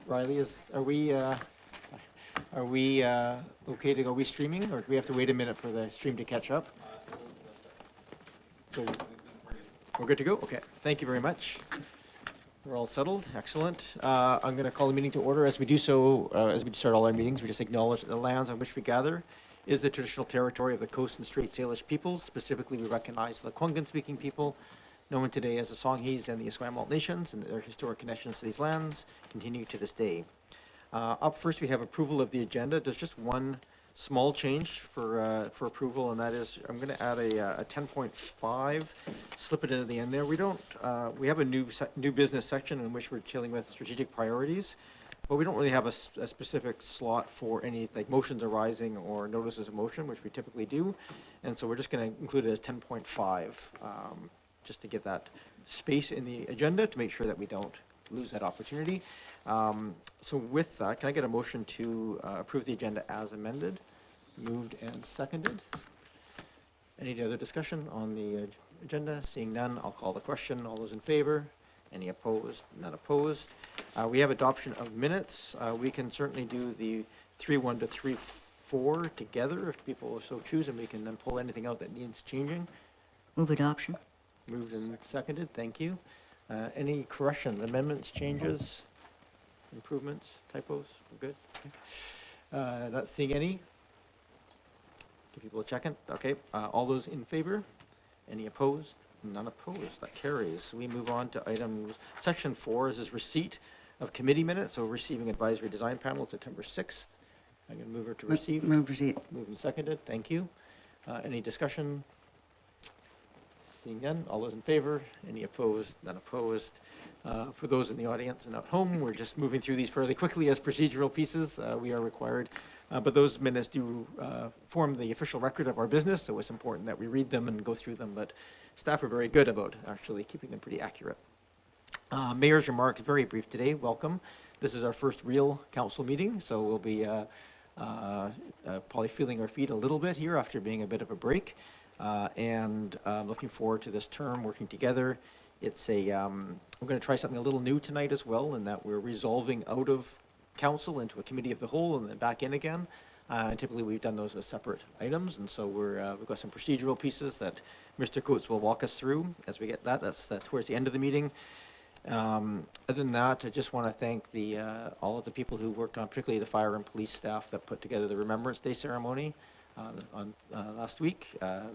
Riley, are we okay to go? Are we streaming, or do we have to wait a minute for the stream to catch up? So we're good to go? Okay, thank you very much. We're all settled, excellent. I'm going to call the meeting to order. As we do so, as we start all our meetings, we just acknowledge that the lands on which we gather is the traditional territory of the Coast and Straits Salish peoples. Specifically, we recognize the Kwungan-speaking people, known today as the Songhees and the Esquimalt nations, and their historic connections to these lands continue to this day. Up first, we have approval of the agenda. There's just one small change for approval, and that is I'm going to add a 10.5, slip it into the end there. We have a new business section in which we're dealing with strategic priorities, but we don't really have a specific slot for any like motions arising or notices of motion, which we typically do, and so we're just going to include it as 10.5. Just to give that space in the agenda to make sure that we don't lose that opportunity. So with that, can I get a motion to approve the agenda as amended? Moved and seconded. Any other discussion on the agenda? Seeing none, I'll call the question. All those in favor? Any opposed? None opposed. We have adoption of minutes. We can certainly do the 3.1 to 3.4 together if people so choose, and we can then pull anything out that needs changing. Move adoption. Moved and seconded, thank you. Any corrections, amendments, changes, improvements, typos? We're good? Okay. Not seeing any. Give people a check-in. Okay. All those in favor? Any opposed? None opposed. That carries. We move on to items. Section 4 is receipt of committee minutes. So receiving advisory design panel September 6th. I'm going to move her to receive. Move receipt. Moved and seconded. Thank you. Any discussion? Seeing none, all those in favor, any opposed, none opposed. For those in the audience and at home, we're just moving through these fairly quickly as procedural pieces. We are required, but those minutes do form the official record of our business, so it's important that we read them and go through them, but staff are very good about actually keeping them pretty accurate. Mayor's remarks, very brief today. Welcome. This is our first real council meeting, so we'll be probably feeling our feet a little bit here after being a bit of a break. And looking forward to this term, working together. It's we're going to try something a little new tonight as well, in that we're resolving out of council into a committee of the whole and then back in again. And typically we've done those as separate items, and so we've got some procedural pieces that Mr. Coates will walk us through as we get that. That's towards the end of the meeting. Other than that, I just want to thank all of the people who worked on, particularly the fire and police staff that put together the Remembrance Day ceremony on last week.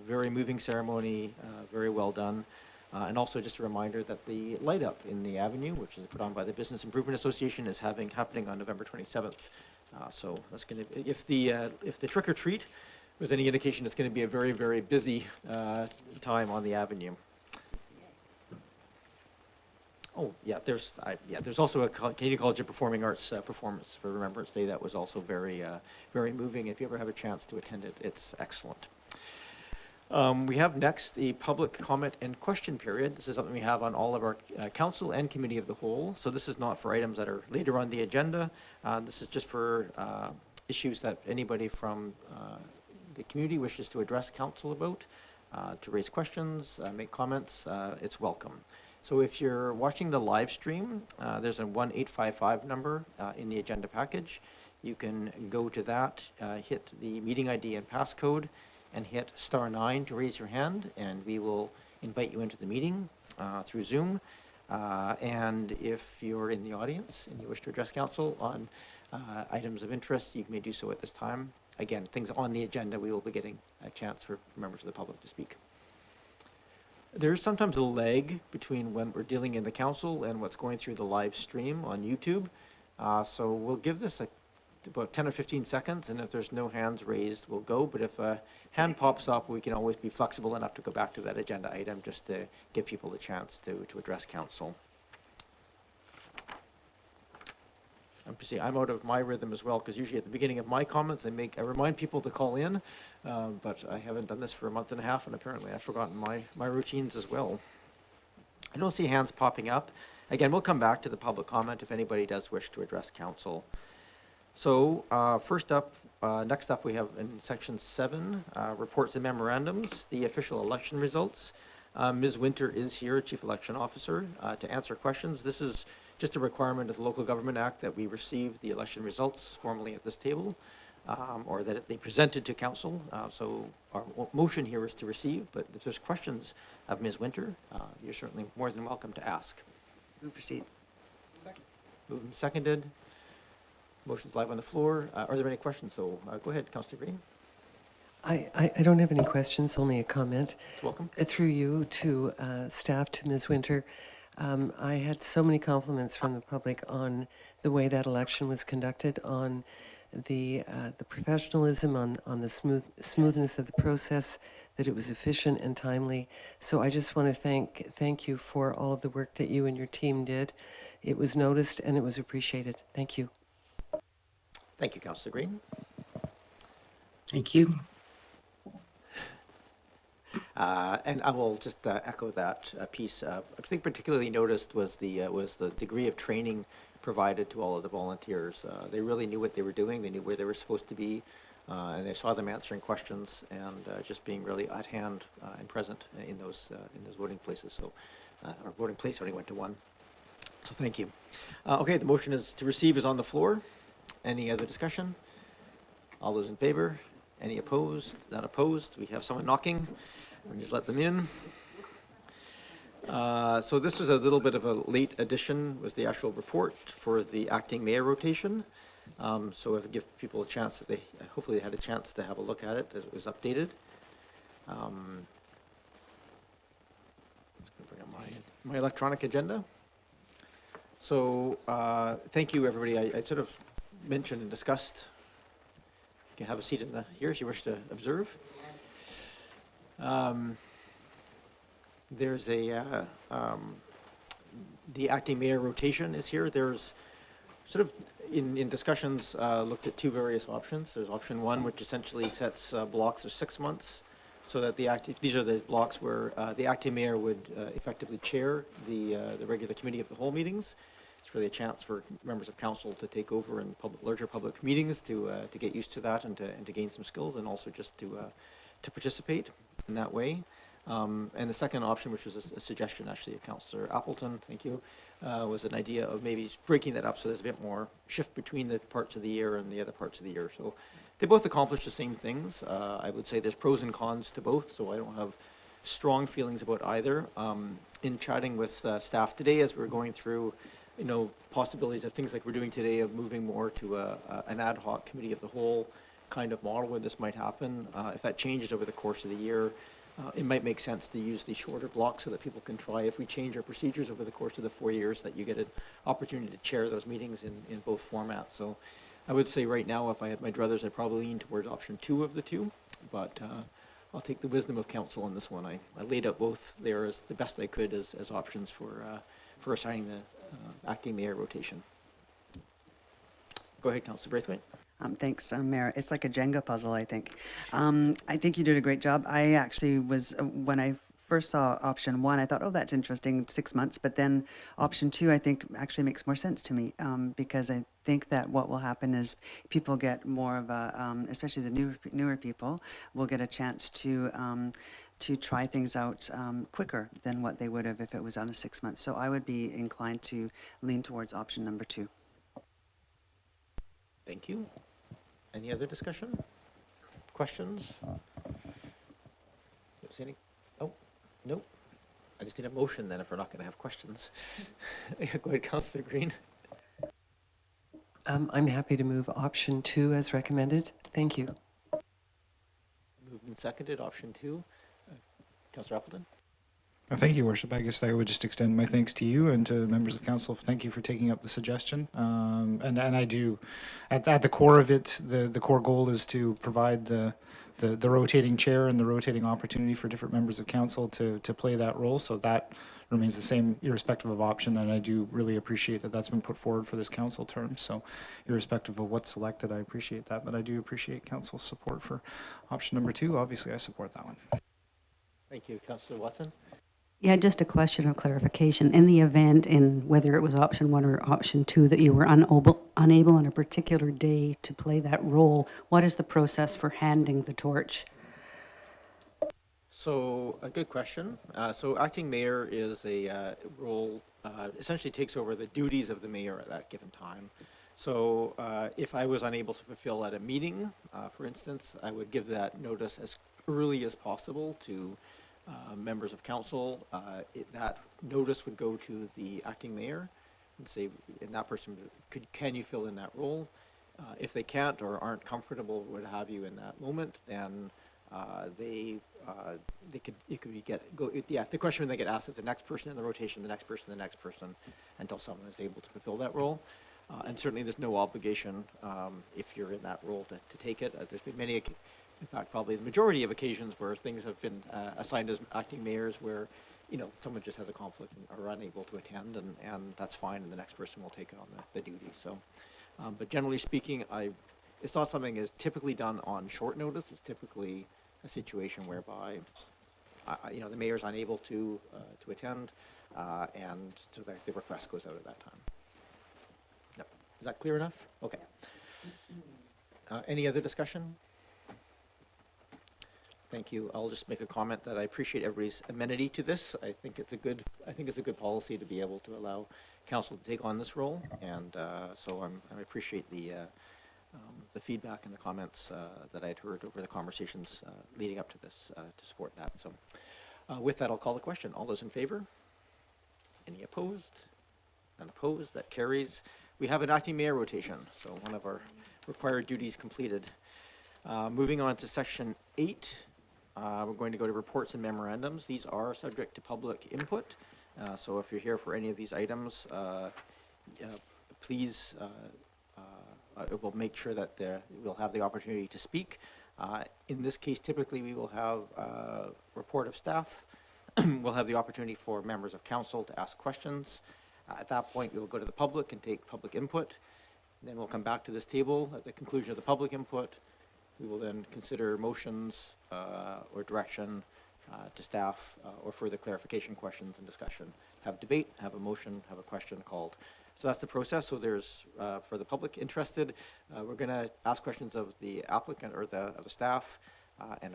Very moving ceremony, very well done. And also just a reminder that the light up in the avenue, which is put on by the Business Improvement Association, is happening on November 27th. So that's going to, if the trick or treat was any indication, it's going to be a very, very busy time on the avenue. Oh yeah, there's also a Canadian College of Performing Arts performance for Remembrance Day that was also very very moving. If you ever have a chance to attend it, it's excellent. We have next the public comment and question period. This is something we have on all of our council and committee of the whole. So this is not for items that are later on the agenda. This is just for issues that anybody from the community wishes to address council about, to raise questions, make comments. It's welcome. So if you're watching the live stream, there's a 1-855 number in the agenda package. You can go to that, hit the meeting ID and passcode, and hit *9 to raise your hand, and we will invite you into the meeting through Zoom. And if you're in the audience and you wish to address council on items of interest, you may do so at this time. Again, things on the agenda, we will be getting a chance for members of the public to speak. There's sometimes a lag between when we're dealing in the council and what's going through the live stream on YouTube. So we'll give this about 10 or 15 seconds, and if there's no hands raised, we'll go. But if a hand pops up, we can always be flexible enough to go back to that agenda item just to give people the chance to address council. I'm out of my rhythm as well, because usually at the beginning of my comments, I remind people to call in, but I haven't done this for a month and a half, and apparently I've forgotten my routines as well. I don't see hands popping up. Again, we'll come back to the public comment if anybody does wish to address council. So next up we have in section 7, reports and memorandums, the official election results. Ms. Winter is here, Chief Election Officer, to answer questions. This is just a requirement of the Local Government Act that we receive the election results formally at this table, or that they presented to council. So our motion here is to receive, but if there's questions of Ms. Winter, you're certainly more than welcome to ask. Move receipt. Second. Moved and seconded. Motion's live on the floor. Are there any questions? So go ahead, Councillor Green. I don't have any questions, only a comment. Welcome. Through you to staff, to Ms. Winter. I had so many compliments from the public on the way that election was conducted, on the professionalism, on the smoothness of the process, that it was efficient and timely. So I just want to thank you for all of the work that you and your team did. It was noticed and it was appreciated. Thank you. Thank you, Councillor Green. Thank you. And I will just echo that piece. I think particularly noticed was the degree of training provided to all of the volunteers. They really knew what they were doing. They knew where they were supposed to be, and they saw them answering questions and just being really at hand and present in those voting places. So, our voting place only went to one. So thank you. Okay, the motion is to receive is on the floor. Any other discussion? All those in favor? Any opposed? Not opposed? We have someone knocking. We'll just let them in. So this was a little bit of a late addition, was the actual report for the acting mayor rotation. So if give people a chance, that hopefully they had a chance to have a look at it as it was updated. I'm just going to bring up my electronic agenda. So thank you, everybody. I sort of mentioned and discussed. You can have a seat in here if you wish to observe. There's the acting mayor rotation is here. There's sort of in discussions looked at two various options. There's option one, which essentially sets blocks of 6 months, so that these are the blocks where the acting mayor would effectively chair the regular committee of the whole meetings. It's really a chance for members of council to take over in larger public meetings to get used to that and to gain some skills, and also just to participate in that way. And the second option, which was a suggestion actually of Councillor Appleton, thank you, was an idea of maybe breaking that up so there's a bit more shift between the parts of the year and the other parts of the year. So they both accomplish the same things. I would say there's pros and cons to both, so I don't have strong feelings about either. In chatting with staff today as we're going through possibilities of things like we're doing today, of moving more to an ad hoc committee of the whole kind of model where this might happen. If that changes over the course of the year, it might make sense to use the shorter blocks so that people can try, if we change our procedures over the course of the 4 years, that you get an opportunity to chair those meetings in both formats. So I would say right now, if I had my druthers, I'd probably lean towards option 2 of the two, but I'll take the wisdom of council on this one. I laid out both there as the best I could as options for assigning the acting mayor rotation. Go ahead, Councillor Braithwaite. Thanks, Mayor. It's like a Jenga puzzle, I think. I think you did a great job. I actually was, when I first saw option 1, I thought, oh, that's interesting, 6 months. But then option 2, I think, actually makes more sense to me, because I think that what will happen is people get more of a, especially the newer people, will get a chance to try things out quicker than what they would have if it was on a 6 months. So I would be inclined to lean towards option number 2. Thank you. Any other discussion? Questions? Any? Oh, no. I just need a motion then if we're not going to have questions. Go ahead, Councillor Green. I'm happy to move option 2 as recommended. Thank you. Moved and seconded, option 2. Councillor Appleton. Thank you, Worship. I guess I would just extend my thanks to you and to members of council. Thank you for taking up the suggestion. And I do, at the core of it, the core goal is to provide the rotating chair and the rotating opportunity for different members of council to play that role. So that remains the same irrespective of option. And I do really appreciate that that's been put forward for this council term. So irrespective of what's selected, I appreciate that. But I do appreciate council's support for option number 2. Obviously, I support that one. Thank you. Councillor Watson. Yeah, just a question of clarification. In the event, in whether it was option 1 or option 2, that you were unable on a particular day to play that role, what is the process for handing the torch? So, a good question. So acting mayor is a role, essentially takes over the duties of the mayor at that given time. So if I was unable to fulfill at a meeting, for instance, I would give that notice as early as possible to members of council. That notice would go to the acting mayor and say, and that person, can you fill in that role? If they can't or aren't comfortable, what have you in that moment, then the question when they get asked is the next person in the rotation, the next person, until someone is able to fulfill that role. And certainly there's no obligation if you're in that role to take it. There's been many, in fact, probably the majority of occasions where things have been assigned as acting mayors where, someone just has a conflict and are unable to attend, and that's fine, and the next person will take on the duty. So, but generally speaking, it's not something that's typically done on short notice. It's typically a situation whereby, the mayor's unable to attend, and so the request goes out at that time. Yep. Is that clear enough? Okay. Any other discussion? Thank you. I'll just make a comment that I appreciate everybody's amenity to this. I think it's a good policy to be able to allow council to take on this role, and so I appreciate the feedback and the comments that I'd heard over the conversations leading up to this to support that. So with that, I'll call the question. All those in favor? Any opposed? None opposed. That carries. We have an acting mayor rotation, so one of our required duties completed. Moving on to section 8, we're going to go to reports and memorandums. These are subject to public input, so if you're here for any of these items, please, we'll make sure that we'll have the opportunity to speak. In this case, typically we will have a report of staff. We'll have the opportunity for members of council to ask questions. At that point, we will go to the public and take public input. Then we'll come back to this table at the conclusion of the public input. We will then consider motions or direction to staff or further clarification questions and discussion. Have debate, have a motion, have a question called. So that's the process. So there's, for the public interested, we're going to ask questions of the applicant or of the staff and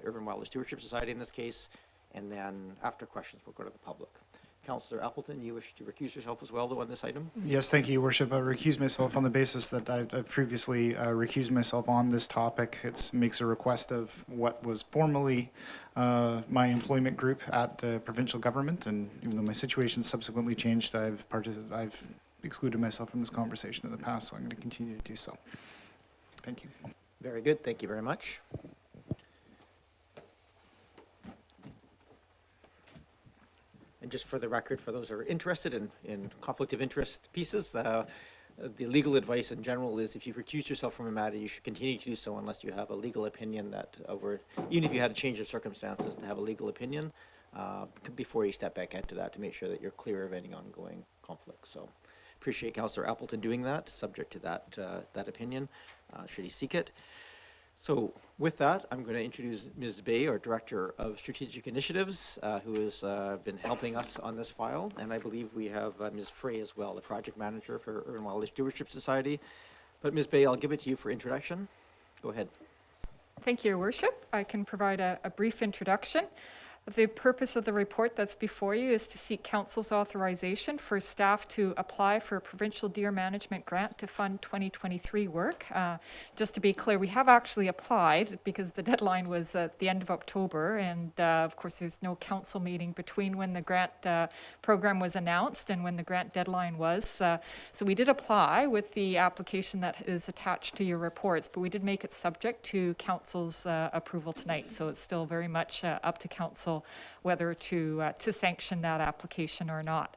Urban Wildlife Stewardship Society in this case. And then after questions, we'll go to the public. Councillor Appleton, you wish to recuse yourself as well, though, on this item? Yes, thank you, Your Worship. I recuse myself on the basis that I've previously recused myself on this topic. It makes a request of what was formerly my employment group at the provincial government, and even though my situation subsequently changed, I've excluded myself from this conversation in the past, so I'm going to continue to do so. Thank you. Very good. Thank you very much. And just for the record, for those who are interested in conflict of interest pieces, the legal advice in general is if you recuse yourself from a matter, you should continue to do so unless you have a legal opinion that even if you had a change of circumstances, to have a legal opinion before you step back into that to make sure that you're clear of any ongoing conflict. So appreciate Councillor Appleton doing that, subject to that opinion, should he seek it. So with that, I'm going to introduce Ms. Bay, our Director of Strategic Initiatives, who has been helping us on this file. And I believe we have Ms. Frey as well, the Project Manager for Urban Wildlife Stewardship Society. But Ms. Bay, I'll give it to you for introduction. Go ahead. Thank you, Your Worship. I can provide a brief introduction. The purpose of the report that's before you is to seek Council's authorization for staff to apply for a provincial deer management grant to fund 2023 work. Just to be clear, we have actually applied because the deadline was at the end of October, and of course there's no council meeting between when the grant program was announced and when the grant deadline was. So we did apply with the application that is attached to your reports, but we did make it subject to Council's approval tonight, so it's still very much up to Council whether to sanction that application or not.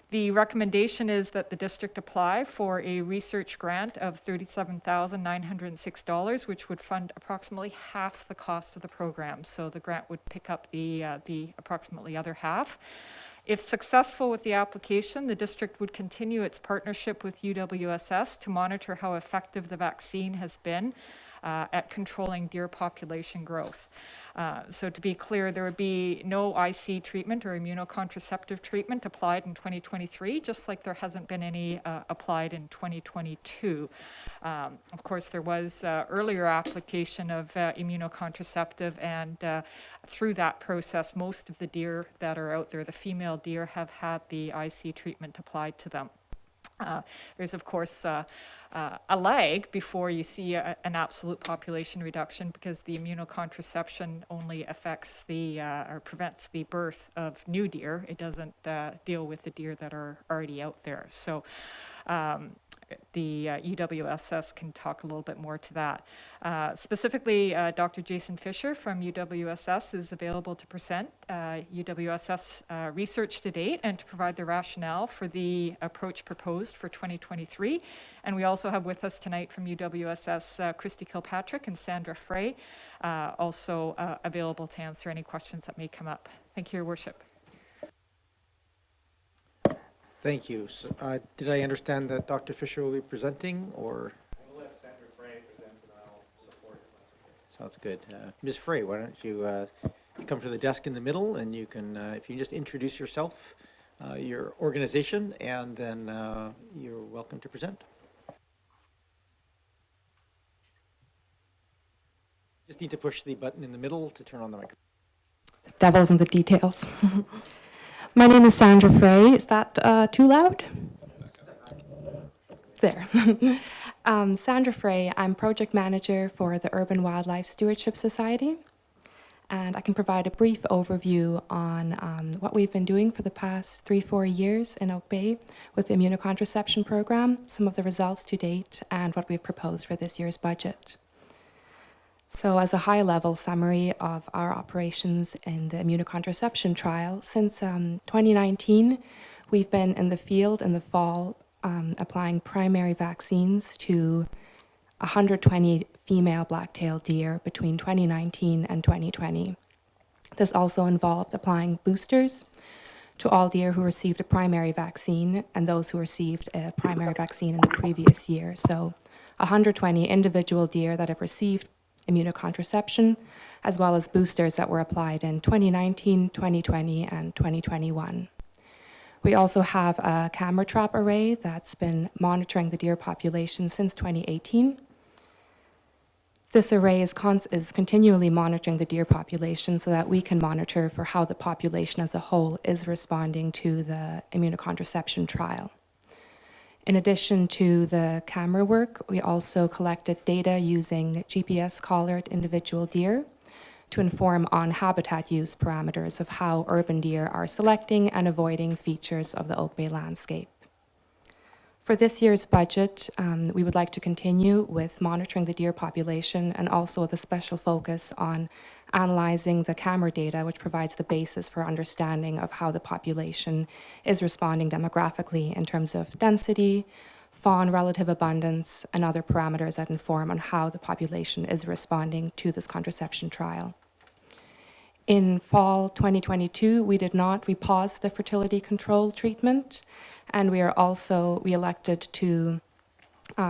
The recommendation is that the district apply for a research grant of $37,906, which would fund approximately half the cost of the program. So the grant would pick up the approximately other half. If successful with the application, the district would continue its partnership with UWSS to monitor how effective the vaccine has been. at controlling deer population growth. So to be clear, there would be no IC treatment or immunocontraceptive treatment applied in 2023, just like there hasn't been any applied in 2022. Of course, there was earlier application of immunocontraceptive, and through that process, most of the deer that are out there, the female deer, have had the IC treatment applied to them. There's, of course, a lag before you see an absolute population reduction, because the immunocontraception only affects or prevents the birth of new deer. It doesn't deal with the deer that are already out there. So the UWSS can talk a little bit more to that. Specifically, Dr. Jason Fisher from UWSS is available to present UWSS research to date and to provide the rationale for the approach proposed for 2023. And we also have with us tonight from UWSS Christy Kilpatrick and Sandra Frey, also available to answer any questions that may come up. Thank you, Your Worship. Thank you. So, did I understand that Dr. Fisher will be presenting, or? We'll let Sandra Frey present and I'll support it. Sounds good. Ms. Frey, why don't you come to the desk in the middle, and you can, if you just introduce yourself, your organization, and then you're welcome to present. Just need to push the button in the middle to turn on the microphone. Devil's in the details. My name is Sandra Frey. Is that too loud? There. Sandra Frey. I'm project manager for the Urban Wildlife Stewardship Society. And I can provide a brief overview on what we've been doing for the past 3-4 years in Oak Bay with the immunocontraception program, some of the results to date, and what we've proposed for this year's budget. So as a high-level summary of our operations in the immunocontraception trial, since 2019, we've been in the field in the fall applying primary vaccines to 120 female black-tailed deer between 2019 and 2020. This also involved applying boosters to all deer who received a primary vaccine and those who received a primary vaccine in the previous year. So 120 individual deer that have received immunocontraception, as well as boosters that were applied in 2019, 2020, and 2021. We also have a camera trap array that's been monitoring the deer population since 2018. This array is continually monitoring the deer population so that we can monitor for how the population as a whole is responding to the immunocontraception trial. In addition to the camera work, we also collected data using GPS-collared individual deer to inform on habitat use parameters of how urban deer are selecting and avoiding features of the Oak Bay landscape. For this year's budget, we would like to continue with monitoring the deer population and also with a special focus on analyzing the camera data, which provides the basis for understanding of how the population is responding demographically in terms of density, fawn relative abundance, and other parameters that inform on how the population is responding to this contraception trial. In fall 2022, we paused the fertility control treatment, and we elected to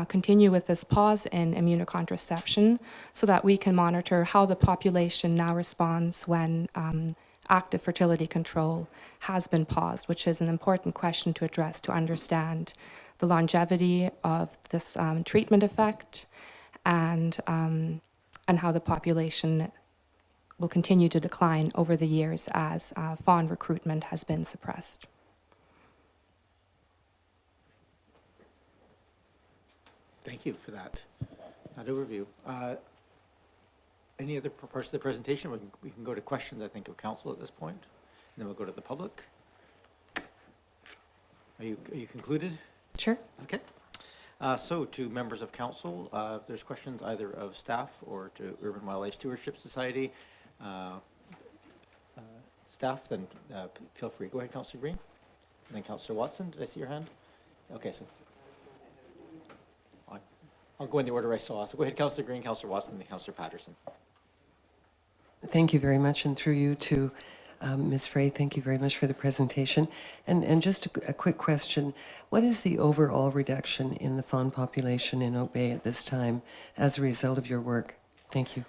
continue with this pause in immunocontraception so that we can monitor how the population now responds when active fertility control has been paused, which is an important question to address to understand the longevity of this treatment effect and how the population will continue to decline over the years as fawn recruitment has been suppressed. Thank you for that overview. Any other parts of the presentation? We can go to questions, I think, of council at this point, and then we'll go to the public. Are you concluded? Sure. Okay. So to members of council, if there's questions either of staff or to Urban Wildlife Stewardship Society staff, then feel free. Go ahead, Councillor Green. And then Councillor Watson, did I see your hand? Okay, so I'll go in the order I saw. So go ahead, Councillor Green, Councillor Watson, and then Councillor Patterson. Thank you very much, and through you to Ms. Frey, thank you very much for the presentation. And just a quick question. What is the overall reduction in the fawn population in Oak Bay at this time as a result of your work? Thank you.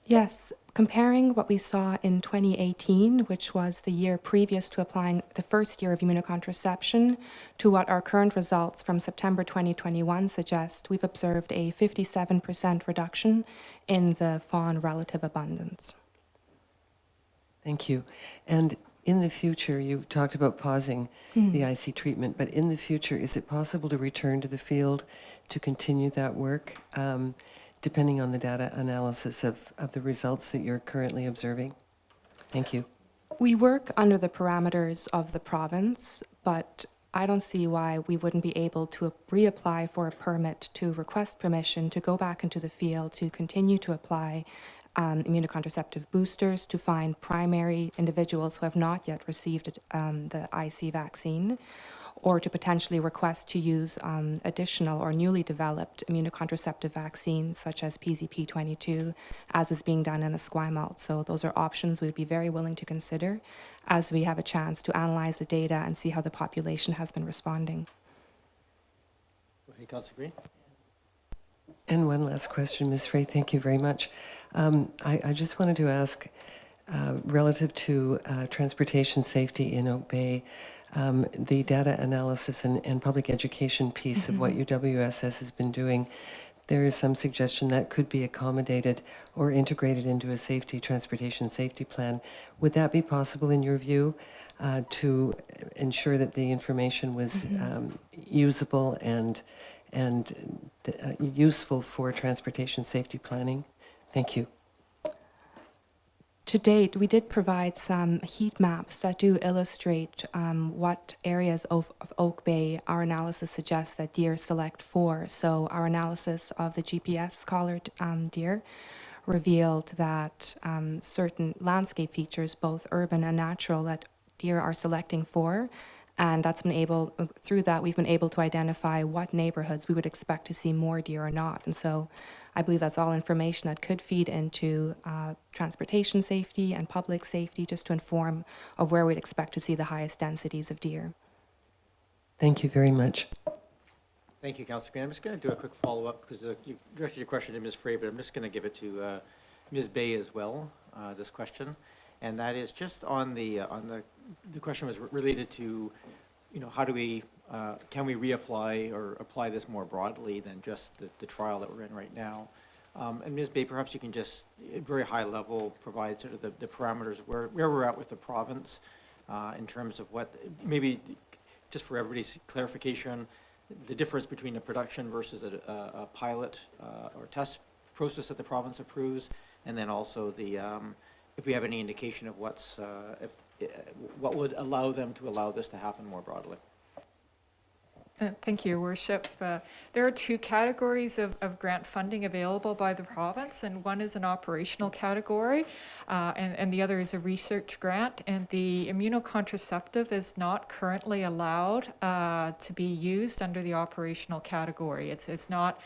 Yes, comparing what we saw in 2018, which was the year previous to applying the first year of immunocontraception, to what our current results from September 2021 suggest, we've observed a 57% reduction in the fawn relative abundance. Thank you. And in the future, you talked about pausing the IC treatment, but in the future, is it possible to return to the field to continue that work, depending on the data analysis of the results that you're currently observing? Thank you. We work under the parameters of the province, but I don't see why we wouldn't be able to reapply for a permit to request permission to go back into the field to continue to apply immunocontraceptive boosters to find primary individuals who have not yet received the IC vaccine, or to potentially request to use additional or newly developed immunocontraceptive vaccines such as PZP22, as is being done in Esquimalt. So those are options we'd be very willing to consider as we have a chance to analyze the data and see how the population has been responding. Go ahead, Councillor Green. And one last question, Ms. Frey, thank you very much. I just wanted to ask, relative to transportation safety in Oak Bay, the data analysis and public education piece of what your WSS has been doing, there is some suggestion that could be accommodated or integrated into a transportation safety plan. Would that be possible in your view to ensure that the information was usable and useful for transportation safety planning? Thank you. To date, we did provide some heat maps that do illustrate what areas of Oak Bay our analysis suggests that deer select for. So our analysis of the GPS collared deer revealed that certain landscape features, both urban and natural, that deer are selecting for. And that's been able, through that, we've been able to identify what neighborhoods we would expect to see more deer or not. And so I believe that's all information that could feed into transportation safety and public safety, just to inform of where we'd expect to see the highest densities of deer. Thank you very much. Thank you, Councillor Green. I'm just going to do a quick follow-up because you directed your question to Ms. Frey, but I'm just going to give it to Ms. Bay as well, this question. And that is just on the question was related to, how do we, can we reapply or apply this more broadly than just the trial that we're in right now? And Ms. Bay, perhaps you can just, at very high level, provide sort of the parameters of where we're at with the province in terms of what, maybe just for everybody's clarification, the difference between a production versus a pilot or test process that the province approves, and then also the if we have any indication of what would allow them to allow this to happen more broadly. Thank you, Your Worship. There are two categories of grant funding available by the province, and one is an operational category, and the other is a research grant. And the immunocontraceptive is not currently allowed to be used under the operational category. It's not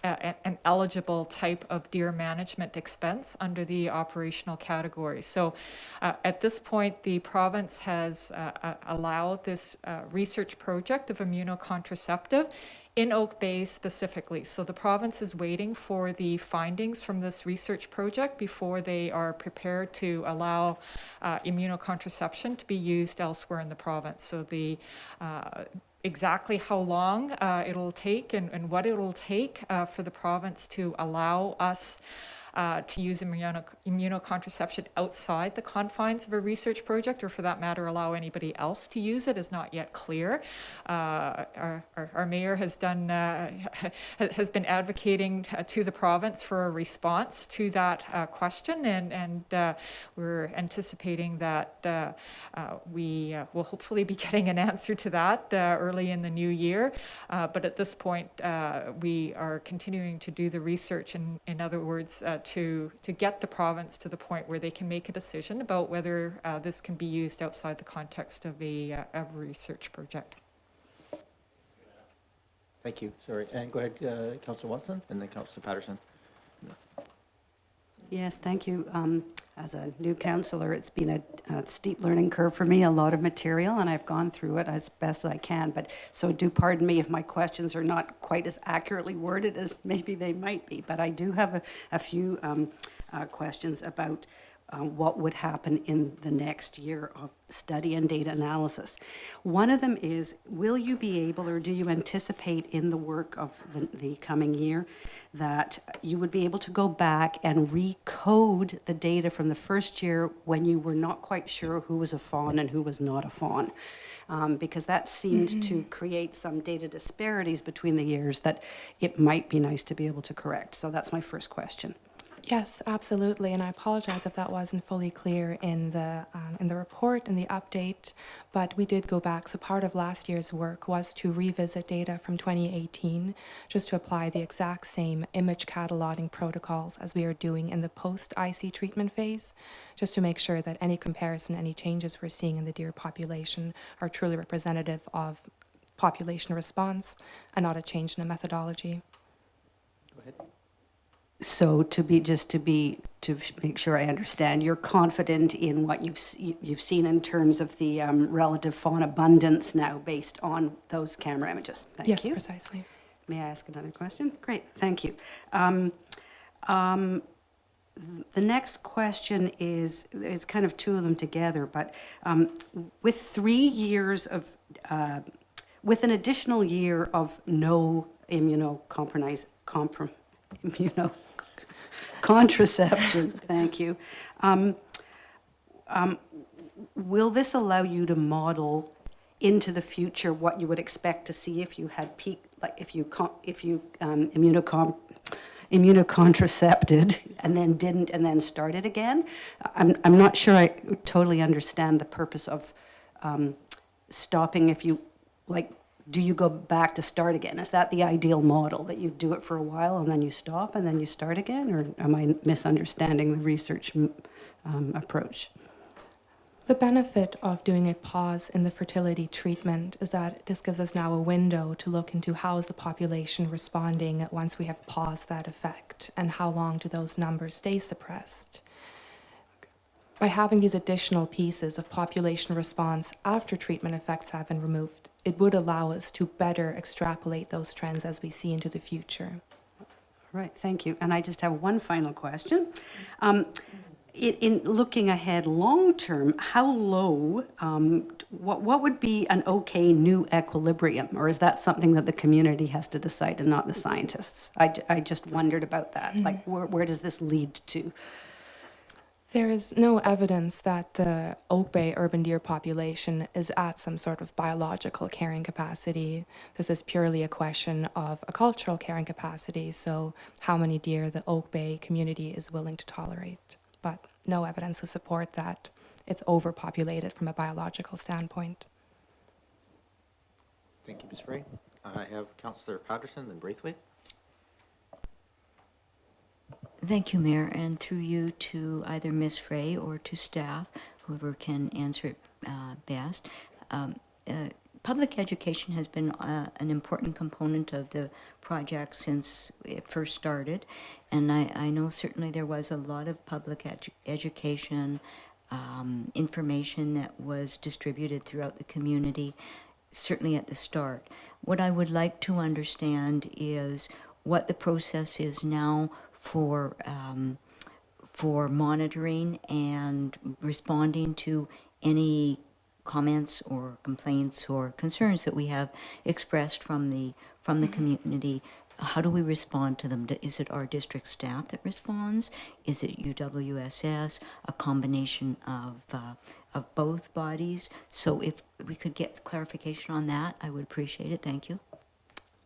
an eligible type of deer management expense under the operational category. So at this point, the province has allowed this research project of immunocontraceptive in Oak Bay specifically. So the province is waiting for the findings from this research project before they are prepared to allow immunocontraception to be used elsewhere in the province. So the exactly how long it'll take and what it'll take for the province to allow us to use immunocontraception outside the confines of a research project, or for that matter, allow anybody else to use it, is not yet clear. Our mayor has done has been advocating to the province for a response to that question, and we're anticipating that we will hopefully be getting an answer to that early in the new year. But at this point, we are continuing to do the research, in other words, to get the province to the point where they can make a decision about whether this can be used outside the context of a research project. Thank you. Sorry. And go ahead, Councillor Watson, and then Councillor Patterson. Yes, thank you. as a new councillor, it's been a steep learning curve for me, a lot of material, and I've gone through it as best I can. But so do pardon me if my questions are not quite as accurately worded as maybe they might be. But I do have a few questions about what would happen in the next year of study and data analysis. One of them is, will you be able, or do you anticipate in the work of the coming year that you would be able to go back and recode the data from the first year when you were not quite sure who was a fawn and who was not a fawn? Because that seemed to create some data disparities between the years that it might be nice to be able to correct. So that's my first question. Yes, absolutely, and I apologize if that wasn't fully clear in the report and the update, but we did go back. So part of last year's work was to revisit data from 2018, just to apply the exact same image cataloging protocols as we are doing in the post-IC treatment phase, just to make sure that any comparison, any changes we're seeing in the deer population are truly representative of population response and not a change in a methodology. Go ahead. So to make sure I understand, you're confident in what you've seen in terms of the relative fawn abundance now based on those camera images. Thank you. Yes, precisely. May I ask another question? Great, thank you. The next question is, it's kind of two of them together, but with 3 years of, with an additional year of no contraception, thank you. Will this allow you to model into the future what you would expect to see if you had immunocontracepted and then didn't and then started again? I'm not sure I totally understand the purpose of stopping if you, do you go back to start again? Is that the ideal model, that you do it for a while and then you stop and then you start again? Or am I misunderstanding the research approach? The benefit of doing a pause in the fertility treatment is that this gives us now a window to look into how is the population responding once we have paused that effect, and how long do those numbers stay suppressed. By having these additional pieces of population response after treatment effects have been removed, it would allow us to better extrapolate those trends as we see into the future. Right, thank you. And I just have one final question. In looking ahead long term, how low, what would be an okay new equilibrium? Or is that something that the community has to decide and not the scientists? I just wondered about that. Like, where does this lead to? There is no evidence that the Oak Bay urban deer population is at some sort of biological carrying capacity. This is purely a question of a cultural carrying capacity, so how many deer the Oak Bay community is willing to tolerate. But no evidence to support that it's overpopulated from a biological standpoint. Thank you, Ms. Frey. I have Councillor Patterson and Braithwaite. Thank you, Mayor, and through you to either Ms. Frey or to staff, whoever can answer it best. Public education has been an important component of the project since it first started, and I know certainly there was a lot of public education information that was distributed throughout the community, certainly at the start. What I would like to understand is what the process is now for monitoring and responding to any comments or complaints or concerns that we have expressed from the community. How do we respond to them? Is it our district staff that responds? Is it UWSS? A combination of both bodies? So if we could get clarification on that, I would appreciate it. Thank you.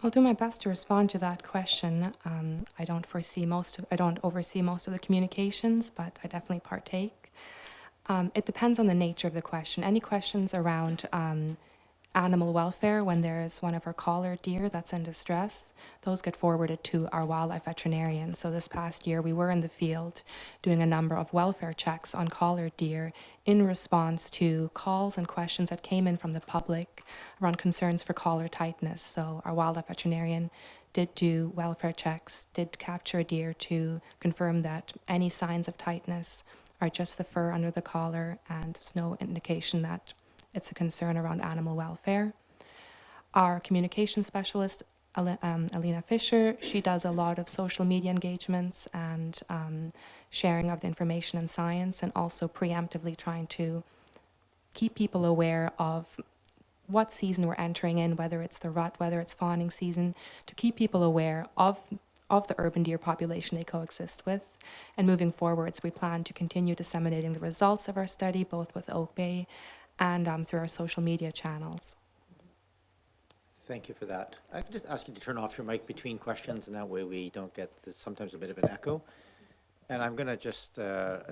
I'll do my best to respond to that question. I don't oversee most of the communications, but I definitely partake. It depends on the nature of the question. Any questions around animal welfare, when there's one of our collared deer that's in distress, those get forwarded to our wildlife veterinarian. So this past year we were in the field doing a number of welfare checks on collared deer in response to calls and questions that came in from the public around concerns for collar tightness. So our wildlife veterinarian did do welfare checks, did capture a deer to confirm that any signs of tightness are just the fur under the collar, and there's no indication that it's a concern around animal welfare. Our communication specialist, Alina Fisher, she does a lot of social media engagements and sharing of the information and science, and also preemptively trying to keep people aware of what season we're entering in, whether it's the rut, whether it's fawning season, to keep people aware of the urban deer population they coexist with. And moving forwards, we plan to continue disseminating the results of our study, both with Oak Bay and through our social media channels. Thank you for that. I could just ask you to turn off your mic between questions, and that way we don't get sometimes a bit of an echo. And I'm going to just, go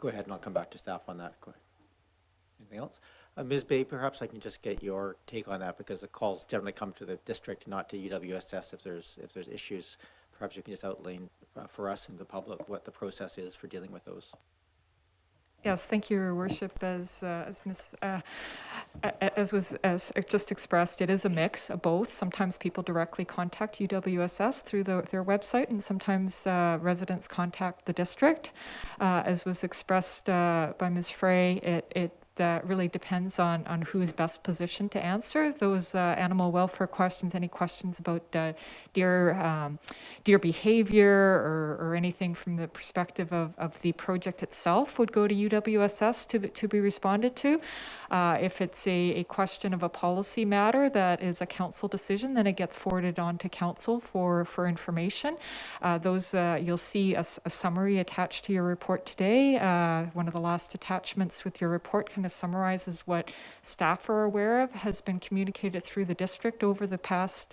ahead and I'll come back to staff on that. Go ahead. Anything else? Ms. Bay, perhaps I can just get your take on that, because the calls generally come to the district, not to UWSS if there's issues. Perhaps you can just outline for us and the public what the process is for dealing with those. Yes, thank you, Your Worship. As was just expressed, it is a mix of both. Sometimes people directly contact UWSS through their website, and sometimes residents contact the district. As was expressed by Ms. Frey, it really depends on who is best positioned to answer those animal welfare questions, any questions about deer behavior or anything from the perspective of the project itself would go to UWSS to be responded to. If it's a question of a policy matter that is a council decision, then it gets forwarded on to council for information. You'll see a summary attached to your report today. One of the last attachments with your report kind of summarizes what staff are aware of, has been communicated through the district over the past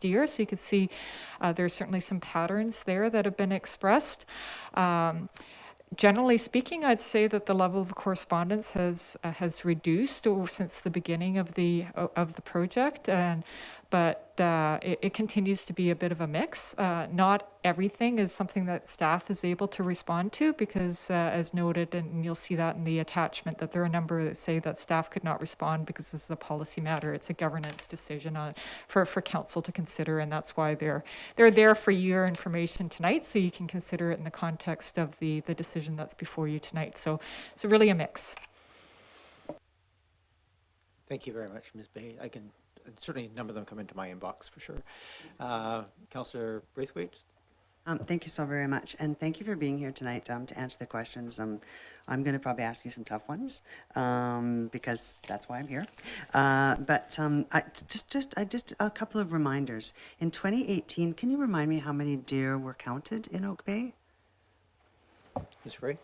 year. So you can see there's certainly some patterns there that have been expressed. Generally speaking, I'd say that the level of correspondence has reduced since the beginning of the project, but it continues to be a bit of a mix. Not everything is something that staff is able to respond to, because as noted, and you'll see that in the attachment, that there are a number that say that staff could not respond because this is a policy matter. It's a governance decision for council to consider, and that's why they're there for your information tonight, so you can consider it in the context of the decision that's before you tonight. So really a mix. Thank you very much, Ms. Bay. Certainly a number of them come into my inbox for sure. Councillor Braithwaite? Thank you so very much, and thank you for being here tonight to answer the questions. I'm going to probably ask you some tough ones because that's why I'm here. But just a couple of reminders. In 2018, can you remind me how many deer were counted in Oak Bay? Ms. Frey?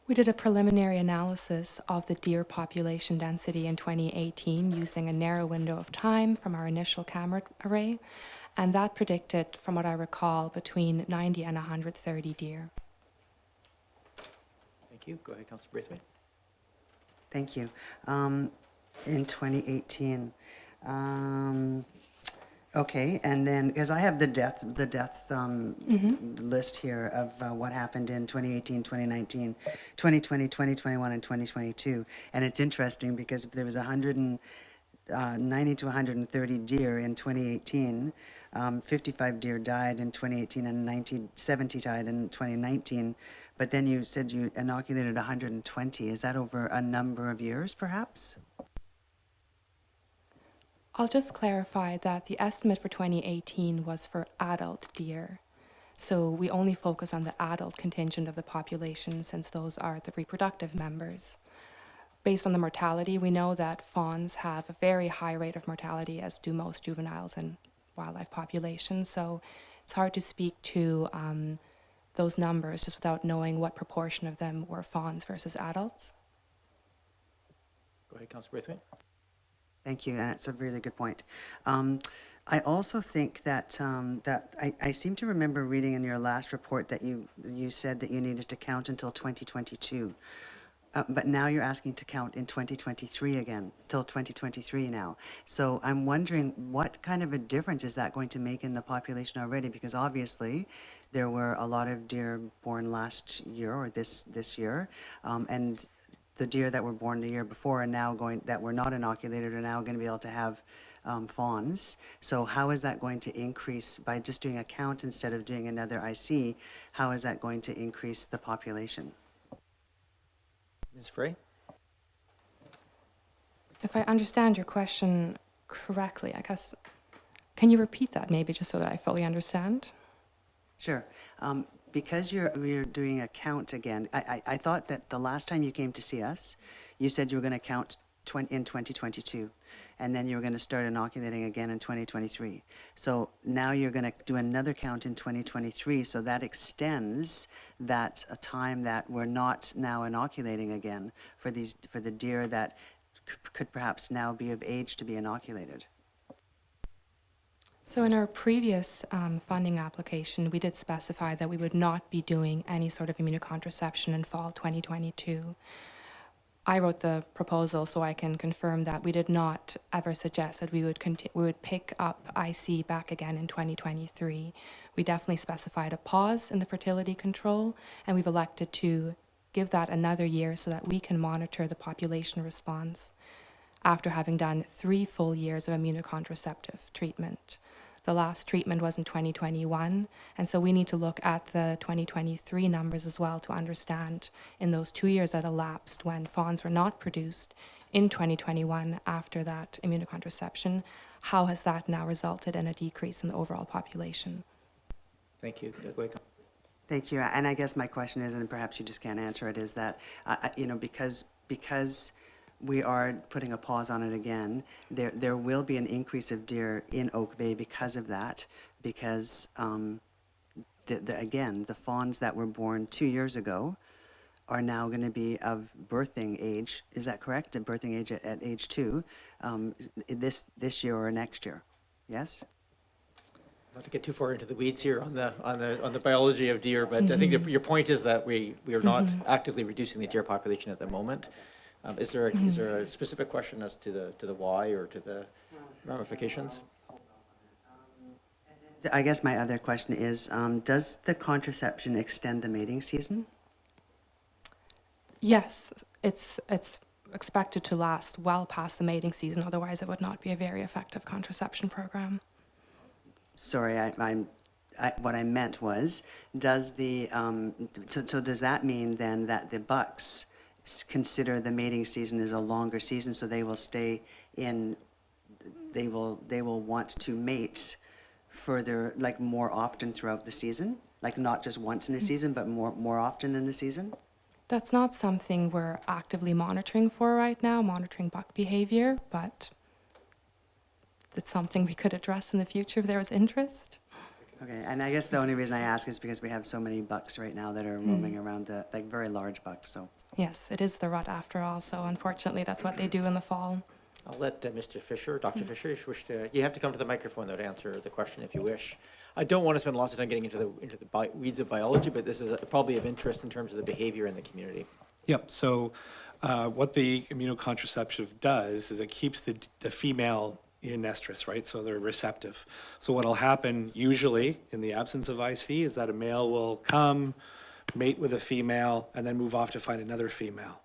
We did a preliminary analysis of the deer population density in 2018 using a narrow window of time from our initial camera array, and that predicted, from what I recall, between 90 and 130 deer. Thank you. Go ahead, Councillor Braithwaite. Thank you. In 2018. Okay, and then, because I have the death list here of what happened in 2018, 2019, 2020, 2021, and 2022. And it's interesting because if there was 190 to 130 deer in 2018, 55 deer died in 2018, and 70 died in 2019. But then you said you inoculated 120. Is that over a number of years, perhaps? I'll just clarify that the estimate for 2018 was for adult deer. So we only focus on the adult contingent of the population, since those are the reproductive members. Based on the mortality, we know that fawns have a very high rate of mortality, as do most juveniles in wildlife populations. So it's hard to speak to those numbers just without knowing what proportion of them were fawns versus adults. Go ahead, Councillor Braithwaite. Thank you, and it's a really good point. I also think that I seem to remember reading in your last report that you said that you needed to count until 2022. But now you're asking to count in 2023 again, till 2023 now. So I'm wondering what kind of a difference is that going to make in the population already? Because obviously there were a lot of deer born last year or this year, and the deer that were born the year before and now that were not inoculated are now going to be able to have fawns. So how is that going to increase, by just doing a count instead of doing another IC, how is that going to increase the population? Ms. Frey? If I understand your question correctly, I guess, can you repeat that maybe just so that I fully understand? Sure. Because we're doing a count again, I thought that the last time you came to see us, you said you were going to count in 2022, and then you were going to start inoculating again in 2023. So now you're going to do another count in 2023, so that extends that time that we're not now inoculating again for the deer that could perhaps now be of age to be inoculated. So in our previous funding application, we did specify that we would not be doing any sort of immunocontraception in fall 2022. I wrote the proposal so I can confirm that we did not ever suggest that we would pick up IC back again in 2023. We definitely specified a pause in the fertility control, and we've elected to give that another year so that we can monitor the population response after having done 3 full years of immunocontraceptive treatment. The last treatment was in 2021, and so we need to look at the 2023 numbers as well to understand in those 2 years that elapsed when fawns were not produced in 2021 after that immunocontraception, how has that now resulted in a decrease in the overall population? Thank you. Welcome. Thank you. And I guess my question is, and perhaps you just can't answer it, is that, because we are putting a pause on it again, there will be an increase of deer in Oak Bay because of that, because, again, the fawns that were born 2 years ago are now going to be of birthing age. Is that correct? At birthing age at age 2, this year or next year. Yes? Not to get too far into the weeds here on the biology of deer, but I think that your point is that we are not actively reducing the deer population at the moment. Is there a specific question as to the why or to the ramifications? I guess my other question is, does the contraception extend the mating season? Yes, it's expected to last well past the mating season, otherwise it would not be a very effective contraception program. Sorry, what I meant was, does the so does that mean then that the bucks consider the mating season as a longer season, so they will stay in, they will want to mate further, like more often throughout the season, like not just once in a season, but more often in the season? That's not something we're actively monitoring for right now, monitoring buck behavior, but it's something we could address in the future if there was interest. Okay, and I guess the only reason I ask is because we have so many bucks right now that are roaming around, like very large bucks, so. Yes, it is the rut after all, so unfortunately that's what they do in the fall. I'll let Mr. Fisher, Dr. Fisher, if you wish to, you have to come to the microphone though to answer the question if you wish. I don't want to spend lots of time getting into the weeds of biology, but this is probably of interest in terms of the behavior in the community. Yep. So what the immunocontraception does is it keeps the female in estrus, right? So they're receptive. So what will happen usually in the absence of IC is that a male will come, mate with a female, and then move off to find another female.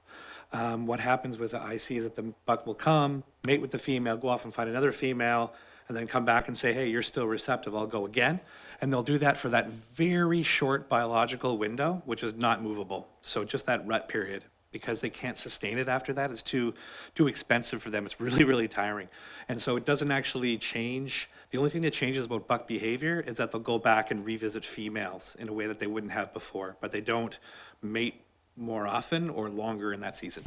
What happens with the IC is that the buck will come, mate with the female, go off and find another female, and then come back and say, hey, you're still receptive, I'll go again. And they'll do that for that very short biological window, which is not movable. So just that rut period, because they can't sustain it after that. It's too expensive for them. It's really, really tiring. And so it doesn't actually change. The only thing that changes about buck behavior is that they'll go back and revisit females in a way that they wouldn't have before, but they don't mate more often or longer in that season.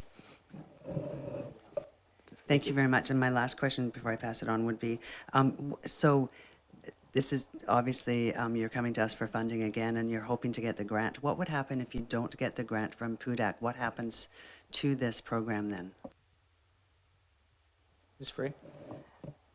Thank you very much. And my last question before I pass it on would be, so this is obviously, you're coming to us for funding again and you're hoping to get the grant. What would happen if you don't get the grant from PUDAC? What happens to this program then? Ms. Frey?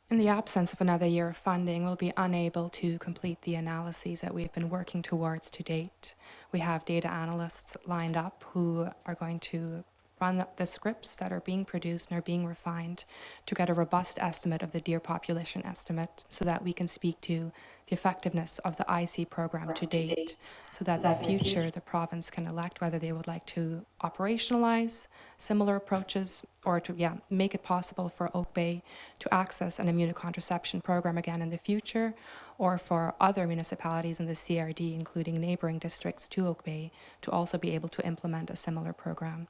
In the absence of another year of funding, we'll be unable to complete the analyses that we've been working towards to date. We have data analysts lined up who are going to run the scripts that are being produced and are being refined to get a robust estimate of the deer population estimate so that we can speak to the effectiveness of the IC program to date, so that in the future the province can elect whether they would like to operationalize similar approaches or to make it possible for Oak Bay to access an immunocontraception program again in the future, or for other municipalities in the CRD, including neighboring districts to Oak Bay, to also be able to implement a similar program.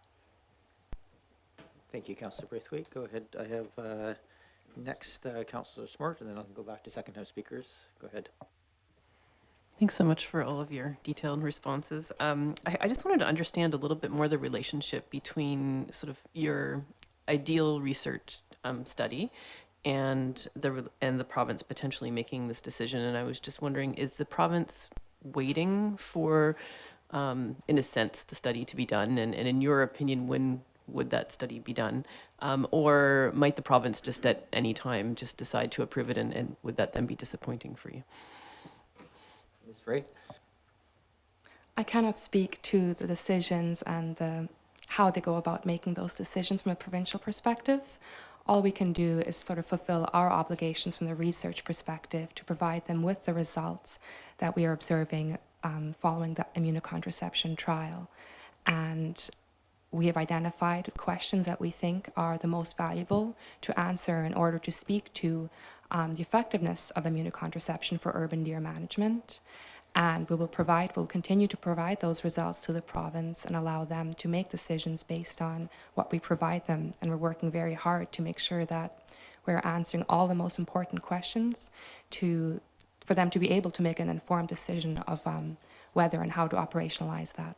Thank you, Councillor Braithwaite. Go ahead. I have next Councillor Smart, and then I'll go back to second-time speakers. Go ahead. Thanks so much for all of your detailed responses. I just wanted to understand a little bit more the relationship between sort of your ideal research study and the province potentially making this decision. And I was just wondering, is the province waiting for, in a sense, the study to be done? And in your opinion, when would that study be done? Or might the province just at any time just decide to approve it, and would that then be disappointing for you? Ms. Frey? I cannot speak to the decisions and how they go about making those decisions from a provincial perspective. All we can do is sort of fulfill our obligations from the research perspective to provide them with the results that we are observing following the immunocontraception trial. And we have identified questions that we think are the most valuable to answer in order to speak to the effectiveness of immunocontraception for urban deer management. And we'll continue to provide those results to the province and allow them to make decisions based on what we provide them. And we're working very hard to make sure that we're answering all the most important questions for them to be able to make an informed decision of whether and how to operationalize that.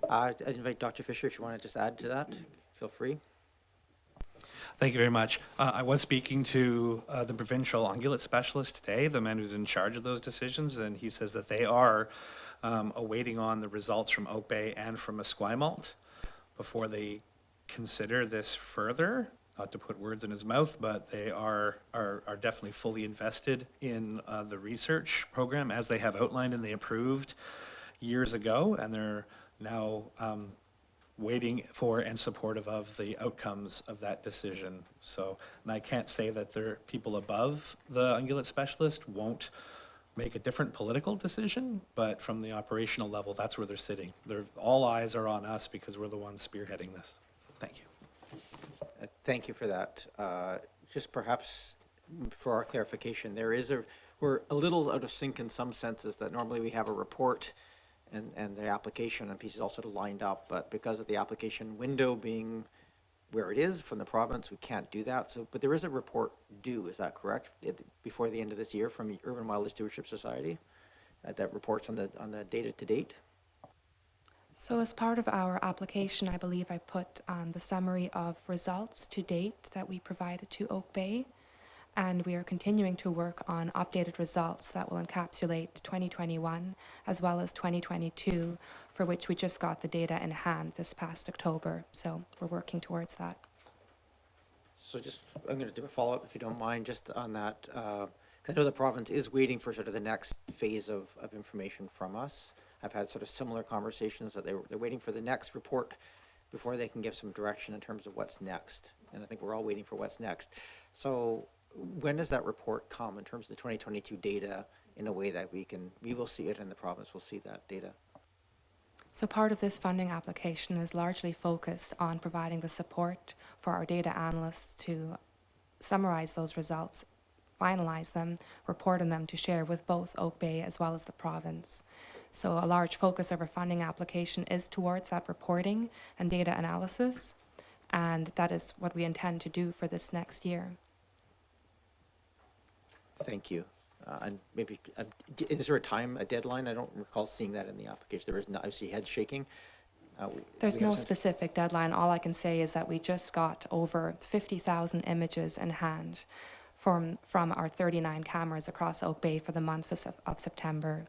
I invite Dr. Fisher if you want to just add to that. Feel free. Thank you very much. I was speaking to the provincial ungulate specialist today, the man who's in charge of those decisions, and he says that they are awaiting on the results from Oak Bay and from Esquimalt before they consider this further. Not to put words in his mouth, but they are definitely fully invested in the research program as they have outlined and they approved years ago, and they're now waiting for and supportive of the outcomes of that decision. So, and I can't say that the people above the ungulate specialist won't make a different political decision, but from the operational level, that's where they're sitting. All eyes are on us because we're the ones spearheading this. Thank you. Thank you for that. Just perhaps for our clarification, we're a little out of sync in some senses that normally we have a report and the application and pieces all sort of lined up, but because of the application window being where it is from the province, we can't do that. So, but there is a report due, is that correct? Before the end of this year from the Urban Wildlife Stewardship Society that reports on the data to date? So as part of our application, I believe I put the summary of results to date that we provided to Oak Bay. And we are continuing to work on updated results that will encapsulate 2021 as well as 2022, for which we just got the data in hand this past October. So we're working towards that. So I'm going to do a follow-up, if you don't mind, just on that. 'Cause I know the province is waiting for sort of the next phase of information from us. I've had sort of similar conversations that they're waiting for the next report before they can give some direction in terms of what's next. And I think we're all waiting for what's next. So when does that report come in terms of the 2022 data in a way that we will see it and the province will see that data? So part of this funding application is largely focused on providing the support for our data analysts to summarize those results, finalize them, report on them to share with both Oak Bay as well as the province. So a large focus of our funding application is towards that reporting and data analysis, and that is what we intend to do for this next year. Thank you. And maybe, is there a deadline? I don't recall seeing that in the application. There is not, I see heads shaking. There's no specific deadline. All I can say is that we just got over 50,000 images in hand from our 39 cameras across Oak Bay for the month of September.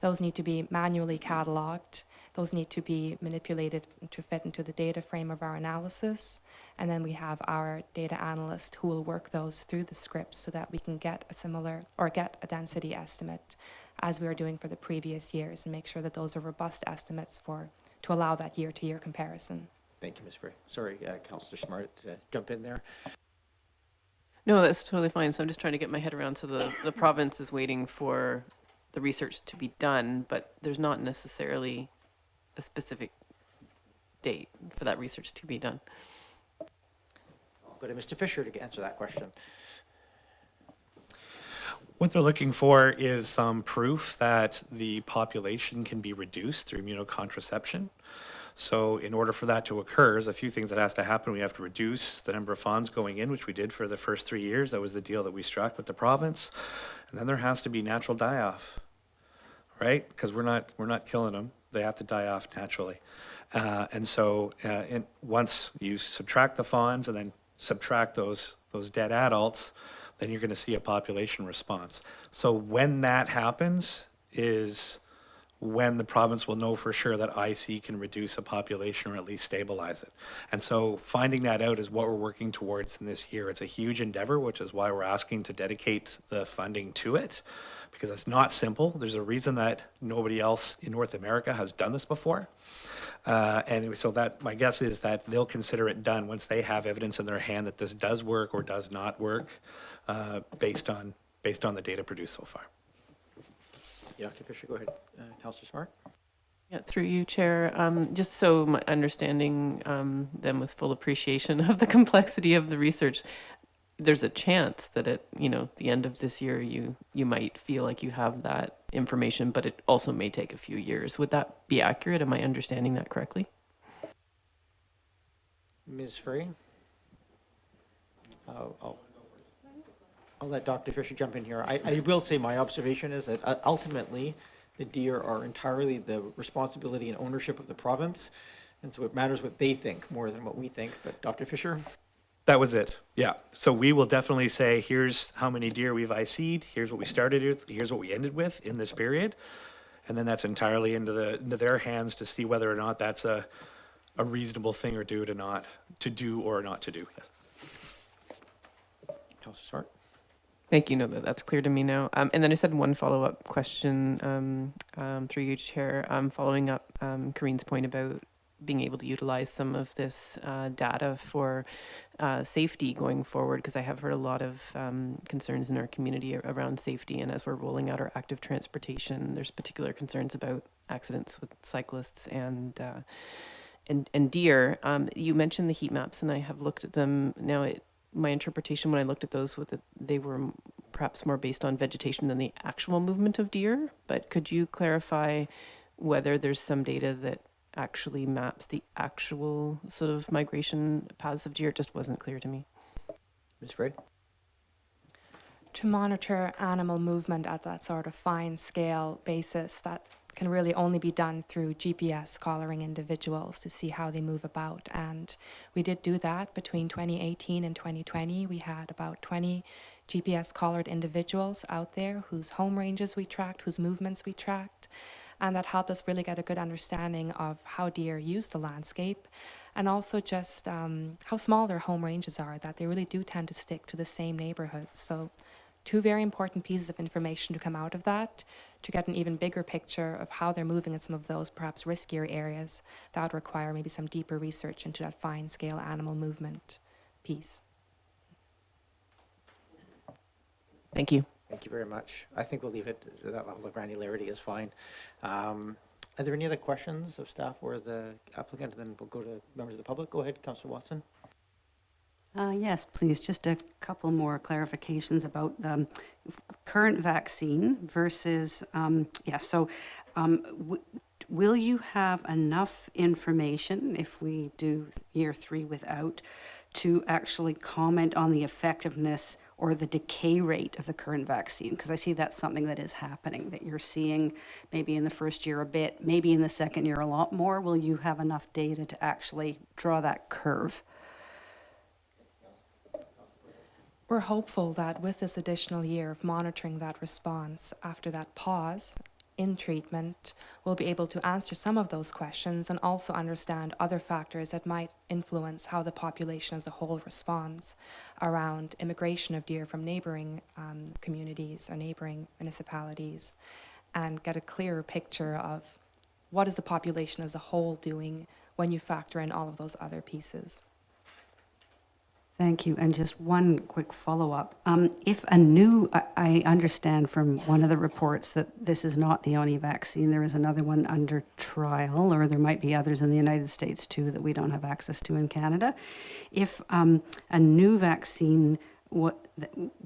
Those need to be manually cataloged. Those need to be manipulated to fit into the data frame of our analysis. And then we have our data analyst who will work those through the scripts so that we can get a similar, or get a density estimate as we were doing for the previous years, and make sure that those are robust estimates to allow that year-to-year comparison. Thank you, Ms. Frey. Sorry, Councillor Smart, jump in there. No, that's totally fine. So I'm just trying to get my head around. So the province is waiting for the research to be done, but there's not necessarily a specific date for that research to be done. I'll go to Mr. Fisher to answer that question. What they're looking for is some proof that the population can be reduced through immunocontraception. So in order for that to occur, there's a few things that has to happen. We have to reduce the number of fawns going in, which we did for the first 3 years. That was the deal that we struck with the province. And then there has to be natural die-off, right? Because we're not killing them. They have to die off naturally. And so once you subtract the fawns and then subtract those dead adults, then you're going to see a population response. So when that happens is when the province will know for sure that IC can reduce a population or at least stabilize it. And so finding that out is what we're working towards in this year. It's a huge endeavor, which is why we're asking to dedicate the funding to it, because it's not simple. There's a reason that nobody else in North America has done this before. And so that my guess is that they'll consider it done once they have evidence in their hand that this does work or does not work, based on the data produced so far. Yeah, Dr. Fisher, go ahead. Councillor Smart. Yeah, through you, Chair. Just so my understanding, then with full appreciation of the complexity of the research, there's a chance that at the end of this year you might feel like you have that information, but it also may take a few years. Would that be accurate? Am I understanding that correctly? Ms. Frey? I'll let Dr. Fisher jump in here. I will say my observation is that ultimately the deer are entirely the responsibility and ownership of the province. And so it matters what they think more than what we think. But Dr. Fisher? That was it. Yeah. So we will definitely say, here's how many deer we've IC'd. Here's what we started with. Here's what we ended with in this period. And then that's entirely into their hands to see whether or not that's a reasonable thing or do or not to do. Yes. Councillor Smart? Thank you. No, that's clear to me now. And then I said one follow-up question through you, Chair, following up Kareen's point about being able to utilize some of this data for safety going forward, because I have heard a lot of concerns in our community around safety, and as we're rolling out our active transportation, there's particular concerns about accidents with cyclists and deer. You mentioned the heat maps, and I have looked at them. Now, my interpretation when I looked at those was that they were perhaps more based on vegetation than the actual movement of deer, but could you clarify whether there's some data that actually maps the actual sort of migration paths of deer? It just wasn't clear to me. Ms. Frey? To monitor animal movement at that sort of fine scale basis, that can really only be done through GPS collaring individuals to see how they move about. And we did do that between 2018 and 2020. We had about 20 GPS collared individuals out there whose home ranges we tracked, whose movements we tracked. And that helped us really get a good understanding of how deer use the landscape, and also just how small their home ranges are, that they really do tend to stick to the same neighborhoods. So 2 very important pieces of information to come out of that, to get an even bigger picture of how they're moving in some of those perhaps riskier areas. That would require maybe some deeper research into that fine scale animal movement piece. Thank you. Thank you very much. I think we'll leave it to that level of granularity is fine. Are there any other questions of staff or the applicant? And then we'll go to members of the public. Go ahead, Councillor Watson. Yes, please. Just a couple more clarifications about the current vaccine versus, will you have enough information if we do year 3 without to actually comment on the effectiveness or the decay rate of the current vaccine? Because I see that's something that is happening, that you're seeing maybe in the first year a bit, maybe in the second year a lot more. Will you have enough data to actually draw that curve? We're hopeful that with this additional year of monitoring that response after that pause in treatment will be able to answer some of those questions and also understand other factors that might influence how the population as a whole responds around immigration of deer from neighboring communities or neighboring municipalities, and get a clearer picture of what is the population as a whole doing when you factor in all of those other pieces. Thank you. And just one quick follow-up. If I understand from one of the reports that this is not the only vaccine. There is another one under trial, or there might be others in the United States too that we don't have access to in Canada. If a new vaccine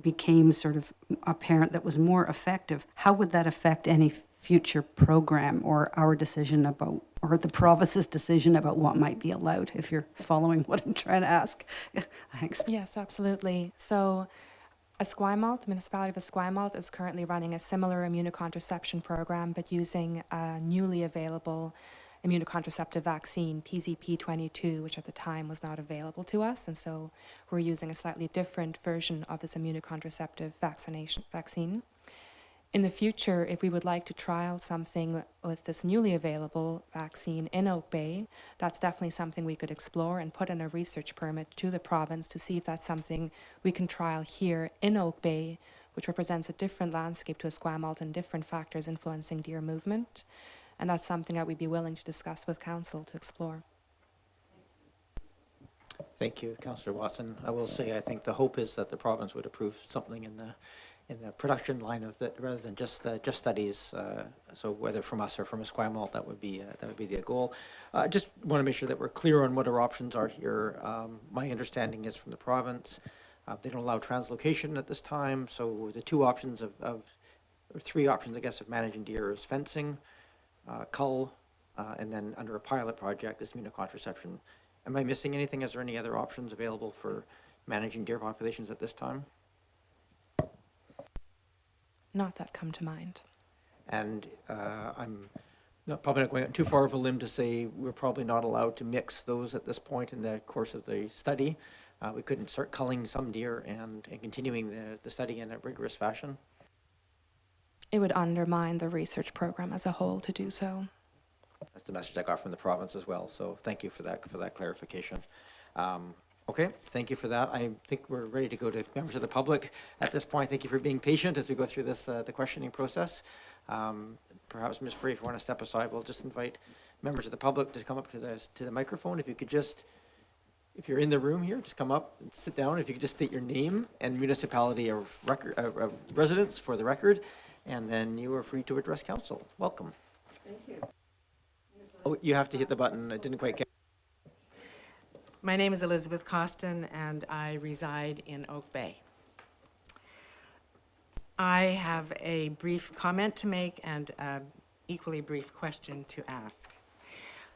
became sort of apparent that was more effective, how would that affect any future program or our decision about, or the province's decision about what might be allowed, if you're following what I'm trying to ask? Thanks. Yes, absolutely. So Esquimalt, the municipality of Esquimalt, is currently running a similar immunocontraception program, but using a newly available immunocontraceptive vaccine, PZP22, which at the time was not available to us. And so we're using a slightly different version of this immunocontraceptive vaccine. In the future, if we would like to trial something with this newly available vaccine in Oak Bay, that's definitely something we could explore and put in a research permit to the province to see if that's something we can trial here in Oak Bay, which represents a different landscape to Esquimalt and different factors influencing deer movement. And that's something that we'd be willing to discuss with council to explore. Thank you, Councillor Watson. I will say I think the hope is that the province would approve something in the production line of that, rather than just studies. So whether from us or from Esquimalt, that would be the goal. Just want to make sure that we're clear on what our options are here. My understanding is from the province, they don't allow translocation at this time. So the two options or three options, I guess, of managing deer is fencing, cull, and then under a pilot project is immunocontraception. Am I missing anything? Is there any other options available for managing deer populations at this time? Not that come to mind. And I'm probably not going too far of a limb to say we're probably not allowed to mix those at this point in the course of the study. We couldn't start culling some deer and continuing the study in a rigorous fashion. It would undermine the research program as a whole to do so. That's the message I got from the province as well. So thank you for that clarification. Okay, thank you for that. I think we're ready to go to members of the public at this point. Thank you for being patient as we go through this the questioning process. Perhaps Ms. Free, if you want to step aside, we'll just invite members of the public to come up to the microphone. If you could just, if you're in the room here, just come up and sit down. If you could just state your name and municipality of residence for the record, and then you are free to address council. Welcome. Thank you. Oh, you have to hit the button. I didn't quite catch. My name is Elizabeth Costin, and I reside in Oak Bay. I have a brief comment to make and an equally brief question to ask.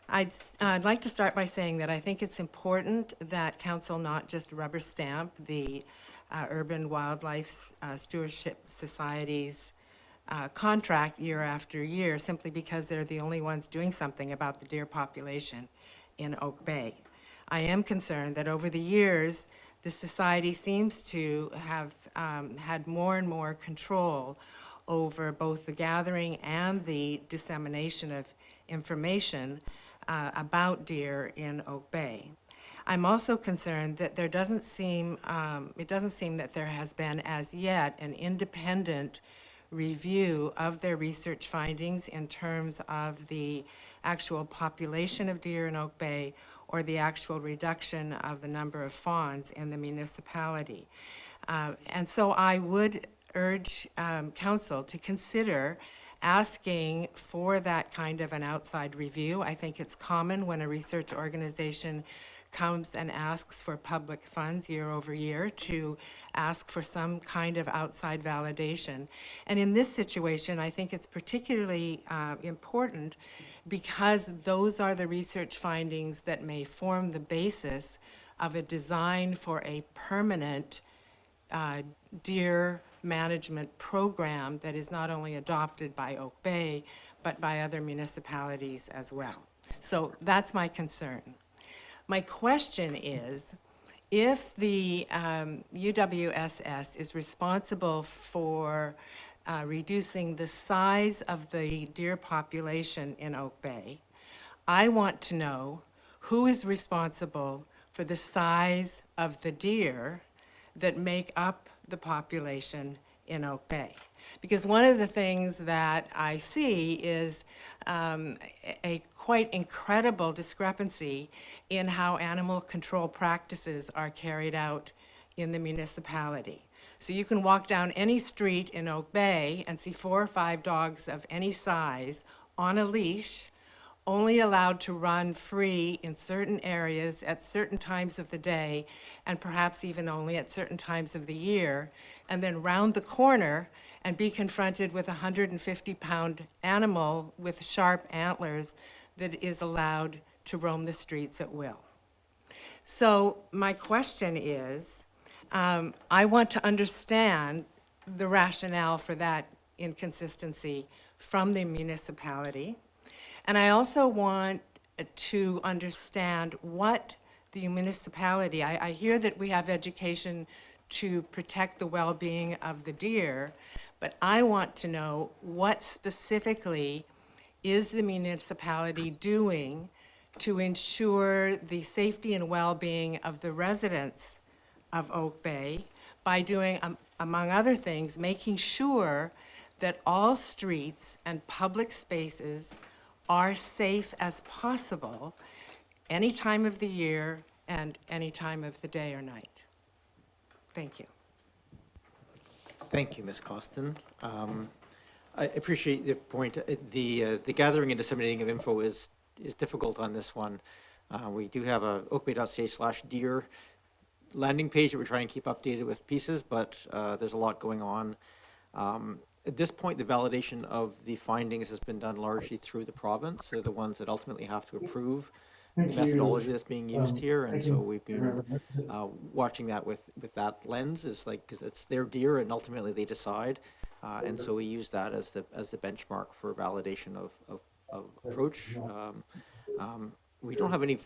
I'd like to start by saying that I think it's important that Council not just rubber stamp the Urban Wildlife Stewardship Society's contract year after year simply because they're the only ones doing something about the deer population in Oak Bay. I am concerned that over the years, the society seems to have had more and more control over both the gathering and the dissemination of information about deer in Oak Bay. I'm also concerned that it doesn't seem that there has been as yet an independent review of their research findings in terms of the actual population of deer in Oak Bay or the actual reduction of the number of fawns in the municipality. And so I would urge Council to consider asking for that kind of an outside review. I think it's common when a research organization comes and asks for public funds year over year to ask for some kind of outside validation. And in this situation, I think it's particularly important because those are the research findings that may form the basis of a design for a permanent deer management program that is not only adopted by Oak Bay, but by other municipalities as well. So that's my concern. My question is, if the UWSS is responsible for reducing the size of the deer population in Oak Bay, I want to know who is responsible for the size of the deer that make up the population in Oak Bay. Because one of the things that I see is a quite incredible discrepancy in how animal control practices are carried out in the municipality. So you can walk down any street in Oak Bay and see 4 or 5 dogs of any size on a leash, only allowed to run free in certain areas at certain times of the day, and perhaps even only at certain times of the year, and then round the corner and be confronted with a 150-pound animal with sharp antlers that is allowed to roam the streets at will. So my question is, I want to understand the rationale for that inconsistency from the municipality. And I also want to understand what the municipality, I hear that we have education to protect the well-being of the deer, but I want to know what specifically is the municipality doing to ensure the safety and well-being of the residents of Oak Bay by doing, among other things, making sure that all streets and public spaces are safe as possible any time of the year and any time of the day or night. Thank you. Thank you, Ms. Costin. I appreciate the point. The gathering and disseminating of info is difficult on this one. We do have a oakbay.ca/deer landing page that we're trying to keep updated with pieces, but there's a lot going on. At this point, the validation of the findings has been done largely through the province. They're the ones that ultimately have to approve the methodology that's being used here, and so we've been watching that with that lens, is like, because it's their deer and ultimately they decide, and so we use that as the benchmark for validation of approach. We don't have any.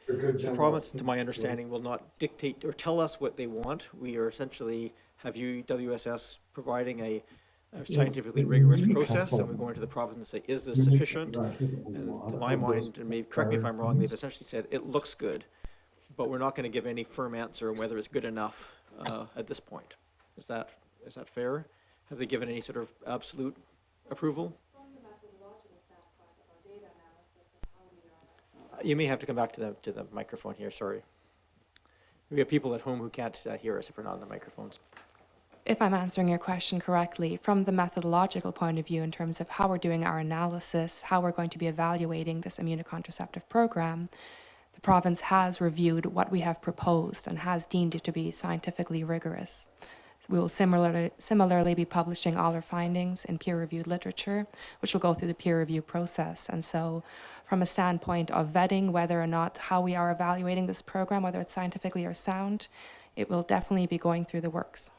The province, to my understanding, will not dictate or tell us what they want. We are essentially have UWSS providing a scientifically rigorous process, and we're going to the province and say, is this sufficient? And to my mind, and maybe correct me if I'm wrong, they've essentially said it looks good, but we're not going to give any firm answer on whether it's good enough at this point. Is that fair? Have they given any sort of absolute approval? You may have to come back to the microphone here, sorry. We have people at home who can't hear us if we're not on the microphones. If I'm answering your question correctly, from the methodological point of view, in terms of how we're doing our analysis, how we're going to be evaluating this immunocontraceptive program, the province has reviewed what we have proposed and has deemed it to be scientifically rigorous. We will similarly be publishing all our findings in peer-reviewed literature, which will go through the peer review process. And so from a standpoint of vetting whether or not how we are evaluating this program, whether it's scientifically or sound, it will definitely be going through the works.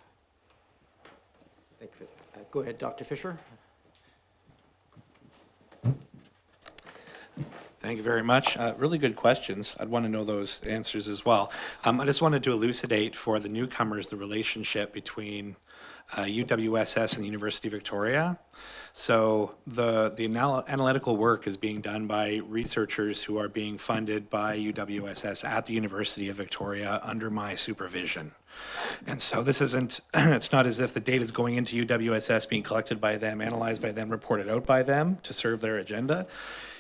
Thank you. Go ahead, Dr. Fisher. Thank you very much. Really good questions. I'd want to know those answers as well. I just wanted to elucidate for the newcomers the relationship between UWSS and the University of Victoria. So the analytical work is being done by researchers who are being funded by UWSS at the University of Victoria under my supervision. And so this isn't, it's not as if the data is going into UWSS, being collected by them, analyzed by them, reported out by them to serve their agenda.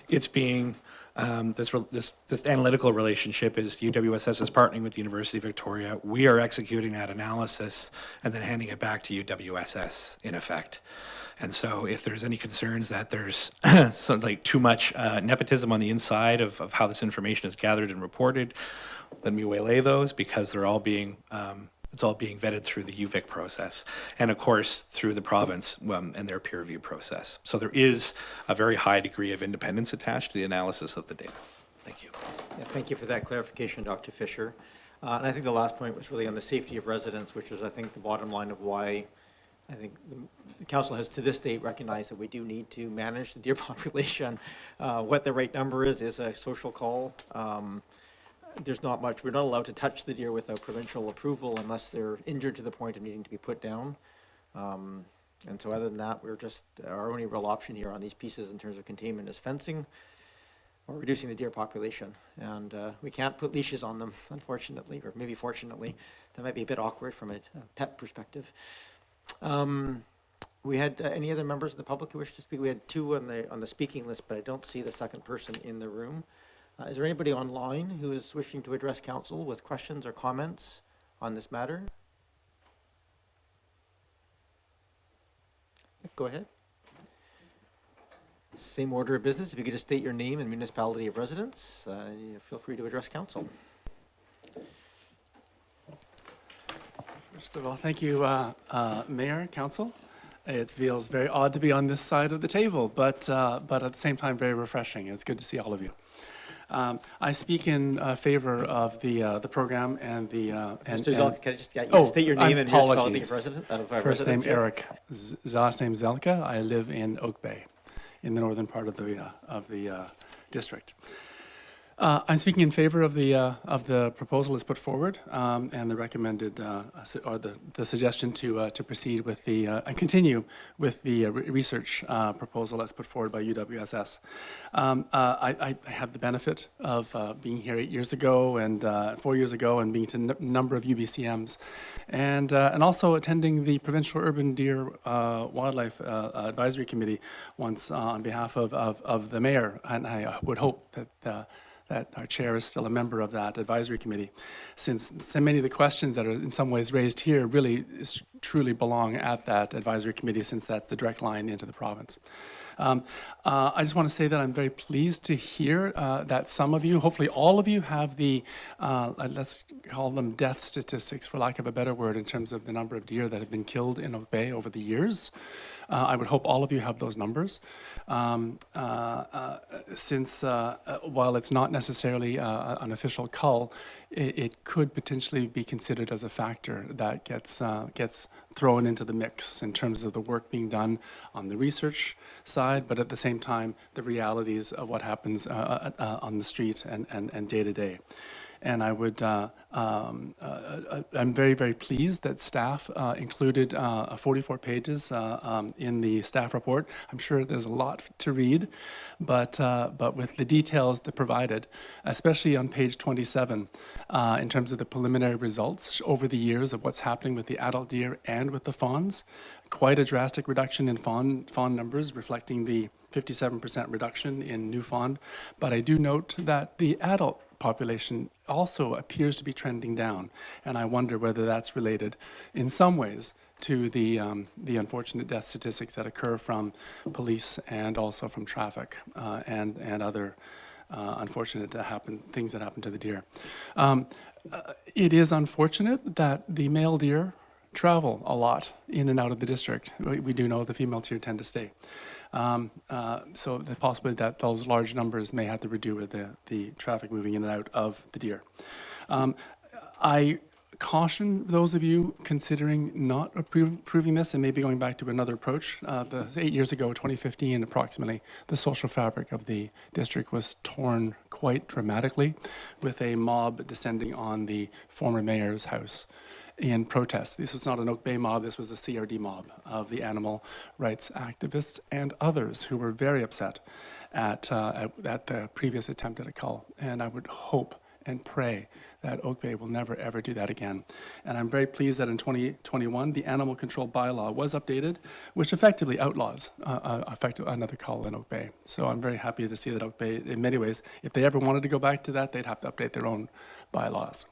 It's being, this analytical relationship is UWSS is partnering with the University of Victoria. We are executing that analysis and then handing it back to UWSS in effect. And so if there's any concerns that there's sort of like too much nepotism on the inside of how this information is gathered and reported, then we waylay those, because they're all being, it's all being vetted through the UVic process, and of course through the province and their peer review process. So there is a very high degree of independence attached to the analysis of the data. Thank you. Yeah, thank you for that clarification, Dr. Fisher. And I think the last point was really on the safety of residents, which is, I think, the bottom line of why I think the council has to this date recognized that we do need to manage the deer population. What the right number is a social call. There's not much. We're not allowed to touch the deer without provincial approval unless they're injured to the point of needing to be put down. And so other than that, we're just, our only real option here on these pieces in terms of containment is fencing or reducing the deer population. And we can't put leashes on them, unfortunately, or maybe fortunately. That might be a bit awkward from a pet perspective. We had any other members of the public who wish to speak? We had two on the speaking list, but I don't see the second person in the room. Is there anybody online who is wishing to address council with questions or comments on this matter? Go ahead. Same order of business. If you could just state your name and municipality of residence, feel free to address council. First of all, thank you, Mayor, Council. It feels very odd to be on this side of the table, but at the same time, very refreshing. It's good to see all of you. I speak in favor of the program and the. Mr. Zelka, can I just get you to state your name and municipality of residence? First name Eric, last name Zelka. I live in Oak Bay, in the northern part of the district. I'm speaking in favor of the proposal as put forward and the recommended or the suggestion to proceed with and continue with the research proposal as put forward by UWSS. I have the benefit of being here 8 years ago and 4 years ago and being to a number of UBCMs and also attending the Provincial Urban Deer Wildlife Advisory Committee once on behalf of the mayor, and I would hope that our chair is still a member of that advisory committee, since so many of the questions that are in some ways raised here really truly belong at that advisory committee, since that's the direct line into the province. I just want to say that I'm very pleased to hear that some of you, hopefully all of you, have the, let's call them death statistics, for lack of a better word, in terms of the number of deer that have been killed in Oak Bay over the years. I would hope all of you have those numbers, since while it's not necessarily an official cull, it could potentially be considered as a factor that gets thrown into the mix in terms of the work being done on the research side, but at the same time, the realities of what happens on the street and day to day. And I would, I'm very, very pleased that staff included 44 pages in the staff report. I'm sure there's a lot to read, but with the details that provided, especially on page 27, in terms of the preliminary results over the years of what's happening with the adult deer and with the fawns, quite a drastic reduction in fawn numbers, reflecting the 57% reduction in new fawn. But I do note that the adult population also appears to be trending down, and I wonder whether that's related in some ways to the unfortunate death statistics that occur from police and also from traffic and other unfortunate things that happen to the deer. It is unfortunate that the male deer travel a lot in and out of the district. We do know the female deer tend to stay. So the possibility that those large numbers may have to do with the traffic moving in and out of the deer. I caution those of you considering not approving this and maybe going back to another approach. 8 years ago, 2015 approximately, the social fabric of the district was torn quite dramatically with a mob descending on the former mayor's house in protest. This was not an Oak Bay mob, this was a CRD mob of the animal rights activists and others who were very upset at the previous attempt at a cull. And I would hope and pray that Oak Bay will never ever do that again. And I'm very pleased that in 2021, the animal control bylaw was updated, which effectively outlaws another cull in Oak Bay. So I'm very happy to see that Oak Bay, in many ways, if they ever wanted to go back to that, they'd have to update their own bylaws.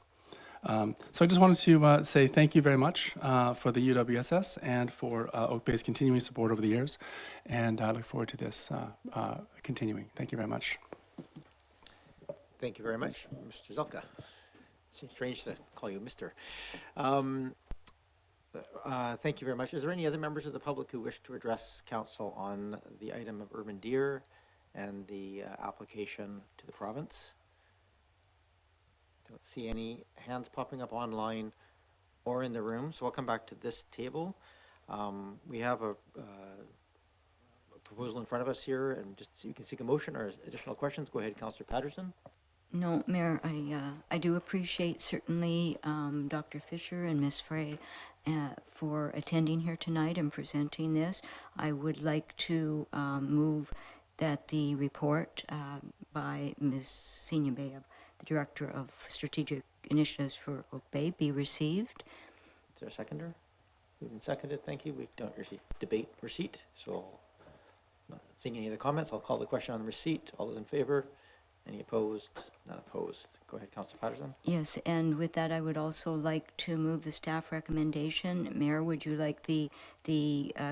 So I just wanted to say thank you very much for the UWSS and for Oak Bay's continuing support over the years, and I look forward to this continuing. Thank you very much. Thank you very much, Mr. Zelka. Seems strange to call you Mr. Thank you very much. Is there any other members of the public who wish to address council on the item of urban deer and the application to the province? Don't see any hands popping up online or in the room, so I'll come back to this table. We have a proposal in front of us here, and just so you can seek a motion or additional questions, go ahead, Councillor Patterson. No, Mayor, I do appreciate certainly Dr. Fisher and Ms. Frey for attending here tonight and presenting this. I would like to move that the report by Ms. Sinyabeyev, the Director of Strategic Initiatives for Oak Bay, be received. Is there a seconder? Moved and seconded, thank you. We don't debate receipt, so not seeing any other comments, I'll call the question on the receipt. All those in favor? Any opposed? None opposed. Go ahead, Councillor Patterson. Yes, and with that, I would also like to move the staff recommendation. Mayor, would you like the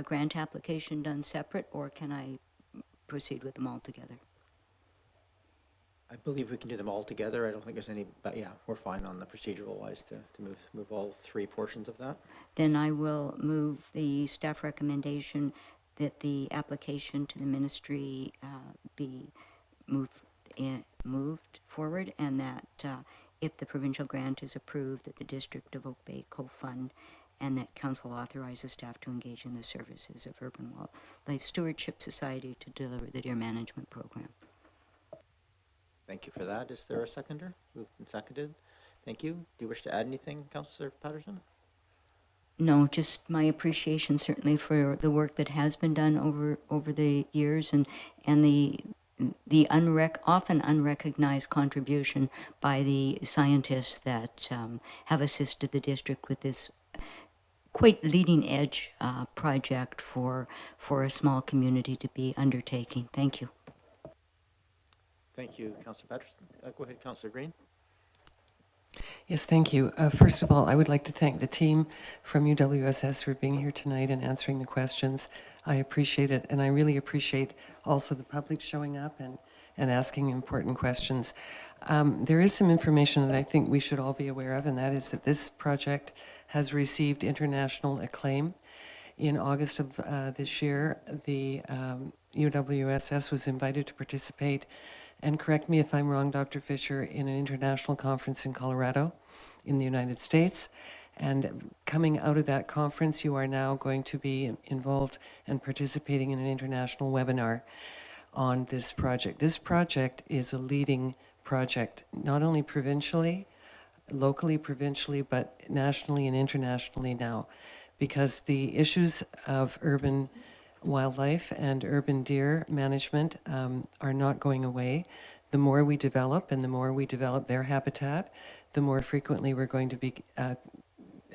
grant application done separate, or can I proceed with them all together? I believe we can do them all together. I don't think there's any, but yeah, we're fine on the procedural wise to move all three portions of that. Then I will move the staff recommendation that the application to the ministry be moved forward, and that if the provincial grant is approved, that the District of Oak Bay co-fund, and that council authorizes staff to engage in the services of Urban Wildlife Stewardship Society to deliver the deer management program. Thank you for that. Is there a seconder? Moved and seconded. Thank you. Do you wish to add anything, Councillor Patterson? No, just my appreciation certainly for the work that has been done over the years, and the often unrecognized contribution by the scientists that have assisted the district with this quite leading edge project for a small community to be undertaking. Thank you. Thank you, Councillor Patterson. Go ahead, Councillor Green. Yes, thank you. First of all, I would like to thank the team from UWSS for being here tonight and answering the questions. I appreciate it, and I really appreciate also the public showing up and asking important questions. There is some information that I think we should all be aware of, and that is that this project has received international acclaim. In August of this year, the UWSS was invited to participate, and correct me if I'm wrong, Dr. Fisher, in an international conference in Colorado in the United States. And coming out of that conference, you are now going to be involved and participating in an international webinar on this project. This project is a leading project, not only provincially, locally, provincially, but nationally and internationally now, because the issues of urban wildlife and urban deer management are not going away. The more we develop and the more we develop their habitat, the more frequently we're going to be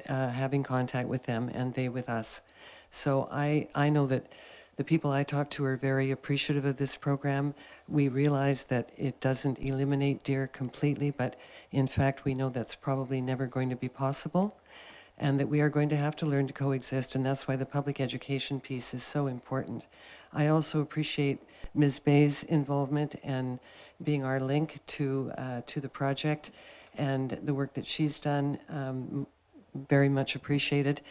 having contact with them and they with us. So I know that the people I talk to are very appreciative of this program. We realize that it doesn't eliminate deer completely, but in fact we know that's probably never going to be possible, and that we are going to have to learn to coexist, and that's why the public education piece is so important. I also appreciate Ms. Bay's involvement and being our link to the project, and the work that she's done, very much appreciated.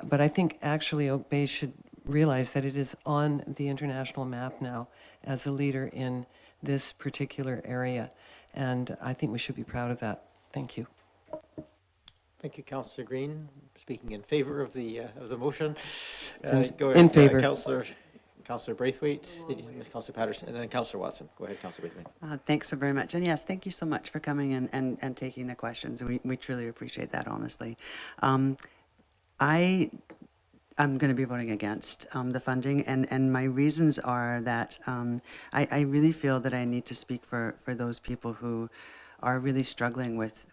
But I think actually Oak Bay should realize that it is on the international map now as a leader in this particular area, and I think we should be proud of that. Thank you. Thank you, Councillor Green. Speaking in favor of the motion. In favor. Councillor Braithwaite, Councillor Patterson, and then Councillor Watson. Go ahead, Councillor Braithwaite. Thanks so very much. And yes, thank you so much for coming and taking the questions. We truly appreciate that, honestly. I'm going to be voting against the funding, and my reasons are that I really feel that I need to speak for those people who are really struggling with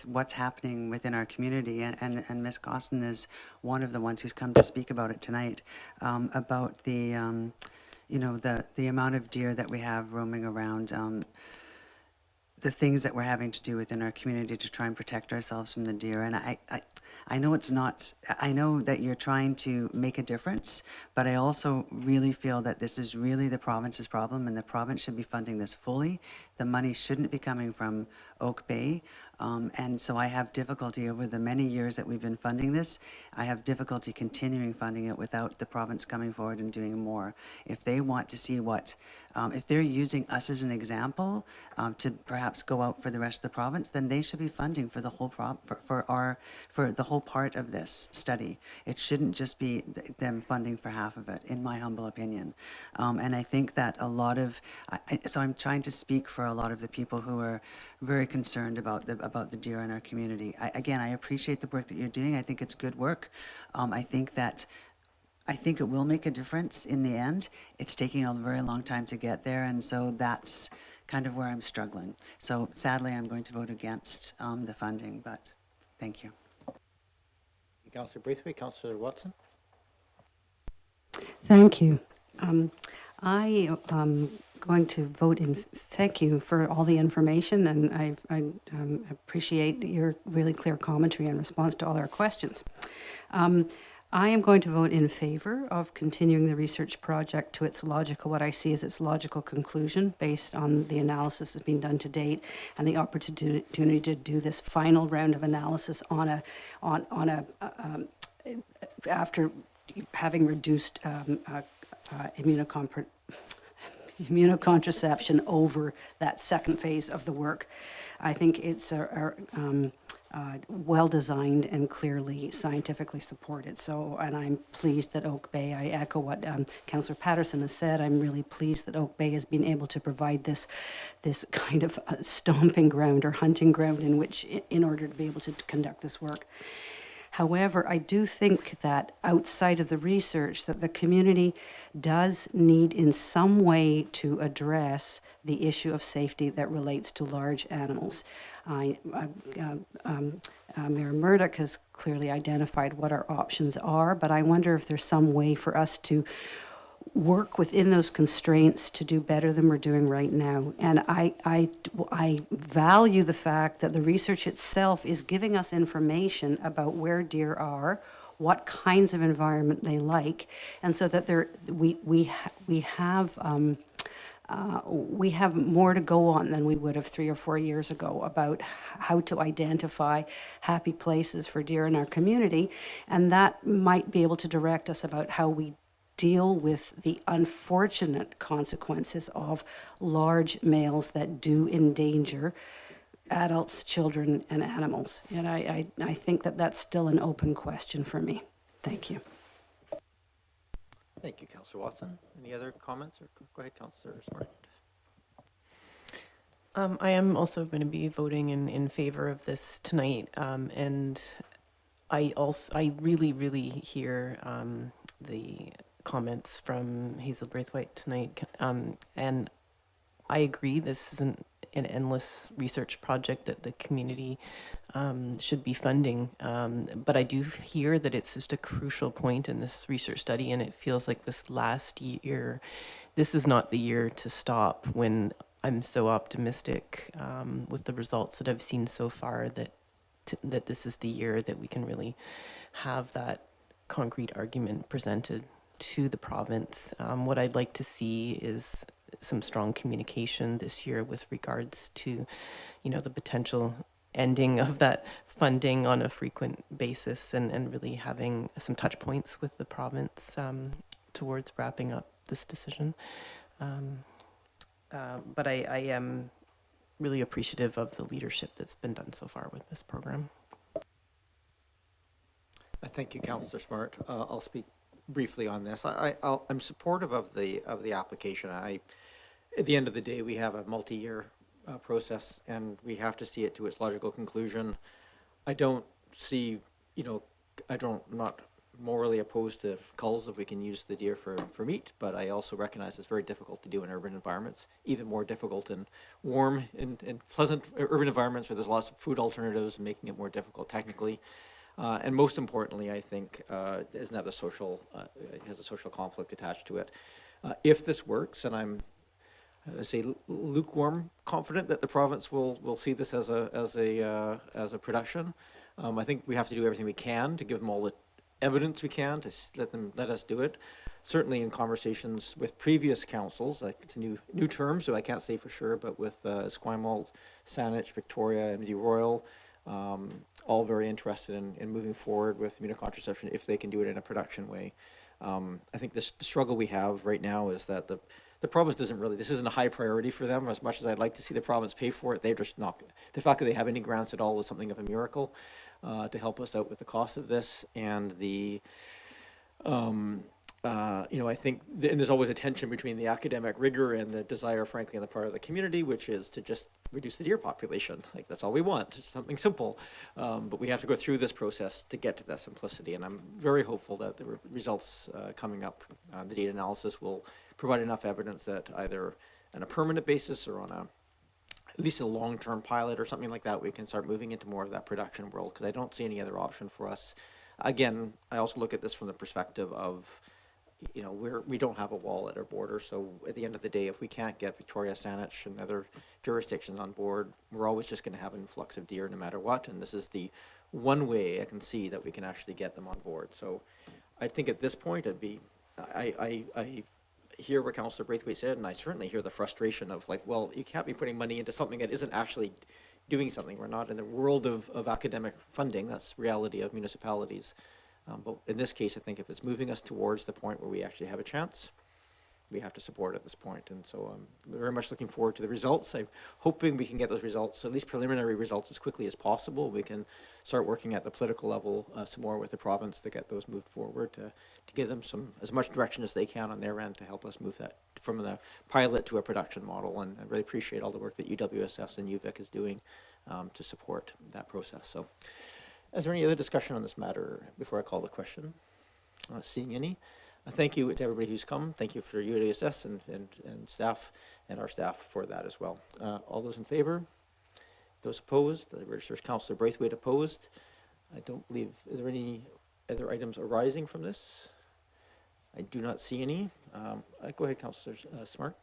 what's happening within our community, and Ms. Costin is one of the ones who's come to speak about it tonight, about the the amount of deer that we have roaming around, the things that we're having to do within our community to try and protect ourselves from the deer. And I know it's not, I know that you're trying to make a difference, but I also really feel that this is really the province's problem, and the province should be funding this fully. The money shouldn't be coming from Oak Bay. And so I have difficulty over the many years that we've been funding this. I have difficulty continuing funding it without the province coming forward and doing more. If they want to see what, if they're using us as an example to perhaps go out for the rest of the province, then they should be funding for the whole for the whole part of this study. It shouldn't just be them funding for half of it, in my humble opinion. And I think that a lot of, so I'm trying to speak for a lot of the people who are very concerned about the deer in our community. Again, I appreciate the work that you're doing. I think it's good work. I think it will make a difference in the end. It's taking a very long time to get there, and so that's kind of where I'm struggling. So sadly, I'm going to vote against the funding, but thank you. Councillor Braithwaite, Councillor Watson. Thank you. I am going to vote in. Thank you for all the information, and I appreciate your really clear commentary in response to all our questions. I am going to vote in favor of continuing the research project to its logical, what I see as its logical conclusion, based on the analysis that's been done to date and the opportunity to do this final round of analysis after having reduced immunocontraception over that second phase of the work. I think it's well designed and clearly scientifically supported. So, and I'm pleased that Oak Bay, I echo what Councillor Patterson has said, I'm really pleased that Oak Bay has been able to provide this kind of stomping ground or hunting ground in order to be able to conduct this work. However, I do think that outside of the research, that the community does need in some way to address the issue of safety that relates to large animals. Mayor Murdoch has clearly identified what our options are, but I wonder if there's some way for us to work within those constraints to do better than we're doing right now. And I value the fact that the research itself is giving us information about where deer are, what kinds of environment they like, and so that we have more to go on than we would have 3 or 4 years ago about how to identify happy places for deer in our community, and that might be able to direct us about how we deal with the unfortunate consequences of large males that do endanger adults, children, and animals. And I think that that's still an open question for me. Thank you. Thank you, Councillor Watson. Any other comments? Or go ahead, Councillor Smart. I am also going to be voting in favor of this tonight, and I really hear the comments from Hazel Braithwaite tonight, and I agree this isn't an endless research project that the community should be funding, but I do hear that it's just a crucial point in this research study, and it feels like this last year, this is not the year to stop when I'm so optimistic with the results that I've seen so far that this is the year that we can really have that concrete argument presented to the province. What I'd like to see is some strong communication this year with regards to, the potential ending of that funding on a frequent basis, and really having some touch points with the province towards wrapping up this decision. But I am really appreciative of the leadership that's been done so far with this program. Thank you, Councillor Smart. I'll speak briefly on this. I'm supportive of the application. At the end of the day, we have a multi-year process, and we have to see it to its logical conclusion. I don't see, I'm not morally opposed to culls if we can use the deer for meat, but I also recognize it's very difficult to do in urban environments, even more difficult in warm and pleasant urban environments where there's lots of food alternatives, and making it more difficult technically. And most importantly, I think, doesn't have it has a social conflict attached to it. If this works, and I'm, lukewarm confident that the province will see this as a production, I think we have to do everything we can to give them all the evidence we can to let us do it. certainly in conversations with previous councils, like it's a new term, so I can't say for sure, but with Esquimalt, Saanich, Victoria, and Royal, all very interested in moving forward with immunocontraception if they can do it in a production way. I think the struggle we have right now is that the province doesn't really, this isn't a high priority for them. As much as I'd like to see the province pay for it, they're just not, the fact that they have any grants at all is something of a miracle to help us out with the cost of this. And the, I think, and there's always a tension between the academic rigor and the desire, frankly, on the part of the community, which is to just reduce the deer population. Like, that's all we want, just something simple. But we have to go through this process to get to that simplicity. And I'm very hopeful that the results coming up, the data analysis will provide enough evidence that either on a permanent basis or on at least a long-term pilot or something like that, we can start moving into more of that production world, because I don't see any other option for us. Again, I also look at this from the perspective of, we don't have a wall at our border, so at the end of the day, if we can't get Victoria, Saanich, and other jurisdictions on board, we're always just going to have an influx of deer no matter what, and this is the one way I can see that we can actually get them on board. So I think at this point, I hear what Councillor Braithwaite said, and I certainly hear the frustration of like, well, you can't be putting money into something that isn't actually doing something. We're not in the world of academic funding. That's reality of municipalities. But in this case, I think if it's moving us towards the point where we actually have a chance, we have to support at this point. And so I'm very much looking forward to the results. I'm hoping we can get those results, at least preliminary results, as quickly as possible. We can start working at the political level some more with the province to get those moved forward, to give them as much direction as they can on their end to help us move that from the pilot to a production model. And I really appreciate all the work that UWSS and UVic is doing to support that process. So is there any other discussion on this matter before I call the question? Not seeing any. Thank you to everybody who's come. Thank you for UWSS and staff and our staff for that as well. All those in favor? Those opposed? The Registered Councillor Braithwaite opposed. I don't believe, is there any other items arising from this? I do not see any. Go ahead, Councillor Smart.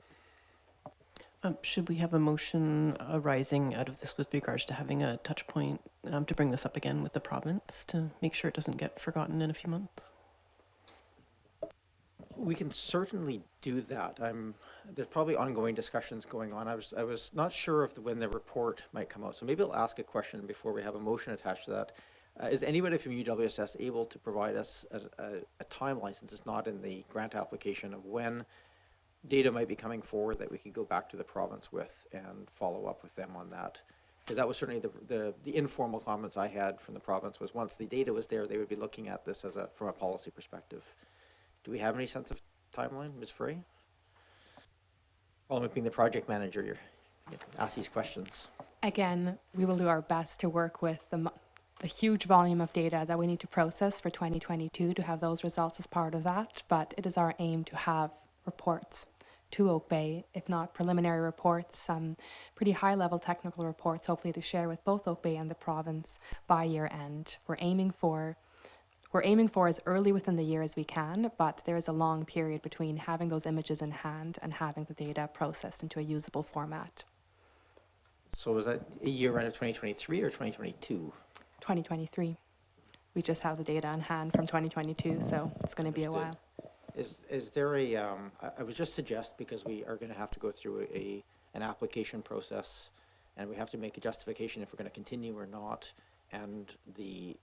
Should we have a motion arising out of this with regards to having a touch point to bring this up again with the province to make sure it doesn't get forgotten in a few months? We can certainly do that. There's probably ongoing discussions going on. I was not sure when the report might come out, so maybe I'll ask a question before we have a motion attached to that. Is anybody from UWSS able to provide us a timeline, since it's not in the grant application, of when data might be coming forward that we could go back to the province with and follow up with them on that? Because that was certainly the informal comments I had from the province, was once the data was there, they would be looking at this from a policy perspective. Do we have any sense of timeline, Ms. Frey? Well, being the project manager, you ask these questions. Again, we will do our best to work with the huge volume of data that we need to process for 2022 to have those results as part of that. But it is our aim to have reports to Oak Bay, if not preliminary reports, some pretty high-level technical reports, hopefully to share with both Oak Bay and the province by year end. We're aiming for as early within the year as we can, but there is a long period between having those images in hand and having the data processed into a usable format. So is that a year end of 2023 or 2022? 2023. We just have the data in hand from 2022, so it's going to be a while. Is there I would just suggest, because we are going to have to go through an application process, and we have to make a justification if we're going to continue or not, and the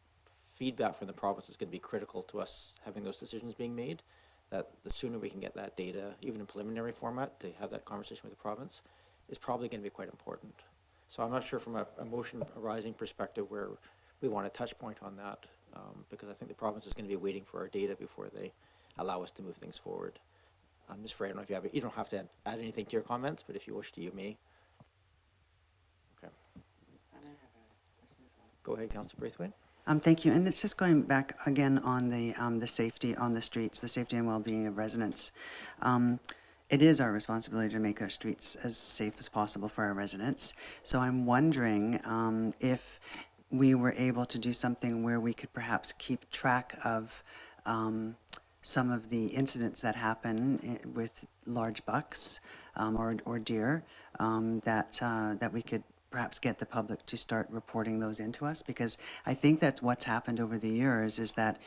feedback from the province is going to be critical to us having those decisions being made, that the sooner we can get that data, even in preliminary format, to have that conversation with the province, is probably going to be quite important. So I'm not sure from a motion arising perspective where we want a touch point on that, because I think the province is going to be waiting for our data before they allow us to move things forward. Ms. Frey, I don't know if you don't have to add anything to your comments, but if you wish to, you may. Okay. Go ahead, Councillor Braithwaite. Thank you. And it's just going back again on the safety on the streets, the safety and well-being of residents. It is our responsibility to make our streets as safe as possible for our residents. So I'm wondering if we were able to do something where we could perhaps keep track of some of the incidents that happen with large bucks or deer, that we could perhaps get the public to start reporting those into us, because I think that what's happened over the years is that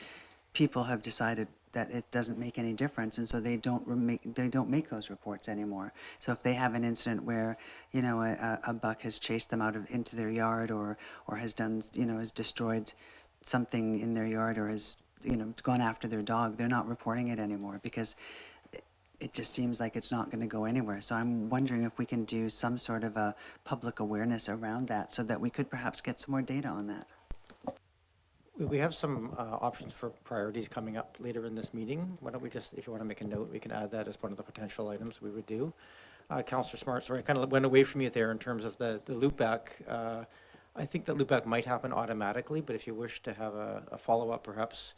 people have decided that it doesn't make any difference, and so they don't make those reports anymore. So if they have an incident where, you know, a buck has chased them into their yard, or has done, you know, has destroyed something in their yard, or has, you know, gone after their dog, they're not reporting it anymore because it just seems like it's not going to go anywhere. So I'm wondering if we can do some sort of a public awareness around that so that we could perhaps get some more data on that. We have some options for priorities coming up later in this meeting. Why don't we just, if you want to make a note, we can add that as one of the potential items we would do. Councillor Smart, sorry, I kind of went away from you there in terms of the loopback. I think that loopback might happen automatically, but if you wish to have a follow-up perhaps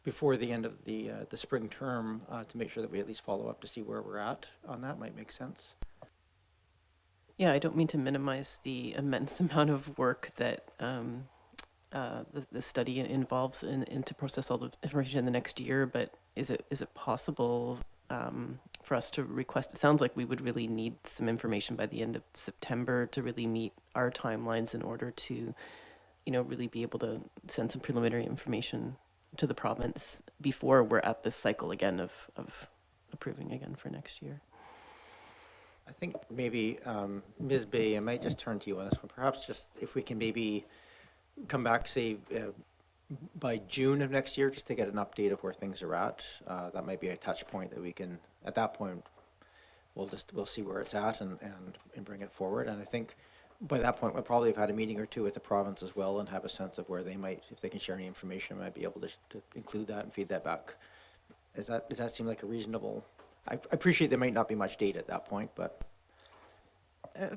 before the end of the spring term to make sure that we at least follow up to see where we're at on that might make sense. Yeah, I don't mean to minimize the immense amount of work that the study involves and to process all the information in the next year, but is it possible for us to request? It sounds like we would really need some information by the end of September to really meet our timelines in order to, you know, really be able to send some preliminary information to the province before we're at this cycle again of approving again for next year. I think maybe Ms. Bay, I might just turn to you on this one. Perhaps just if we can maybe come back, say, by June of next year, just to get an update of where things are at. That might be a touch point that we can, at that point, we'll see where it's at and bring it forward. And I think by that point, we'll probably have had a meeting or two with the province as well and have a sense of where they might, if they can share any information, might be able to include that and feed that back. Does that seem like a reasonable? I appreciate there might not be much data at that point, but.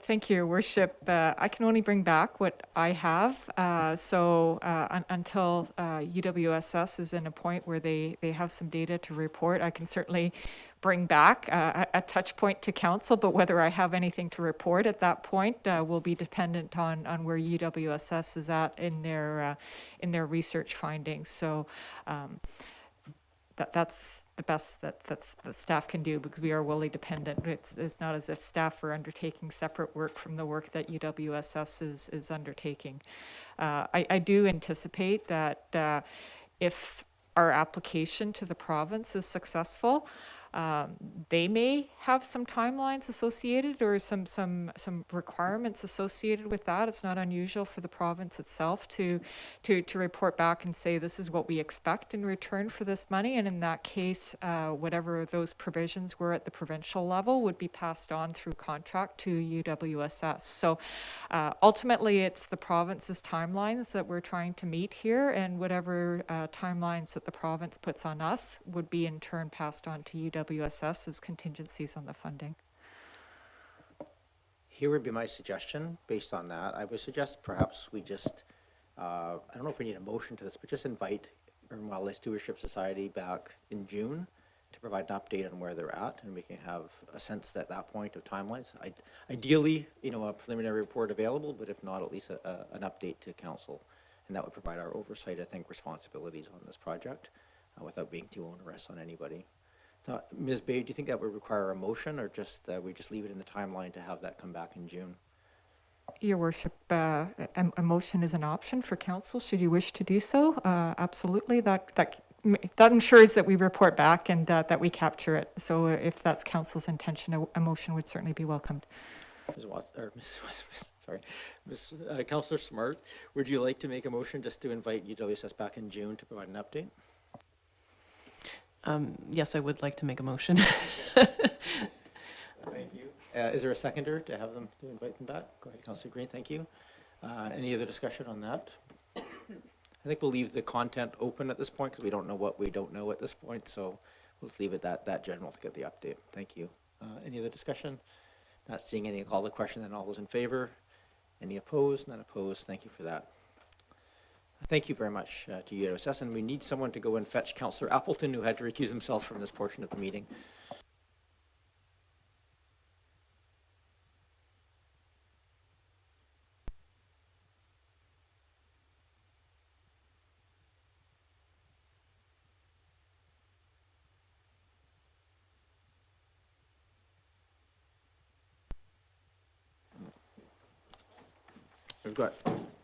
Thank you, Your Worship. I can only bring back what I have. Until UWSS is in a point where they have some data to report, I can certainly bring back a touch point to council, but whether I have anything to report at that point will be dependent on where UWSS is at in their research findings. So that's the best that staff can do, because we are wholly dependent. It's not as if staff are undertaking separate work from the work that UWSS is undertaking. I do anticipate that if our application to the province is successful, they may have some timelines associated or some requirements associated with that. It's not unusual for the province itself to report back and say this is what we expect in return for this money, and in that case, whatever those provisions were at the provincial level would be passed on through contract to UWSS. So ultimately, it's the province's timelines that we're trying to meet here, and whatever timelines that the province puts on us would be in turn passed on to UWSS as contingencies on the funding. Here would be my suggestion based on that. I would suggest perhaps we just, I don't know if we need a motion to this, but just invite Urban Wildlife Stewardship Society back in June to provide an update on where they're at, and we can have a sense at that point of timelines. Ideally, you know, a preliminary report available, but if not, at least an update to council. And that would provide our oversight, I think, responsibilities on this project without being too onerous on anybody. So, Ms. Bay, do you think that would require a motion, or just we just leave it in the timeline to have that come back in June? Your Worship, a motion is an option for council should you wish to do so. Absolutely, that ensures that we report back and that we capture it. So if that's council's intention, a motion would certainly be welcomed. Ms. Councillor Smart, would you like to make a motion just to invite UWSS back in June to provide an update? Yes, I would like to make a motion. Thank you. Is there a seconder to have them to invite them back? Go ahead, Councillor Green. Thank you. Any other discussion on that? I think we'll leave the content open at this point because we don't know what we don't know at this point. So we'll just leave it that general to get the update. Thank you. Any other discussion? Not seeing any. Call the question. Then all those in favor? Any opposed? None opposed. Thank you for that. Thank you very much to UWSS, and we need someone to go and fetch Councillor Appleton, who had to recuse himself from this portion of the meeting. We've got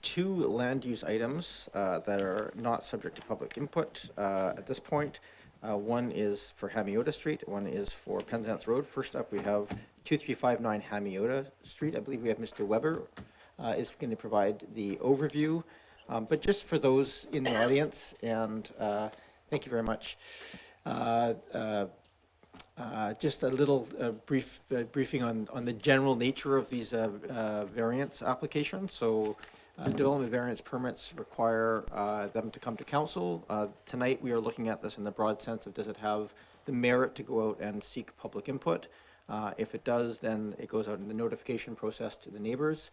two land use items that are not subject to public input at this point. One is for Hamiota Street, one is for Penzance Road. First up, we have 2359 Hamiota Street. I believe we have Mr. Weber is going to provide the overview. But just for those in the audience, and thank you very much. Just a little briefing on the general nature of these variance applications. So development variance permits require them to come to council. Tonight we are looking at this in the broad sense of, does it have the merit to go out and seek public input? If it does, then it goes out in the notification process to the neighbors,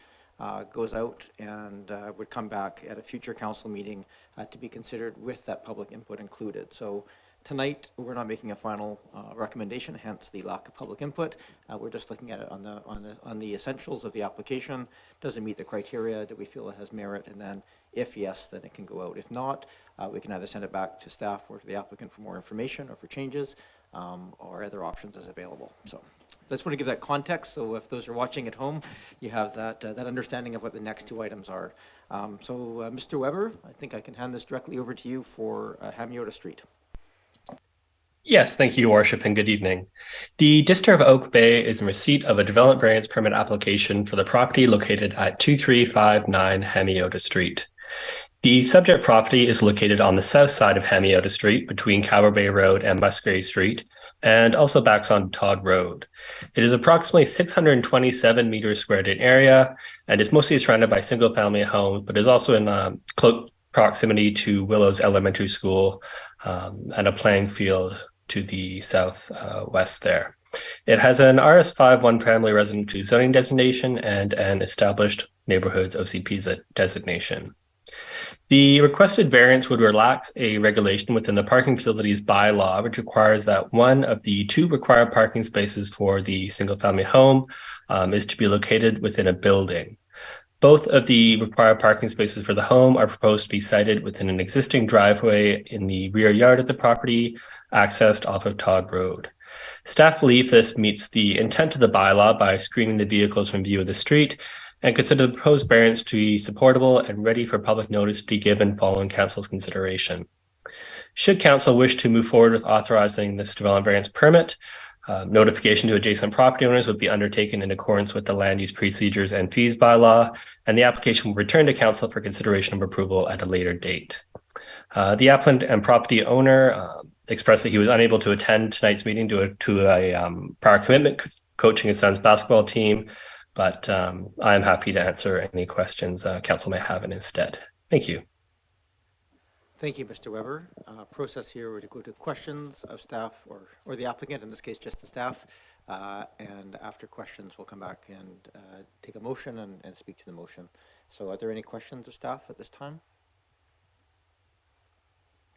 goes out and would come back at a future council meeting to be considered with that public input included. So tonight, we're not making a final recommendation, hence the lack of public input. We're just looking at it on the essentials of the application. Does it meet the criteria? Do we feel it has merit? And then, if yes, then it can go out. If not, we can either send it back to staff or to the applicant for more information or for changes, or other options as available. So I just want to give that context. So if those are watching at home, you have that understanding of what the next two items are. Mr. Weber, I think I can hand this directly over to you for Hamiota Street. Yes, thank you, Your Worship, and good evening. The District of Oak Bay is in receipt of a development variance permit application for the property located at 2359 Hamiota Street. The subject property is located on the south side of Hamiota Street between Caber Bay Road and Musgrave Street, and also backs on Todd Road. It is approximately 627 meters squared in area, and is mostly surrounded by single-family homes, but is also in close proximity to Willows Elementary School and a playing field to the southwest there. It has an RS5 one-family residential zoning designation and an established neighborhoods OCP designation. The requested variance would relax a regulation within the parking facilities bylaw, which requires that one of the two required parking spaces for the single-family home is to be located within a building. Both of the required parking spaces for the home are proposed to be sited within an existing driveway in the rear yard of the property, accessed off of Todd Road. Staff believe this meets the intent of the bylaw by screening the vehicles from view of the street, and consider the proposed variance to be supportable and ready for public notice to be given following council's consideration. Should council wish to move forward with authorizing this development variance permit, notification to adjacent property owners would be undertaken in accordance with the land use procedures and fees bylaw, and the application will return to council for consideration of approval at a later date. The applicant and property owner expressed that he was unable to attend tonight's meeting due to a prior commitment coaching his son's basketball team, but I am happy to answer any questions council may have instead. Thank you. Thank you, Mr. Weber. Process here would go to questions of staff or the applicant, in this case, just the staff. And after questions, we'll come back and take a motion and speak to the motion. So are there any questions of staff at this time?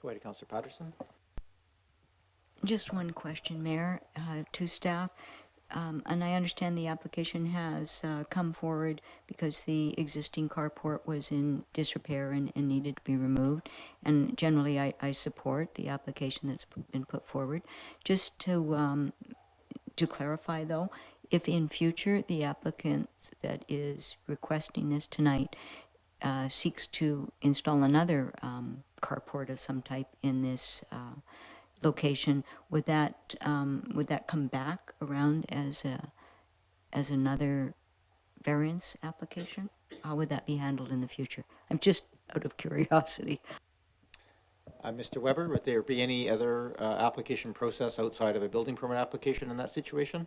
Go ahead, Councillor Patterson. Just one question, Mayor, to staff. And I understand the application has come forward because the existing carport was in disrepair and needed to be removed. And generally, I support the application that's been put forward. Just to clarify, though, if in future the applicant that is requesting this tonight seeks to install another carport of some type in this location, would that come back around as another variance application? How would that be handled in the future? I'm just out of curiosity. Mr. Weber, would there be any other application process outside of a building permit application in that situation?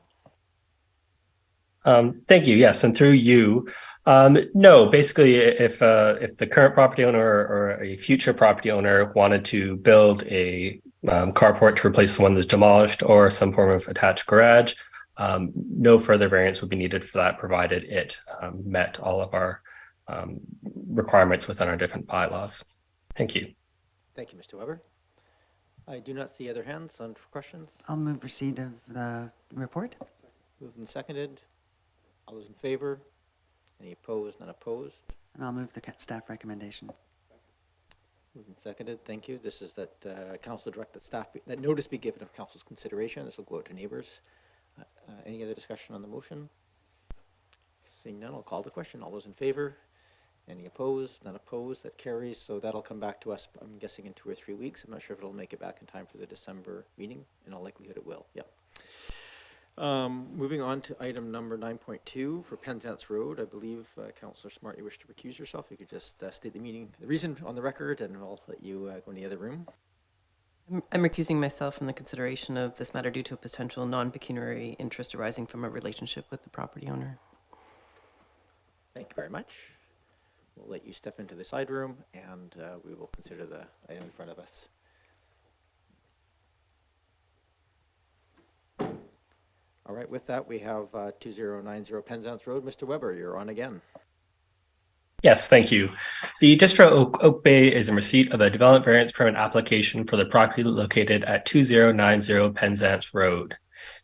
Thank you. Yes, and through you, no. Basically, if the current property owner or a future property owner wanted to build a carport to replace the one that's demolished or some form of attached garage, no further variance would be needed for that, provided it met all of our requirements within our different bylaws. Thank you. Thank you, Mr. Weber. I do not see other hands on questions. I'll move receipt of the report. Moved and seconded. All those in favor? Any opposed? None opposed? And I'll move the staff recommendation. Moved and seconded. Thank you. This is that council direct that staff that notice be given of council's consideration. This will go out to neighbors. Any other discussion on the motion? Seeing none, I'll call the question. All those in favor? Any opposed? None opposed. That carries. So that'll come back to us, I'm guessing, in 2 or 3 weeks. I'm not sure if it'll make it back in time for the December meeting. In all likelihood, it will. Yep. Moving on to item number 9.2 for Penzance Road. I believe, Councillor Smart, you wish to recuse yourself. You could just state the reason on the record, and I'll let you go in the other room. I'm recusing myself from the consideration of this matter due to a potential non-pecuniary interest arising from a relationship with the property owner. Thank you very much. We'll let you step into the side room, and we will consider the item in front of us. All right, with that, we have 2090 Penzance Road. Mr. Weber, you're on again. Yes, thank you. The Distro Oak Bay is in receipt of a development variance permit application for the property located at 2090 Penzance Road.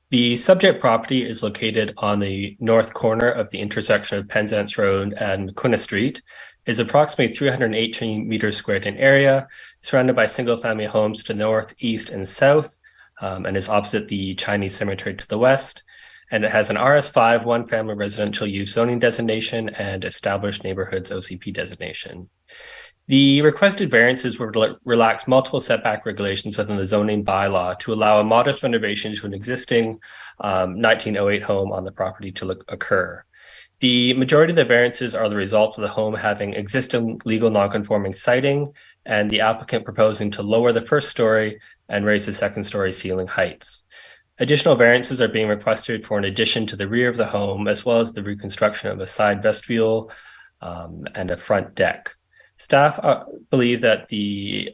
The subject property is located on the north corner of the intersection of Penzance Road and Quinna Street, is approximately 318 meters squared in area, surrounded by single-family homes to the north, east, and south, and is opposite the Chinese cemetery to the west. And it has an RS5 one-family residential use zoning designation and established neighborhoods OCP designation. The requested variances will relax multiple setback regulations within the zoning bylaw to allow a modest renovation to an existing 1908 home on the property to occur. The majority of the variances are the result of the home having existing legal nonconforming siding and the applicant proposing to lower the first story and raise the second story ceiling heights. Additional variances are being requested for an addition to the rear of the home, as well as the reconstruction of a side vestibule and a front deck. Staff believe that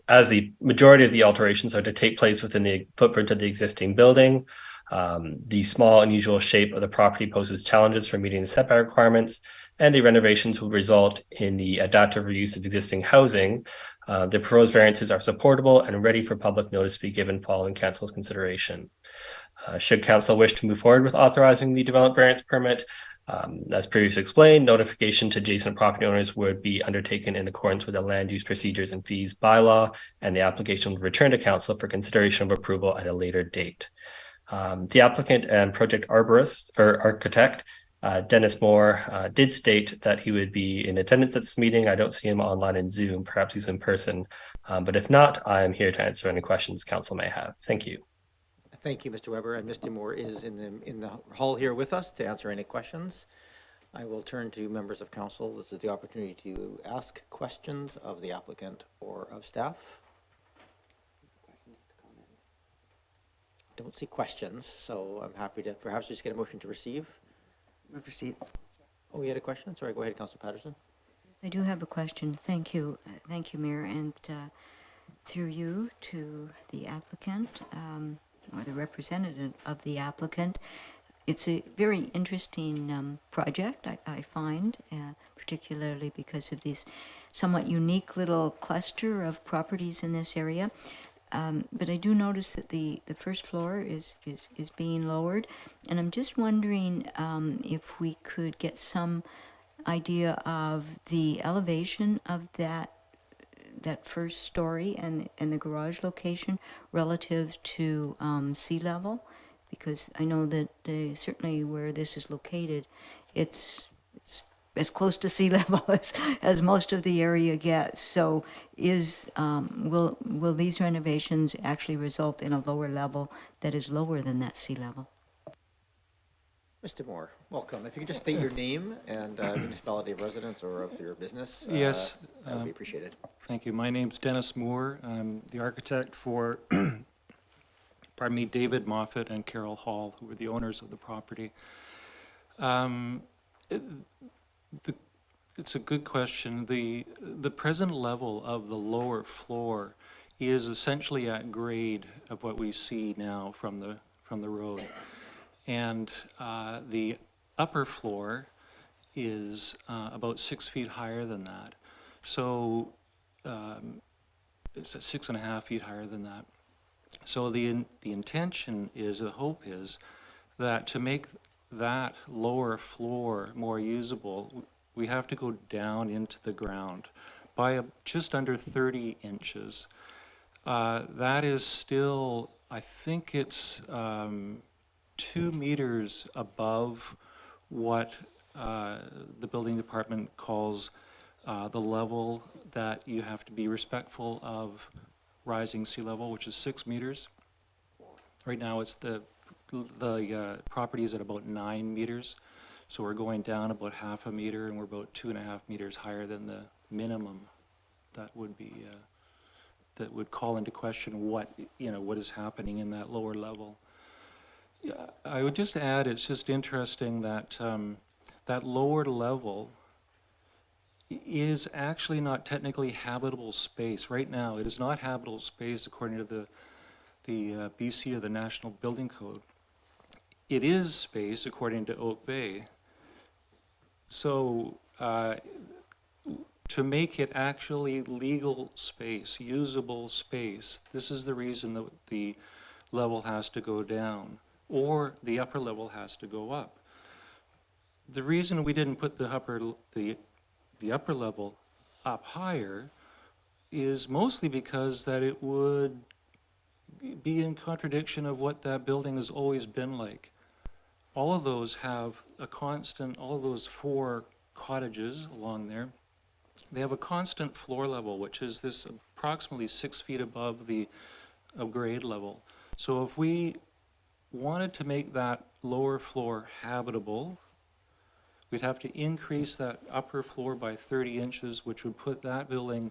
as the majority of the alterations are to take place within the footprint of the existing building, the small unusual shape of the property poses challenges for meeting the setback requirements, and the renovations will result in the adaptive reuse of existing housing. The proposed variances are supportable and ready for public notice to be given following council's consideration. Should council wish to move forward with authorizing the development variance permit, as previously explained, notification to adjacent property owners would be undertaken in accordance with the land use procedures and fees bylaw, and the application would return to council for consideration of approval at a later date. The applicant and project arborist or architect, Dennis Moore, did state that he would be in attendance at this meeting. I don't see him online in Zoom. Perhaps he's in person. But if not, I am here to answer any questions council may have. Thank you. Thank you, Mr. Weber, and Mr. Moore is in the hall here with us to answer any questions. I will turn to members of council. This is the opportunity to ask questions of the applicant or of staff. Don't see questions, so I'm happy to perhaps just get a motion to receive. Move receipt. Oh, you had a question? Sorry, go ahead, Councillor Patterson. I do have a question. Thank you. Thank you, Mayor. And through you to the applicant, or the representative of the applicant. It's a very interesting project, I find, particularly because of this somewhat unique little cluster of properties in this area. But I do notice that the first floor is being lowered, and I'm just wondering if we could get some idea of the elevation of that first story and the garage location relative to sea level, because I know that certainly where this is located, it's as close to sea level as most of the area gets. So will these renovations actually result in a lower level that is lower than that sea level? Mr. Moore, welcome. If you could just state your name and municipality of residence or of your business, yes, that would be appreciated. Thank you. My name's Dennis Moore. I'm the architect for, pardon me, David Moffat and Carol Hall, who were the owners of the property. It's a good question. The present level of the lower floor is essentially at grade of what we see now from the road. And the upper floor is about 6 feet higher than that. So it's at 6.5 feet higher than that. So the intention is, the hope is, that to make that lower floor more usable, we have to go down into the ground by just under 30 inches. That is still, I think it's 2 meters above what the building department calls the level that you have to be respectful of rising sea level, which is 6 meters. Right now, it's the property is at about 9 meters, so we're going down about half a meter, and we're about 2.5 meters higher than the minimum that would be that would call into question what is happening in that lower level. Yeah, I would just add, it's just interesting that that lower level is actually not technically habitable space. Right now, it is not habitable space according to the BC or the National Building Code. It is space according to Oak Bay. So to make it actually legal space, usable space, this is the reason that the level has to go down, or the upper level has to go up. The reason we didn't put the upper level up higher is mostly because that it would be in contradiction of what that building has always been like. All of those have a constant, all of those 4 cottages along there, they have a constant floor level, which is this approximately 6 feet above the grade level. So if we wanted to make that lower floor habitable, we'd have to increase that upper floor by 30 inches, which would put that building,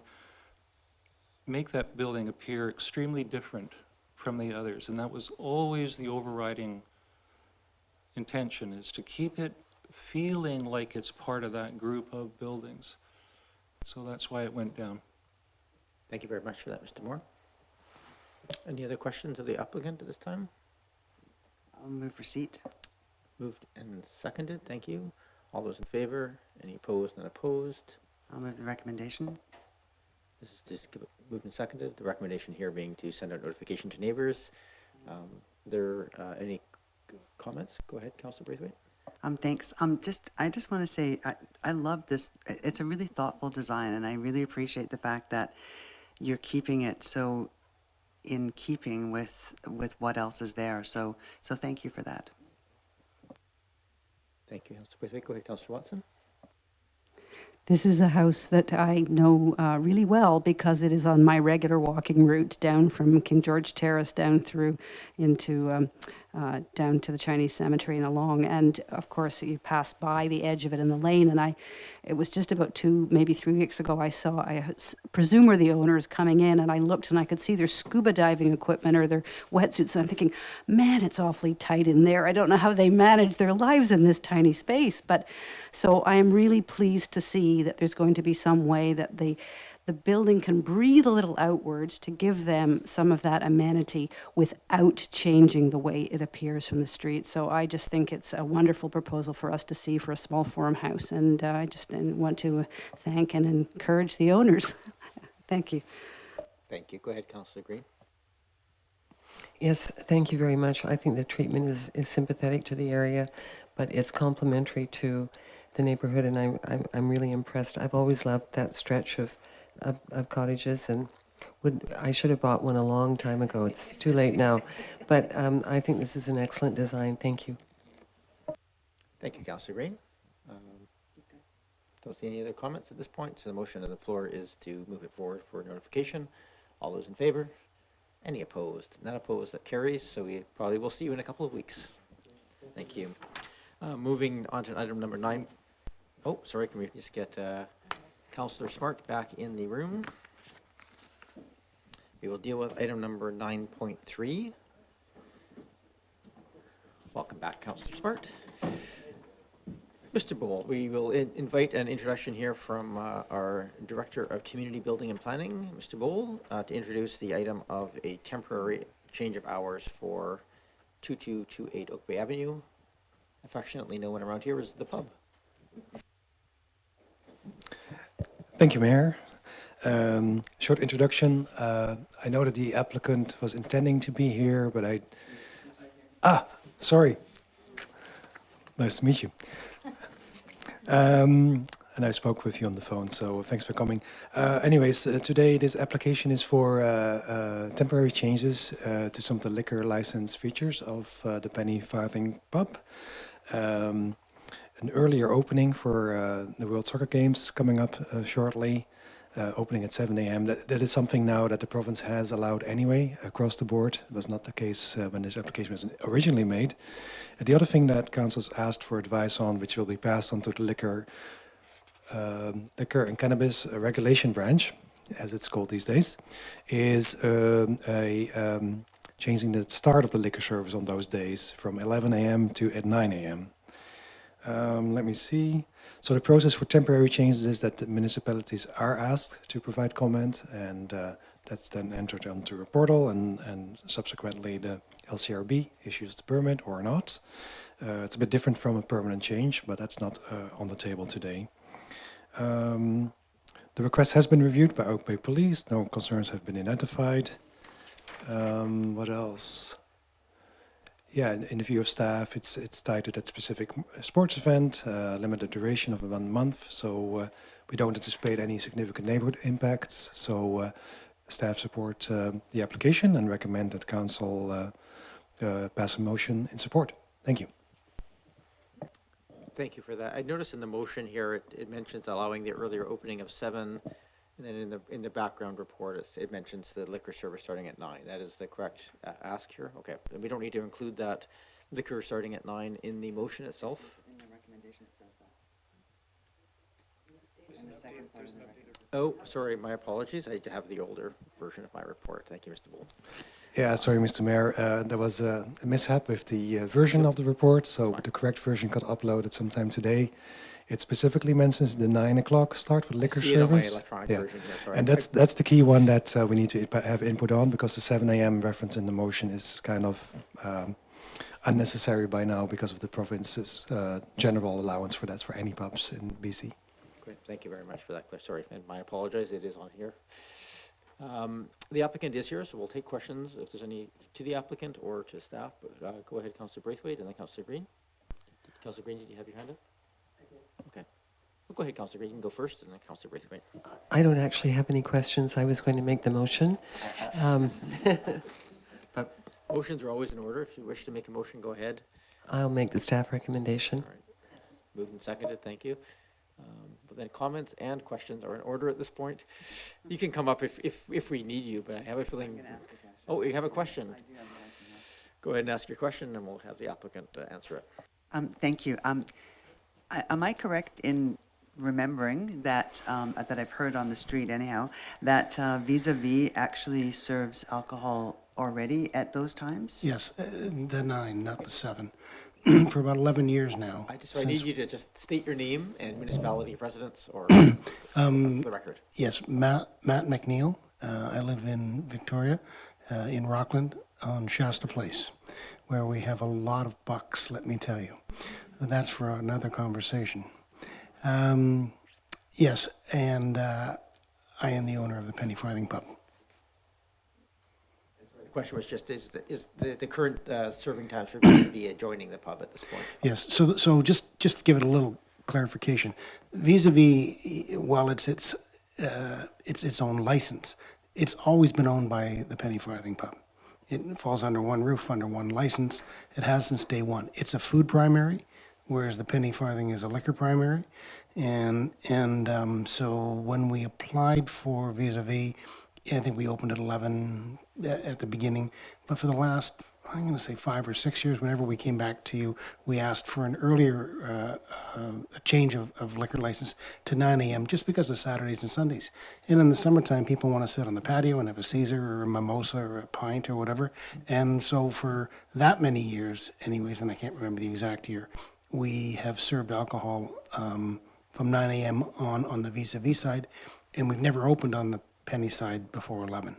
make that building appear extremely different from the others. And that was always the overriding intention, is to keep it feeling like it's part of that group of buildings. So that's why it went down. Thank you very much for that, Mr. Moore. Any other questions of the applicant at this time? I'll move receipt. Moved and seconded, thank you. All those in favor? Any opposed, none opposed? I'll move the recommendation. This is just moved and seconded. The recommendation here being to send out notification to neighbors. Any comments? Go ahead, Councillor Braithwaite. Thanks. I just want to say, I love this. It's a really thoughtful design, and I really appreciate the fact that you're keeping it so in keeping with what else is there. So thank you for that. Thank you, Councillor Braithwaite. Go ahead, Councillor Watson. This is a house that I know really well because it is on my regular walking route down from King George Terrace down through into down to the Chinese Cemetery and along. And of course, you pass by the edge of it in the lane. And it was just about 2, maybe 3 weeks ago, I presume were the owners coming in, and I looked and I could see their scuba diving equipment or their wetsuits. And I'm thinking, man, it's awfully tight in there. I don't know how they manage their lives in this tiny space. But so I am really pleased to see that there's going to be some way that the building can breathe a little outwards to give them some of that amenity without changing the way it appears from the street. So I just think it's a wonderful proposal for us to see for a small farmhouse. And I just want to thank and encourage the owners. Thank you. Thank you. Go ahead, Councillor Green. Yes, thank you very much. I think the treatment is sympathetic to the area, but it's complementary to the neighborhood, and I'm really impressed. I've always loved that stretch of cottages, and I should have bought one a long time ago. It's too late now, but I think this is an excellent design. Thank you. Thank you, Councillor Green. Don't see any other comments at this point, so the motion on the floor is to move it forward for notification. All those in favor? Any opposed? None opposed, that carries, so we probably will see you in a couple of weeks. Thank you. Moving on to item number 9. Oh, sorry, can we just get Councillor Smart back in the room? We will deal with item number 9.3. Welcome back, Councillor Smart. Mr. Bowl, we will invite an introduction here from our Director of Community Building and Planning, Mr. Bowl, to introduce the item of a temporary change of hours for 2228 Oak Bay Avenue, affectionately known around here as the pub. Thank you, Mayor. Short introduction. I know that the applicant was intending to be here, but sorry. Nice to meet you. And I spoke with you on the phone, so thanks for coming. Anyways, today this application is for temporary changes to some of the liquor license features of the Penny Farthing Pub. an earlier opening for the World Soccer Games coming up shortly, opening at 7 a.m. That is something now that the province has allowed anyway across the board. It was not the case when this application was originally made. And the other thing that council's asked for advice on, which will be passed on to the liquor and cannabis regulation branch, as it's called these days, is changing the start of the liquor service on those days from 11 a.m. to at 9 a.m. Let me see. So the process for temporary changes is that the municipalities are asked to provide comment, and that's then entered onto a portal, and subsequently the LCRB issues the permit or not. It's a bit different from a permanent change, but that's not on the table today. The request has been reviewed by Oak Bay Police. No concerns have been identified. What else? Yeah, in the view of staff, it's tied to that specific sports event, limited duration of 1 month. So we don't anticipate any significant neighborhood impacts. So staff support the application and recommend that council pass a motion in support. Thank you. Thank you for that. I noticed in the motion here, it mentions allowing the earlier opening of 7, and then in the background report, it mentions the liquor service starting at 9. That is the correct ask here? Okay, then we don't need to include that liquor starting at 9 in the motion itself? In the recommendation, it says that. In the second part of the recommendation. Oh, sorry, my apologies. I have the older version of my report. Thank you, Mr. Bull. Yeah, sorry, Mr. Mayor. There was a mishap with the version of the report, so the correct version got uploaded sometime today. It specifically mentions the 9 o'clock start for liquor I see it on my service. electronic version here, sorry. And that's the key one that we need to have input on, because the 7 a.m. reference in the motion is kind of unnecessary by now because of the province's general allowance for that for any pubs in BC. Great, thank you very much for that, Claire. Sorry, and my apologies, it is on here. The applicant is here, so we'll take questions if there's any to the applicant or to staff. But go ahead, Councillor Braithwaite, and then Councillor Green. Councillor Green, did you have your hand up? I did. Okay. Well, go ahead, Councillor Green. You can go first, and then Councillor Braithwaite. I don't actually have any questions. I was going to make the motion. But Motions are always in order. If you wish to make a motion, go ahead. I'll make the staff recommendation. All right. Moved and seconded. Thank you. But then comments and questions are in order at this point. You can come up if we need you, but I have a feeling. Oh, you have a question? Go ahead and ask your question, and we'll have the applicant answer it. Thank you. Am I correct in remembering that, that I've heard on the street anyhow, that Vis-a-Vis actually serves alcohol already at those times? Yes, the 9, not the 7. For about 11 years now. I need you to just state your name and municipality of residence or for the record. Yes, Matt McNeil. I live in Victoria, in Rockland, on Shasta Place, where we have a lot of bucks, let me tell you. But that's for another conversation. Yes, and I am the owner of the Penny Farthing Pub. The question was just, is the current serving times for Vis-a-Vis adjoining the pub at this point? Yes, so just to give it a little clarification, Vis-a-Vis, while it's its own license, it's always been owned by the Penny Farthing Pub. It falls under one roof, under one license. It has since day one. It's a food primary, whereas the Penny Farthing is a liquor primary. And so when we applied for Vis-a-Vis, I think we opened at 11 at the beginning, but for the last, I'm going to say 5 or 6 years, whenever we came back to you, we asked for an earlier a change of liquor license to 9 a.m. just because of Saturdays and Sundays. And in the summertime, people want to sit on the patio and have a Caesar or a mimosa or a pint or whatever. And so for that many years, anyways, and I can't remember the exact year, we have served alcohol from 9 a.m. on the Vis-a-Vis side, and we've never opened on the Penny side before 11.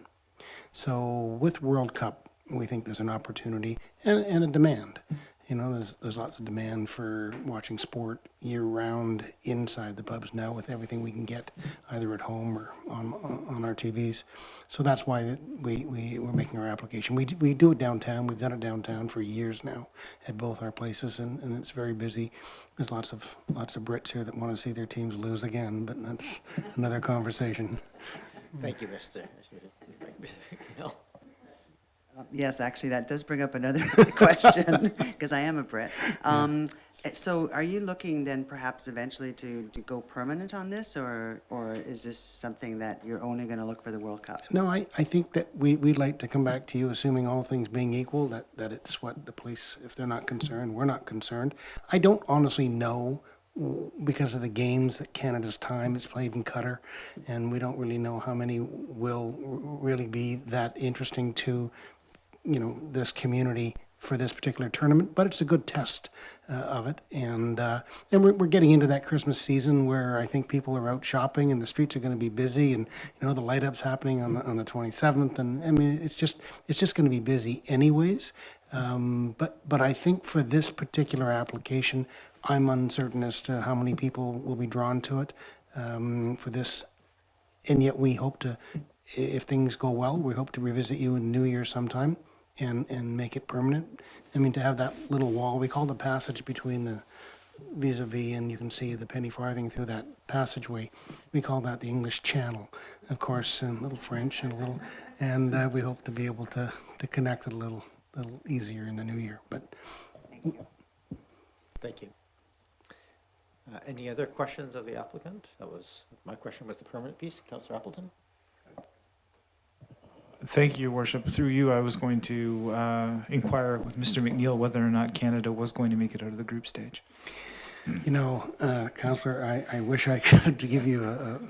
So with World Cup, we think there's an opportunity and a demand. You know, there's lots of demand for watching sport year-round inside the pubs now with everything we can get either at home or on our TVs. So that's why we're making our application. We do it downtown. We've done it downtown for years now at both our places, and it's very busy. There's lots of Brits here that want to see their teams lose again, but that's another conversation. Thank you, Mr. Yes, actually, that does bring up another question, because I am a Brit. So are you looking then perhaps eventually to go permanent on this, or is this something that you're only going to look for the World Cup? No, I think that we'd like to come back to you, assuming all things being equal, that it's what the police, if they're not concerned, we're not concerned. I don't honestly know, because of the games that Canada's time is played in Qatar, and we don't really know how many will really be that interesting to, this community for this particular tournament, but it's a good test of it. And we're getting into that Christmas season where I think people are out shopping and the streets are going to be busy, and the light up's happening on the 27th, and I mean it's just going to be busy anyways. But I think for this particular application, I'm uncertain as to how many people will be drawn to it for this, and yet we hope to, if things go well, we hope to revisit you in the new year sometime and make it permanent. I mean, to have that little wall, we call the passage between the vis-a-vis, and you can see the penny farthing through that passageway. We call that the English Channel, of course, and a little French and a little, and we hope to be able to connect it a little easier in the new year. But Thank you. Any other questions of the applicant? My question was the permanent piece. Councillor Appleton? Thank you, Your Worship. Through you, I was going to inquire with Mr. McNeil whether or not Canada was going to make it out of the group stage. Councillor, I wish I could give you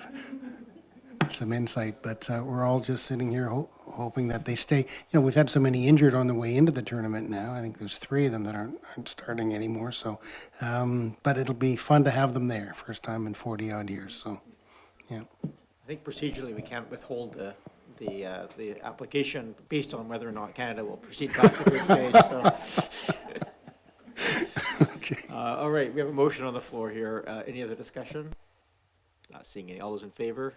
some insight, but we're all just sitting here hoping that they stay. We've had so many injured on the way into the tournament now. I think there's 3 of them that aren't starting anymore. So, but it'll be fun to have them there. First time in 40 odd years. So, yeah. I think procedurally we can't withhold the application based on whether or not Canada will proceed past the group stage. So. Okay. All right, we have a motion on the floor here. Any other discussion? Not seeing any. All those in favor?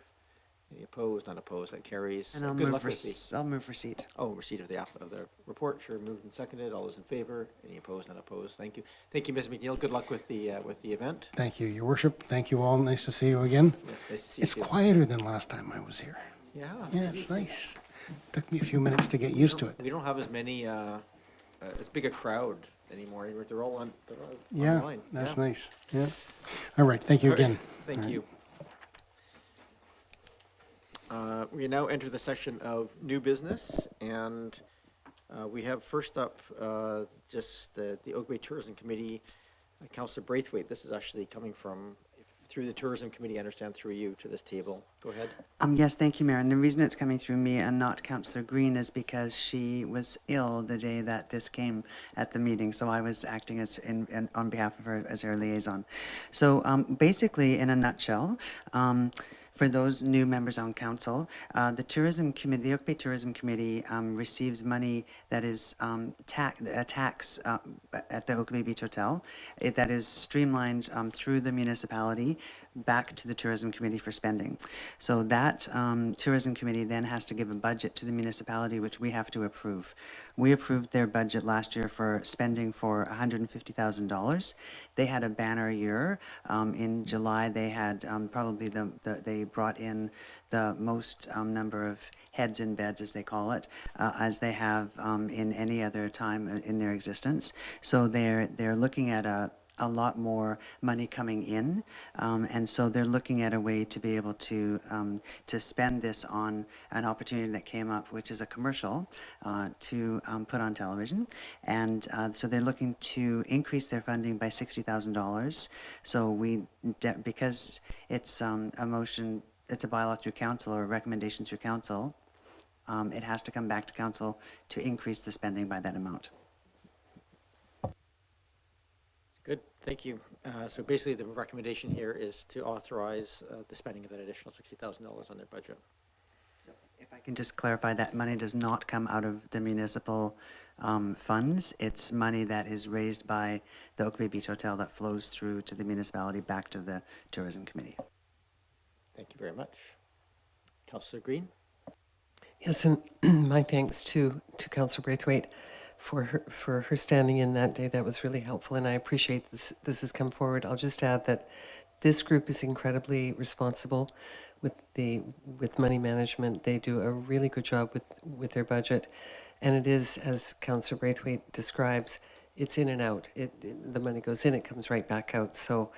Any opposed? Unopposed? That carries. And I'll Good move luck with I'll move receipt. receipt of the report. Sure, moved and seconded. All those in favor? Any opposed? Unopposed? Thank you. Thank you, Ms. McNeil. Good luck with the event. Thank you, Your Worship. Thank you all. Nice to see you again. Yes, nice to see It's you. quieter than last time I was here. Yeah. Yeah, it's nice. Took me a few minutes to get used to it. We don't have as many, as big a crowd anymore. They're all Yeah, online. that's nice. Yeah. All right. Thank you All right, again. Thank All right. you. We now enter the section of new business, and we have first up just the Oak Bay Tourism Committee, Councillor Braithwaite. This is actually coming from through the Tourism Committee, I understand, through you to this table. Go ahead. Yes, thank you, Mayor. And the reason it's coming through me and not Councillor Green is because she was ill the day that this came at the meeting. So I was acting as on behalf of her as her liaison. So basically, in a nutshell, for those new members on council, the Tourism Committee, the Oak Bay Tourism Committee receives money that is a tax at the Oak Bay Beach Hotel that is streamlined through the municipality back to the Tourism Committee for spending. So that Tourism Committee then has to give a budget to the municipality, which we have to approve. We approved their budget last year for spending for $150,000. They had a banner year. In July, they had probably they brought in the most number of heads in beds, as they call it, as they have in any other time in their existence. So they're looking at a lot more money coming in, and so they're looking at a way to be able to spend this on an opportunity that came up, which is a commercial to put on television, and so they're looking to increase their funding by $60,000. So because it's a motion, it's a bylaw through council or a recommendation through council, it has to come back to council to increase the spending by that amount. Good, thank you. So basically, the recommendation here is to authorize the spending of that additional $60,000 on their budget. If I can just clarify, that money does not come out of the municipal funds. It's money that is raised by the Oak Bay Beach Hotel that flows through to the municipality back to the Tourism Committee. Thank you very much. Councillor Green? Yes, and my thanks to Councillor Braithwaite for her standing in that day. That was really helpful, and I appreciate this has come forward. I'll just add that this group is incredibly responsible with money management. They do a really good job with their budget. And it is, as Councillor Braithwaite describes, it's in and out. The money goes in, it comes right back out. So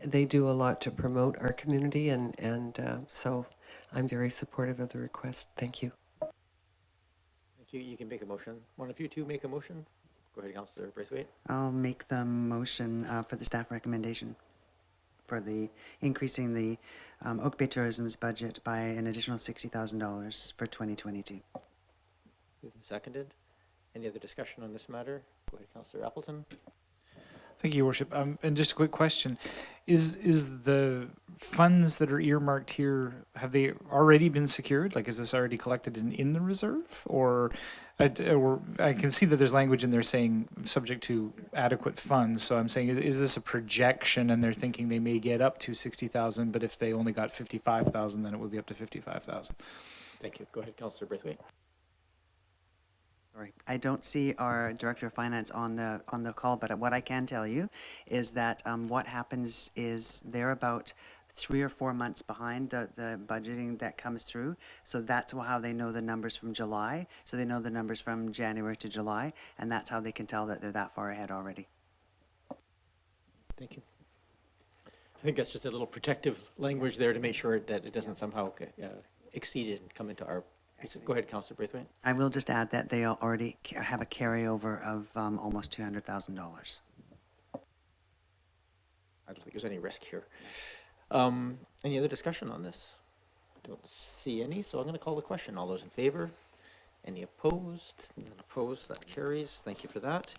they do a lot to promote our community, and so I'm very supportive of the request. Thank you. Thank you. You can make a motion. One of you two make a motion. Go ahead, Councillor Braithwaite. I'll make the motion for the staff recommendation for the increasing the Oak Bay Tourism's budget by an additional $60,000 for 2022. Moved and seconded. Any other discussion on this matter? Go ahead, Councillor Appleton. Thank you, Your Worship. And just a quick question. Is the funds that are earmarked here, have they already been secured? Like, is this already collected in the reserve? Or I can see that there's language in there saying subject to adequate funds. So I'm saying, is this a projection and they're thinking they may get up to 60,000, but if they only got 55,000, then it would be up to 55,000? Thank you. Go ahead, Councillor Braithwaite. Sorry, I don't see our Director of Finance on the call, but what I can tell you is that what happens is they're about 3 or 4 months behind the budgeting that comes through. So that's how they know the numbers from July. So they know the numbers from January to July, and that's how they can tell that they're that far ahead already. Thank you. I think that's just a little protective language there to make sure that it doesn't somehow exceed it and come into our. Go ahead, Councillor Braithwaite. I will just add that they already have a carryover of almost $200,000. I don't think there's any risk here. Any other discussion on this? I don't see any, so I'm going to call the question. All those in favor? Any opposed? None opposed. That carries. Thank you for that.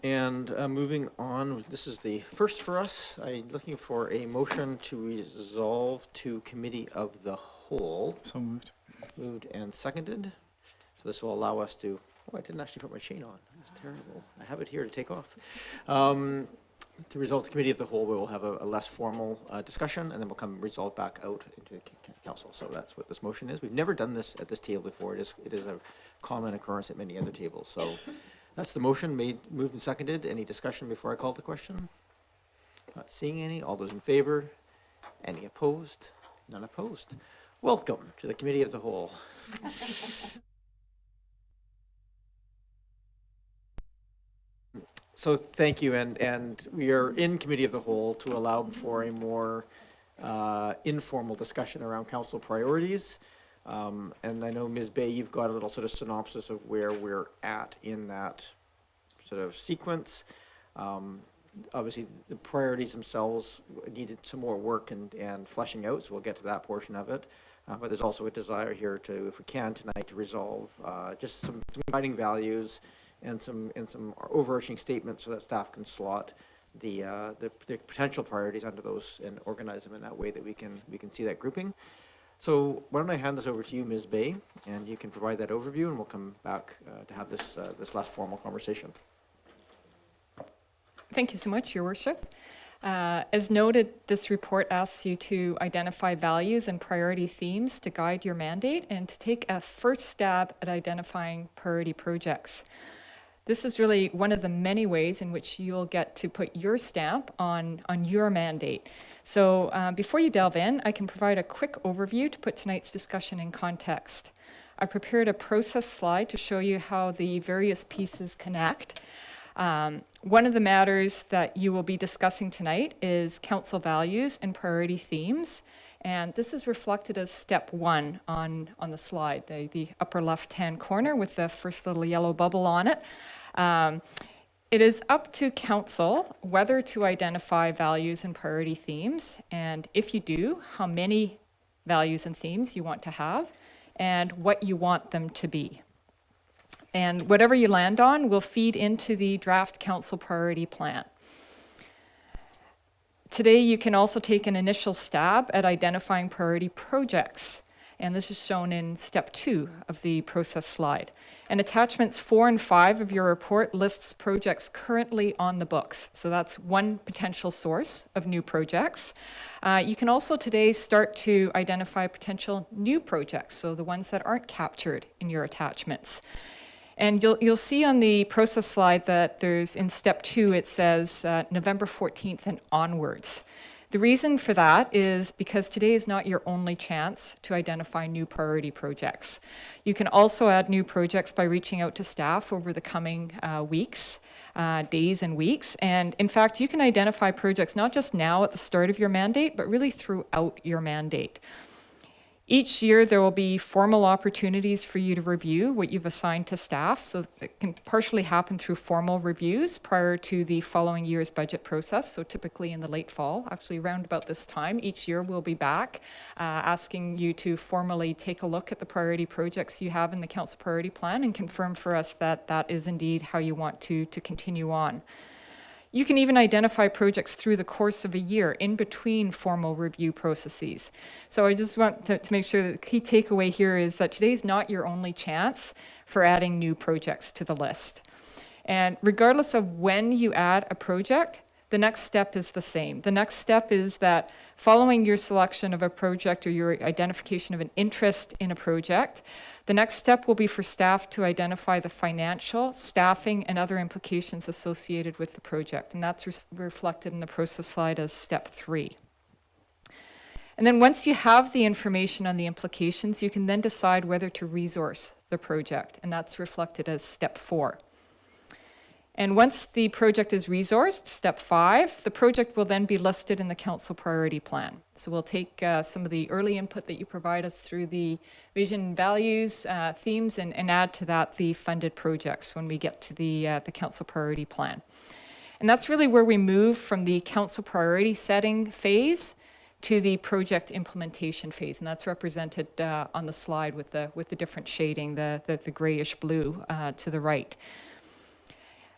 And moving on, this is the first for us. I'm looking for a motion to resolve to Committee of the Whole. So moved. Moved and seconded. So this will allow us to, oh, I didn't actually put my chain on. That's terrible. I have it here to take off. To resolve the Committee of the Whole, we will have a less formal discussion, and then we'll come resolve back out into Council. So that's what this motion is. We've never done this at this table before. It is a common occurrence at many other tables. So that's the motion moved and seconded. Any discussion before I call the question? Not seeing any. All those in favor? Any opposed? None opposed. Welcome to the Committee of the Whole. So thank you, and we are in Committee of the Whole to allow for a more informal discussion around council priorities. And I know, Ms. Bay, you've got a little sort of synopsis of where we're at in that sort of sequence. Obviously, the priorities themselves needed some more work and fleshing out, so we'll get to that portion of it. But there's also a desire here to, if we can tonight, to resolve just some guiding values and some overarching statements so that staff can slot the potential priorities under those and organize them in that way that we can see that grouping. So why don't I hand this over to you, Ms. Bay, and you can provide that overview, and we'll come back to have this less formal conversation. Thank you so much, Your Worship. As noted, this report asks you to identify values and priority themes to guide your mandate and to take a first stab at identifying priority projects. This is really one of the many ways in which you'll get to put your stamp on your mandate. So before you delve in, I can provide a quick overview to put tonight's discussion in context. I prepared a process slide to show you how the various pieces connect. One of the matters that you will be discussing tonight is council values and priority themes. And this is reflected as step 1 on the slide, the upper left-hand corner with the first little yellow bubble on it. It is up to council whether to identify values and priority themes, and if you do, how many values and themes you want to have, and what you want them to be. And whatever you land on will feed into the draft council priority plan. Today, you can also take an initial stab at identifying priority projects. And this is shown in step 2 of the process slide. And attachments 4 and 5 of your report lists projects currently on the books. So that's one potential source of new projects. You can also today start to identify potential new projects, so the ones that aren't captured in your attachments. And you'll see on the process slide that there's, in step 2, it says November 14th and onwards. The reason for that is because today is not your only chance to identify new priority projects. You can also add new projects by reaching out to staff over the coming days and weeks. And in fact, you can identify projects not just now at the start of your mandate, but really throughout your mandate. Each year, there will be formal opportunities for you to review what you've assigned to staff. So it can partially happen through formal reviews prior to the following year's budget process. So typically in the late fall, actually around about this time, each year we'll be back asking you to formally take a look at the priority projects you have in the council priority plan and confirm for us that that is indeed how you want to continue on. You can even identify projects through the course of a year in between formal review processes. So I just want to make sure that the key takeaway here is that today's not your only chance for adding new projects to the list. And regardless of when you add a project, the next step is the same. The next step is that following your selection of a project or your identification of an interest in a project, the next step will be for staff to identify the financial, staffing, and other implications associated with the project. And that's reflected in the process slide as step 3. And then once you have the information on the implications, you can then decide whether to resource the project. And that's reflected as step 4. And once the project is resourced, step 5, the project will then be listed in the council priority plan. So we'll take some of the early input that you provide us through the vision, values, themes, and add to that the funded projects when we get to the council priority plan. And that's really where we move from the council priority setting phase to the project implementation phase. And that's represented on the slide with the different shading, the grayish blue to the right.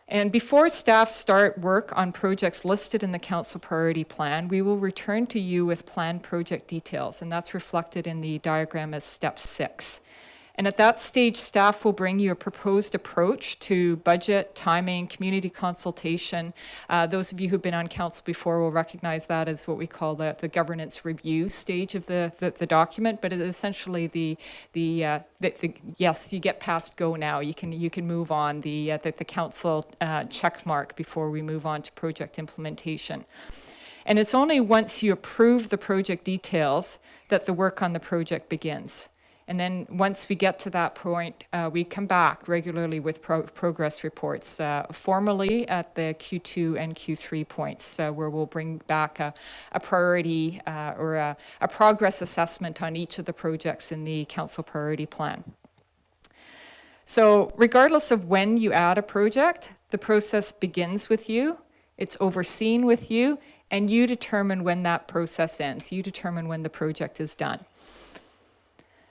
And before staff start work on projects listed in the council priority plan, we will return to you with planned project details, and that's reflected in the diagram as step 6. And at that stage, staff will bring you a proposed approach to budget, timing, community consultation. Those of you who've been on council before will recognize that as what we call the governance review stage of the document, but it is essentially yes, you get past go now. You can move on the council check mark before we move on to project implementation. And it's only once you approve the project details that the work on the project begins. And then once we get to that point, we come back regularly with progress reports, formally at the Q2 and Q3 points, where we'll bring back a priority or a progress assessment on each of the projects in the council priority plan. So regardless of when you add a project, the process begins with you, it's overseen with you, and you determine when that process ends. You determine when the project is done.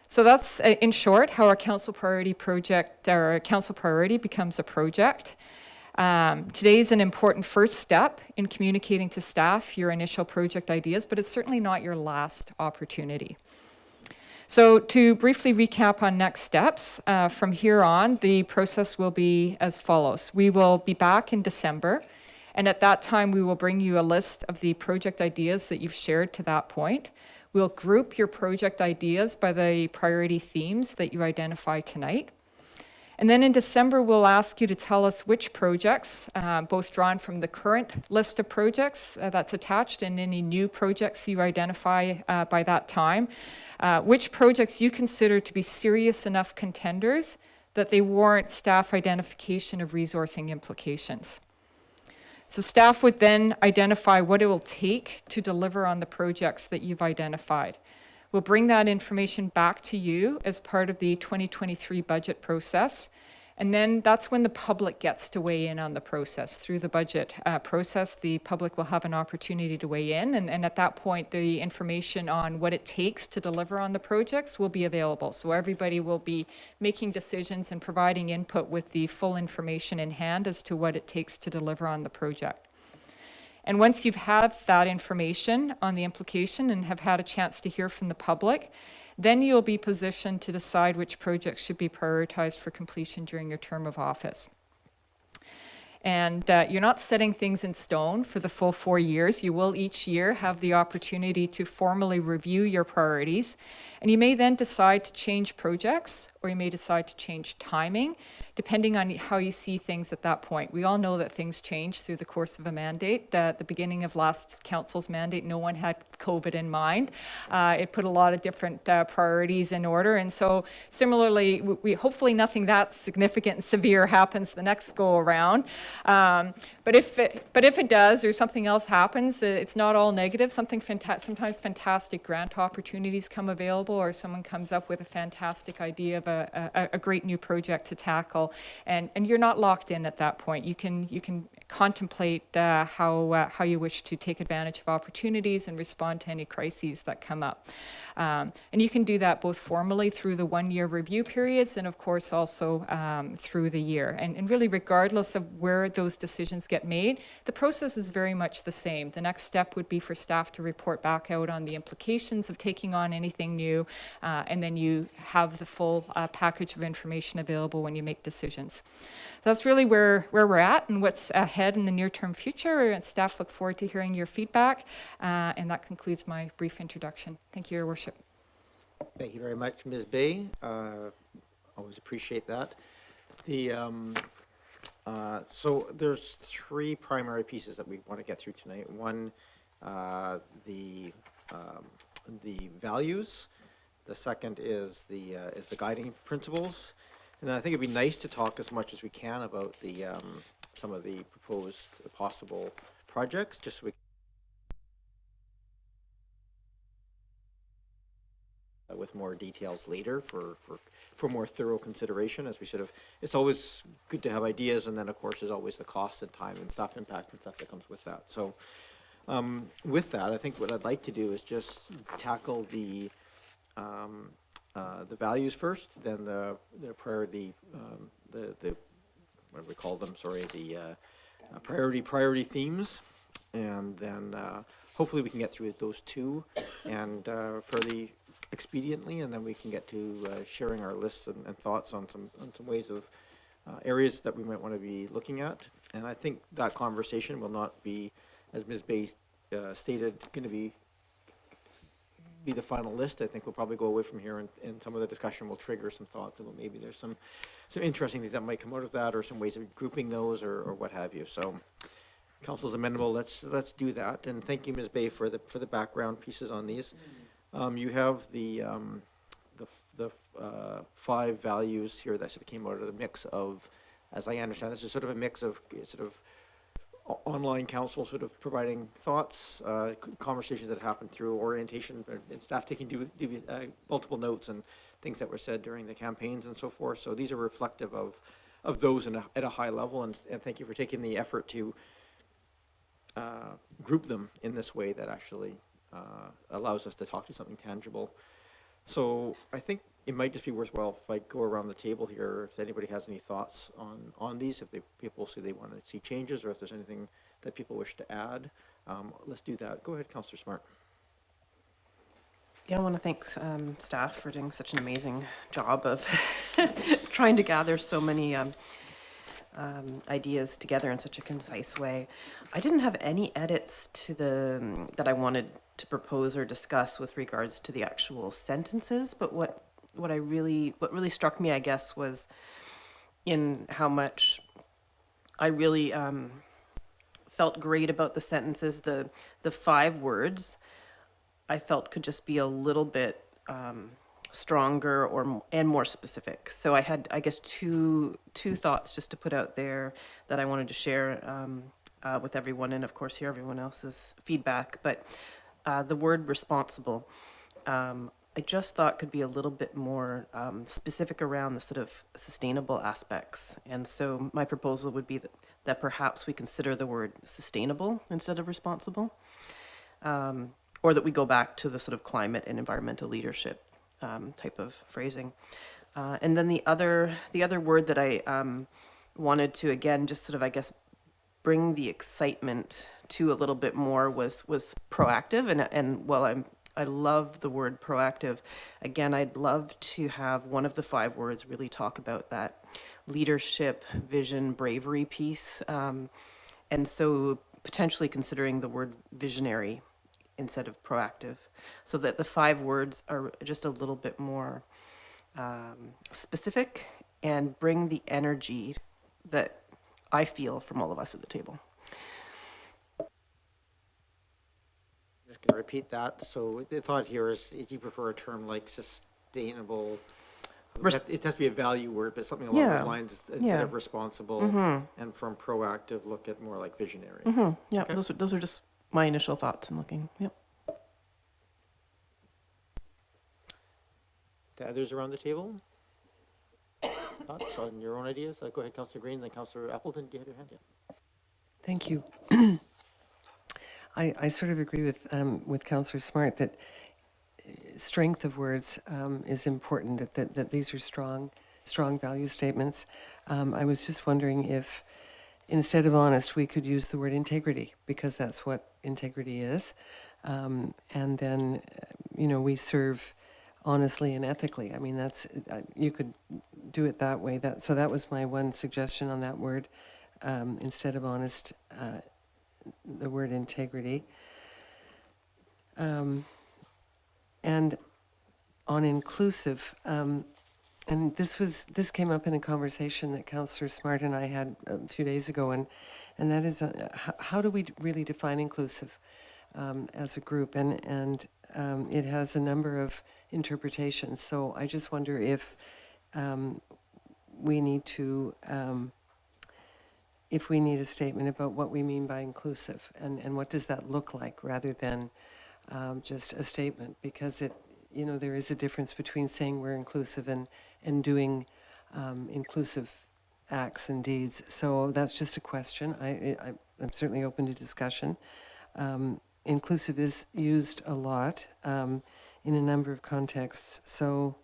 So that's, in short, how a council priority project or a council priority becomes a project. Today is an important first step in communicating to staff your initial project ideas, but it's certainly not your last opportunity. So to briefly recap on next steps, from here on, the process will be as follows. We will be back in December, and at that time, we will bring you a list of the project ideas that you've shared to that point. We'll group your project ideas by the priority themes that you identify tonight. And then in December, we'll ask you to tell us which projects, both drawn from the current list of projects that's attached and any new projects you identify by that time, which projects you consider to be serious enough contenders that they warrant staff identification of resourcing implications. So staff would then identify what it will take to deliver on the projects that you've identified. We'll bring that information back to you as part of the 2023 budget process. And then that's when the public gets to weigh in on the process. Through the budget process, the public will have an opportunity to weigh in. And at that point, the information on what it takes to deliver on the projects will be available. So everybody will be making decisions and providing input with the full information in hand as to what it takes to deliver on the project. And once you've had that information on the implication and have had a chance to hear from the public, then you'll be positioned to decide which projects should be prioritized for completion during your term of office. And you're not setting things in stone for the full 4 years. You will each year have the opportunity to formally review your priorities. And you may then decide to change projects, or you may decide to change timing. depending on how you see things at that point. We all know that things change through the course of a mandate. At the beginning of last council's mandate, no one had COVID in mind. It put a lot of different priorities in order. And so similarly, we hopefully nothing that significant and severe happens the next go around. But if it does, or something else happens, it's not all negative. Sometimes fantastic grant opportunities come available, or someone comes up with a fantastic idea of a great new project to tackle, and you're not locked in at that point. You can contemplate how you wish to take advantage of opportunities and respond to any crises that come up. And you can do that both formally through the one-year review periods, and of course also through the year. And really, regardless of where those decisions get made, the process is very much the same. The next step would be for staff to report back out on the implications of taking on anything new, and then you have the full package of information available when you make decisions. That's really where we're at and what's ahead in the near-term future. And staff look forward to hearing your feedback, and that concludes my brief introduction. Thank you, Your Worship. Thank you very much, Ms. Bay. Always appreciate that. So there's three primary pieces that we want to get through tonight. One, the values. The second is the guiding principles. And then I think it'd be nice to talk as much as we can about the some of the proposed possible projects, just so we with more details later for more thorough consideration, as we sort of, it's always good to have ideas, and then of course there's always the cost and time and stuff, impact and stuff that comes with that. So with that, I think what I'd like to do is just tackle the values first, then the priority, what do we call them? Sorry, the priority themes, and then hopefully we can get through those two and fairly expediently, and then we can get to sharing our lists and thoughts on some ways of areas that we might want to be looking at. And I think that conversation will not be, as Ms. Bay stated, going to be the final list. I think we'll probably go away from here, and some of the discussion will trigger some thoughts about maybe there's some interesting things that might come out of that, or some ways of grouping those, or what have you. So council's amenable. Let's do that. And thank you, Ms. Bay, for the background pieces on these. You have the 5 values here that sort of came out of the mix of, as I understand, this is sort of a mix of sort of online council sort of providing thoughts, conversations that happened through orientation, and staff taking multiple notes and things that were said during the campaigns and so forth. So these are reflective of those at a high level, and thank you for taking the effort to group them in this way that actually allows us to talk to something tangible. So I think it might just be worthwhile if I go around the table here, if anybody has any thoughts on these, if people say they want to see changes, or if there's anything that people wish to add. Let's do that. Go ahead, Councillor Smart. Yeah, I want to thank staff for doing such an amazing job of trying to gather so many ideas together in such a concise way. I didn't have any edits to that I wanted to propose or discuss with regards to the actual sentences, but what really struck me, I guess, was in how much I really felt great about the sentences. The 5 words I felt could just be a little bit stronger and more specific. So I had, I guess, two thoughts just to put out there that I wanted to share with everyone, and of course hear everyone else's feedback. But the word responsible, I just thought could be a little bit more specific around the sort of sustainable aspects. And so my proposal would be that perhaps we consider the word sustainable instead of responsible, or that we go back to the sort of climate and environmental leadership type of phrasing. And then the other word that I wanted to, again, just sort of, I guess, bring the excitement to a little bit more was proactive. And while I love the word proactive, again, I'd love to have one of the 5 words really talk about that leadership, vision, bravery piece. And so potentially considering the word visionary instead of proactive, so that the 5 words are just a little bit more specific and bring the energy that I feel from all of us at the table. Just going to repeat that. So the thought here is you prefer a term like sustainable. It has to be a value word, but something along those lines instead of responsible, and from proactive, look at more like visionary. Yeah, Okay. those are just my initial thoughts in looking. Yep. The others around the table? Thoughts on your own ideas? Go ahead, Councillor Green, then Councillor Appleton. Do you have your hand up? Thank you. I sort of agree with Councillor Smart that strength of words is important, that these are strong value statements. I was just wondering if instead of honest, we could use the word integrity, because that's what integrity is. And then, we serve honestly and ethically. I mean, that's, you could do it that way. So that was my one suggestion on that word. Instead of honest, the word integrity. And on inclusive, and this came up in a conversation that Councillor Smart and I had a few days ago, and that is how do we really define inclusive as a group? And it has a number of interpretations. So I just wonder if we need to if we need a statement about what we mean by inclusive, and what does that look like, rather than just a statement, because there is a difference between saying we're inclusive and doing inclusive acts and deeds. So that's just a question. I'm certainly open to discussion. Inclusive is used a lot in a number of contexts. So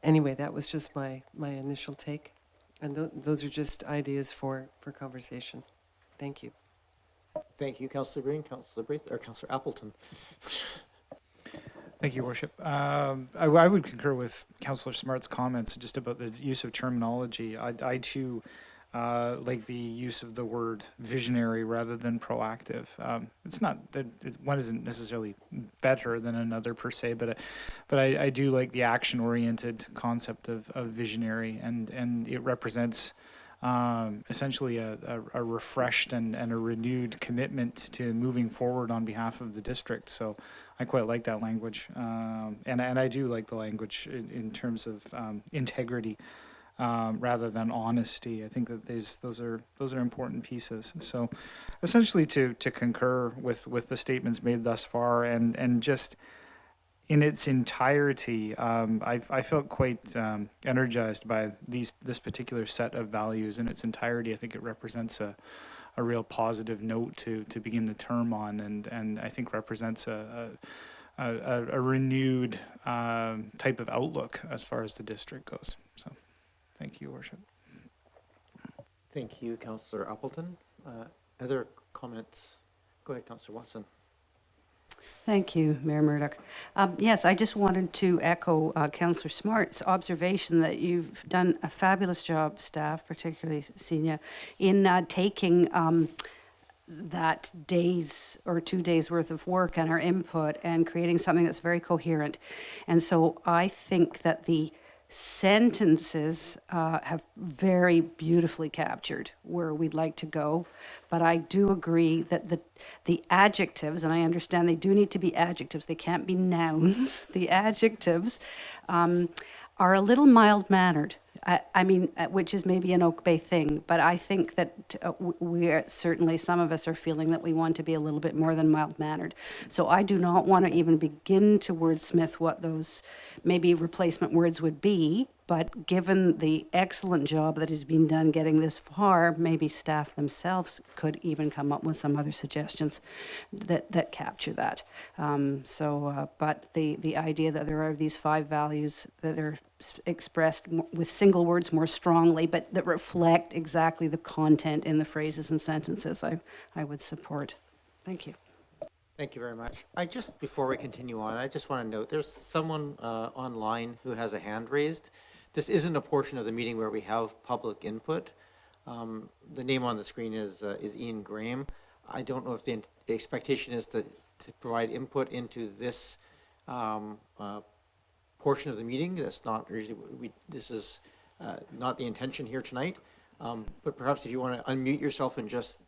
anyway, that was just my initial take. And those are just ideas for conversation. Thank you. Thank you, Councillor Green, Councillor Braith, or Councillor Appleton. Thank you, Worship. I would concur with Councillor Smart's comments just about the use of terminology. I too like the use of the word visionary rather than proactive. It's not that one isn't necessarily better than another per se, but I do like the action-oriented concept of visionary, and it represents essentially a refreshed and a renewed commitment to moving forward on behalf of the district. So I quite like that language, and I do like the language in terms of integrity rather than honesty. I think that those are important pieces. So essentially to concur with the statements made thus far, and just in its entirety, I felt quite energized by this particular set of values in its entirety. I think it represents a real positive note to begin the term on, and I think represents a renewed type of outlook as far as the district goes. So thank you, Worship. Thank you, Councillor Appleton. Other comments? Go ahead, Councillor Watson. Thank you, Mayor Murdoch. Yes, I just wanted to echo Councillor Smart's observation that you've done a fabulous job, staff, particularly Senior, in taking that day's or 2 days worth of work and our input and creating something that's very coherent. And so I think that the sentences have very beautifully captured where we'd like to go. But I do agree that the adjectives, and I understand they do need to be adjectives, they can't be nouns, the adjectives are a little mild-mannered. I mean, which is maybe an Oak Bay thing, but I think that we're certainly, some of us are feeling that we want to be a little bit more than mild-mannered. So I do not want to even begin to wordsmith what those maybe replacement words would be, but given the excellent job that has been done getting this far, maybe staff themselves could even come up with some other suggestions that capture that. But the idea that there are these 5 values that are expressed with single words more strongly, but that reflect exactly the content in the phrases and sentences, I would support. Thank you. Thank you very much. Before we continue on, I just want to note there's someone online who has a hand raised. This isn't a portion of the meeting where we have public input. The name on the screen is Ian Graham. I don't know if the expectation is to provide input into this portion of the meeting. That's not usually this is not the intention here tonight. But perhaps if you want to unmute yourself and just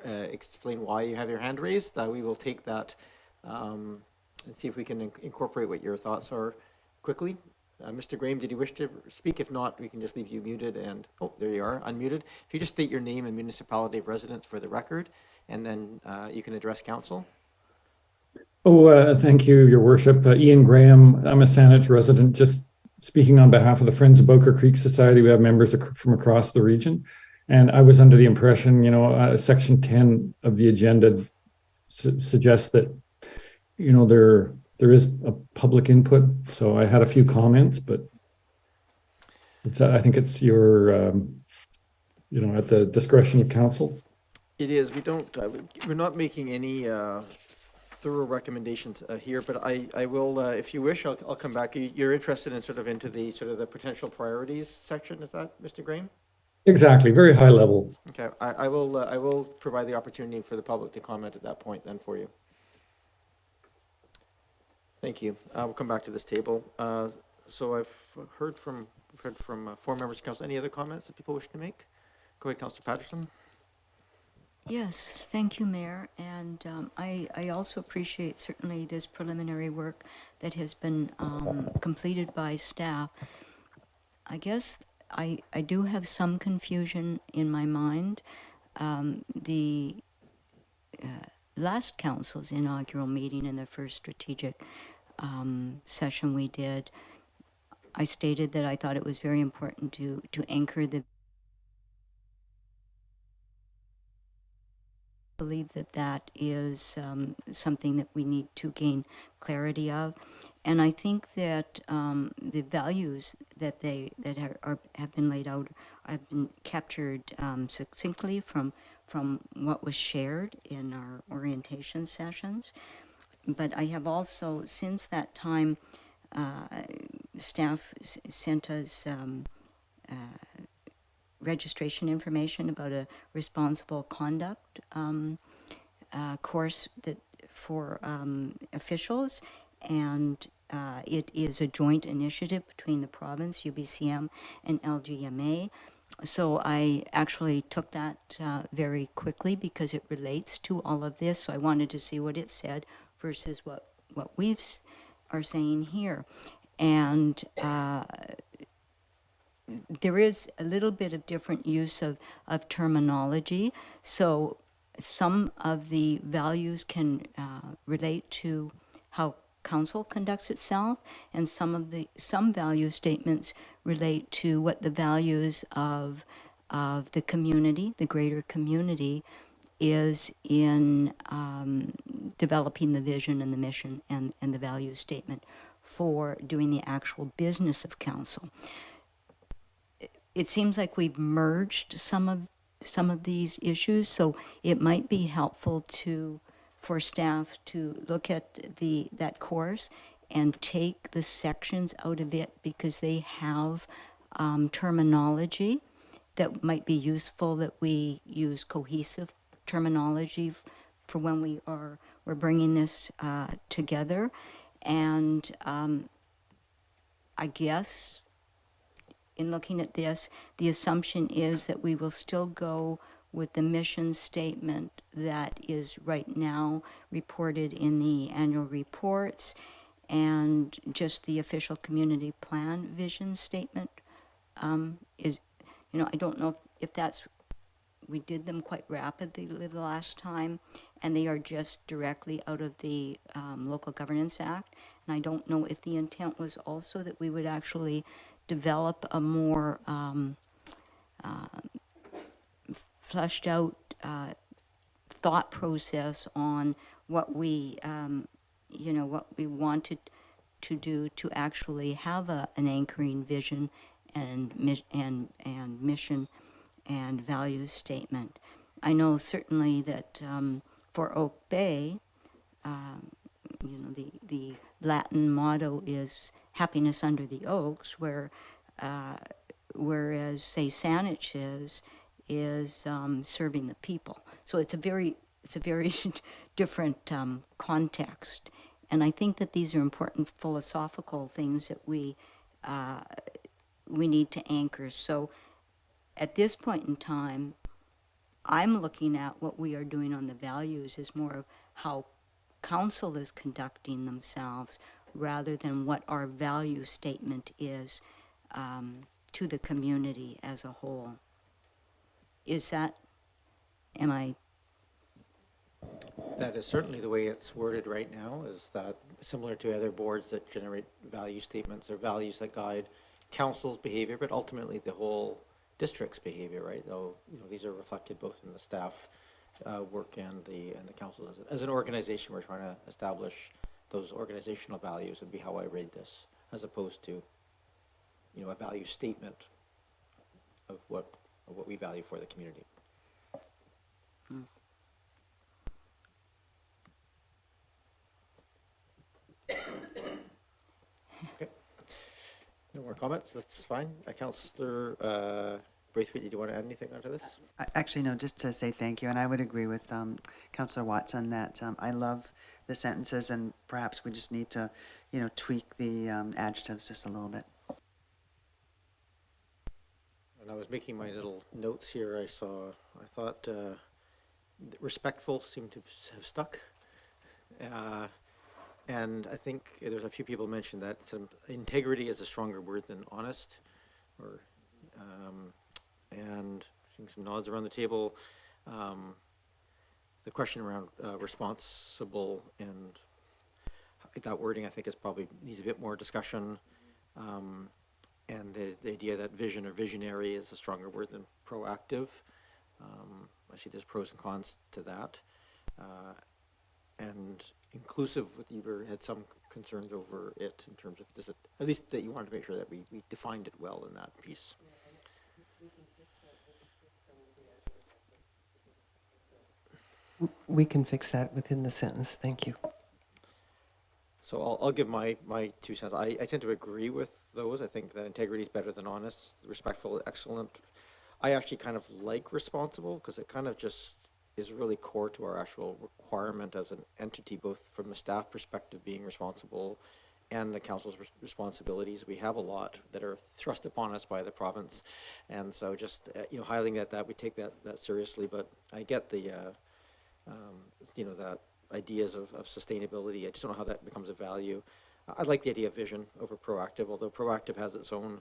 explain why you have your hand raised, we will take that and see if we can incorporate what your thoughts are quickly. Mr. Graham, did you wish to speak? If not, we can just leave you muted and, oh, there you are, unmuted. If you just state your name and municipality of residence for the record, and then you can address council. Thank you, Your Worship. Ian Graham, I'm a Saanich resident, just speaking on behalf of the Friends of Boker Creek Society. We have members from across the region. And I was under the impression, Section 10 of the agenda suggests that, there is a public input. So I had a few comments, but I think it's your, at the discretion of council. It is. We don't. We're not making any thorough recommendations here, but I will, if you wish, I'll come back. You're interested in into the potential priorities section. Is that, Mr. Graham? Exactly. Very high level. Okay. I will provide the opportunity for the public to comment at that point then for you. Thank you. We'll come back to this table. So I've heard from 4 members of council. Any other comments that people wish to make? Go ahead, Councillor Patterson. Yes, thank you, Mayor. And I also appreciate certainly this preliminary work that has been completed by staff. I guess I do have some confusion in my mind. The last council's inaugural meeting in the first strategic session we did, I stated that I thought it was very important to anchor the believe that is something that we need to gain clarity of, and I think that the values that have been laid out have been captured succinctly from what was shared in our orientation sessions. But I have also, since that time, staff sent us registration information about a responsible conduct course that for officials, and it is a joint initiative between the province, UBCM, and LGMA. So I actually took that very quickly because it relates to all of this. So I wanted to see what it said versus what we are saying here. And there is a little bit of different use of terminology. So some of the values can relate to how council conducts itself, and some value statements relate to what the values of the community, the greater community, is in developing the vision and the mission and the value statement for doing the actual business of council. It seems like we've merged some of these issues, so it might be helpful for staff to look at that course and take the sections out of it, because they have terminology that might be useful, that we use cohesive terminology for when we're bringing this together. And I guess in looking at this, the assumption is that we will still go with the mission statement that is right now reported in the annual reports, and just the official community plan vision statement is, I don't know if that's, we did them quite rapidly the last time, and they are just directly out of the Local Governance Act. And I don't know if the intent was also that we would actually develop a more fleshed out thought process on what we, what we wanted to do to actually have an anchoring vision and mission and values statement. I know certainly that for Oak Bay, the Latin motto is happiness under the oaks, whereas say Saanich is serving the people. So it's a very different context, and I think that these are important philosophical things that we we need to anchor. So at this point in time, I'm looking at what we are doing on the values is more of how council is conducting themselves rather than what our value statement is to the community as a whole. Is that, am I? That is certainly the way it's worded right now, is that similar to other boards that generate value statements or values that guide council's behavior, but ultimately the whole district's behavior, right? Though, you know, these are reflected both in the staff work and the council. As an organization, we're trying to establish those organizational values would be how I read this, as opposed to, you know, a value statement of what we value for the community. Okay. No more comments? That's fine. Councillor Braithwaite, did you want to add anything onto this? Actually, no, just to say thank you, and I would agree with Councillor Watson that I love the sentences, and perhaps we just need to, you know, tweak the adjectives just a little bit. When I was making my little notes here, I thought respectful seemed to have stuck. And I think there's a few people mentioned that integrity is a stronger word than honest, or and seeing some nods around the table. The question around responsible and that wording, I think, is probably needs a bit more discussion. And the idea that vision or visionary is a stronger word than proactive. I see there's pros and cons to that. And inclusive, you had some concerns over it in terms of, does it, at least that you wanted to make sure that we defined it well in that piece. We can fix that within the sentence. Thank you. So I'll give my 2 cents. I tend to agree with those. I think that integrity is better than honest, respectful, excellent. I actually kind of like responsible because it kind of just is really core to our actual requirement as an entity, both from the staff perspective being responsible and the council's responsibilities. We have a lot that are thrust upon us by the province. And so just, you know, highlighting that we take that seriously, but I get the, you know, that ideas of sustainability. I just don't know how that becomes a value. I like the idea of vision over proactive, although proactive has its own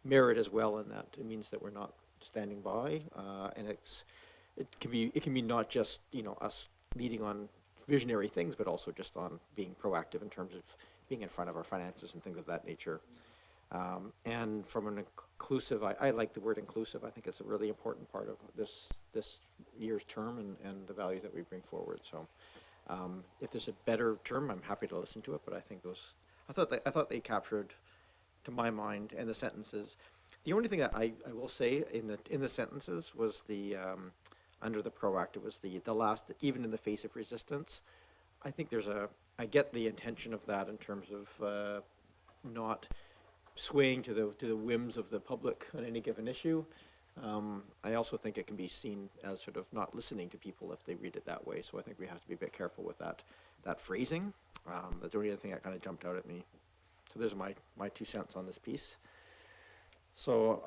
merit as well in that it means that we're not standing by, and it can be not just, you know, us leading on visionary things, but also just on being proactive in terms of being in front of our finances and things of that nature. And from an inclusive, I like the word inclusive. I think it's a really important part of this year's term and the values that we bring forward. So if there's a better term, I'm happy to listen to it, but I think I thought they captured, to my mind, and the sentences. The only thing that I will say in the sentences was the under the proactive was the last, even in the face of resistance. I think I get the intention of that in terms of not swaying to the whims of the public on any given issue. I also think it can be seen as sort of not listening to people if they read it that way. So I think we have to be a bit careful with that phrasing. That's the only other thing that kind of jumped out at me. So there's my 2 cents on this piece. So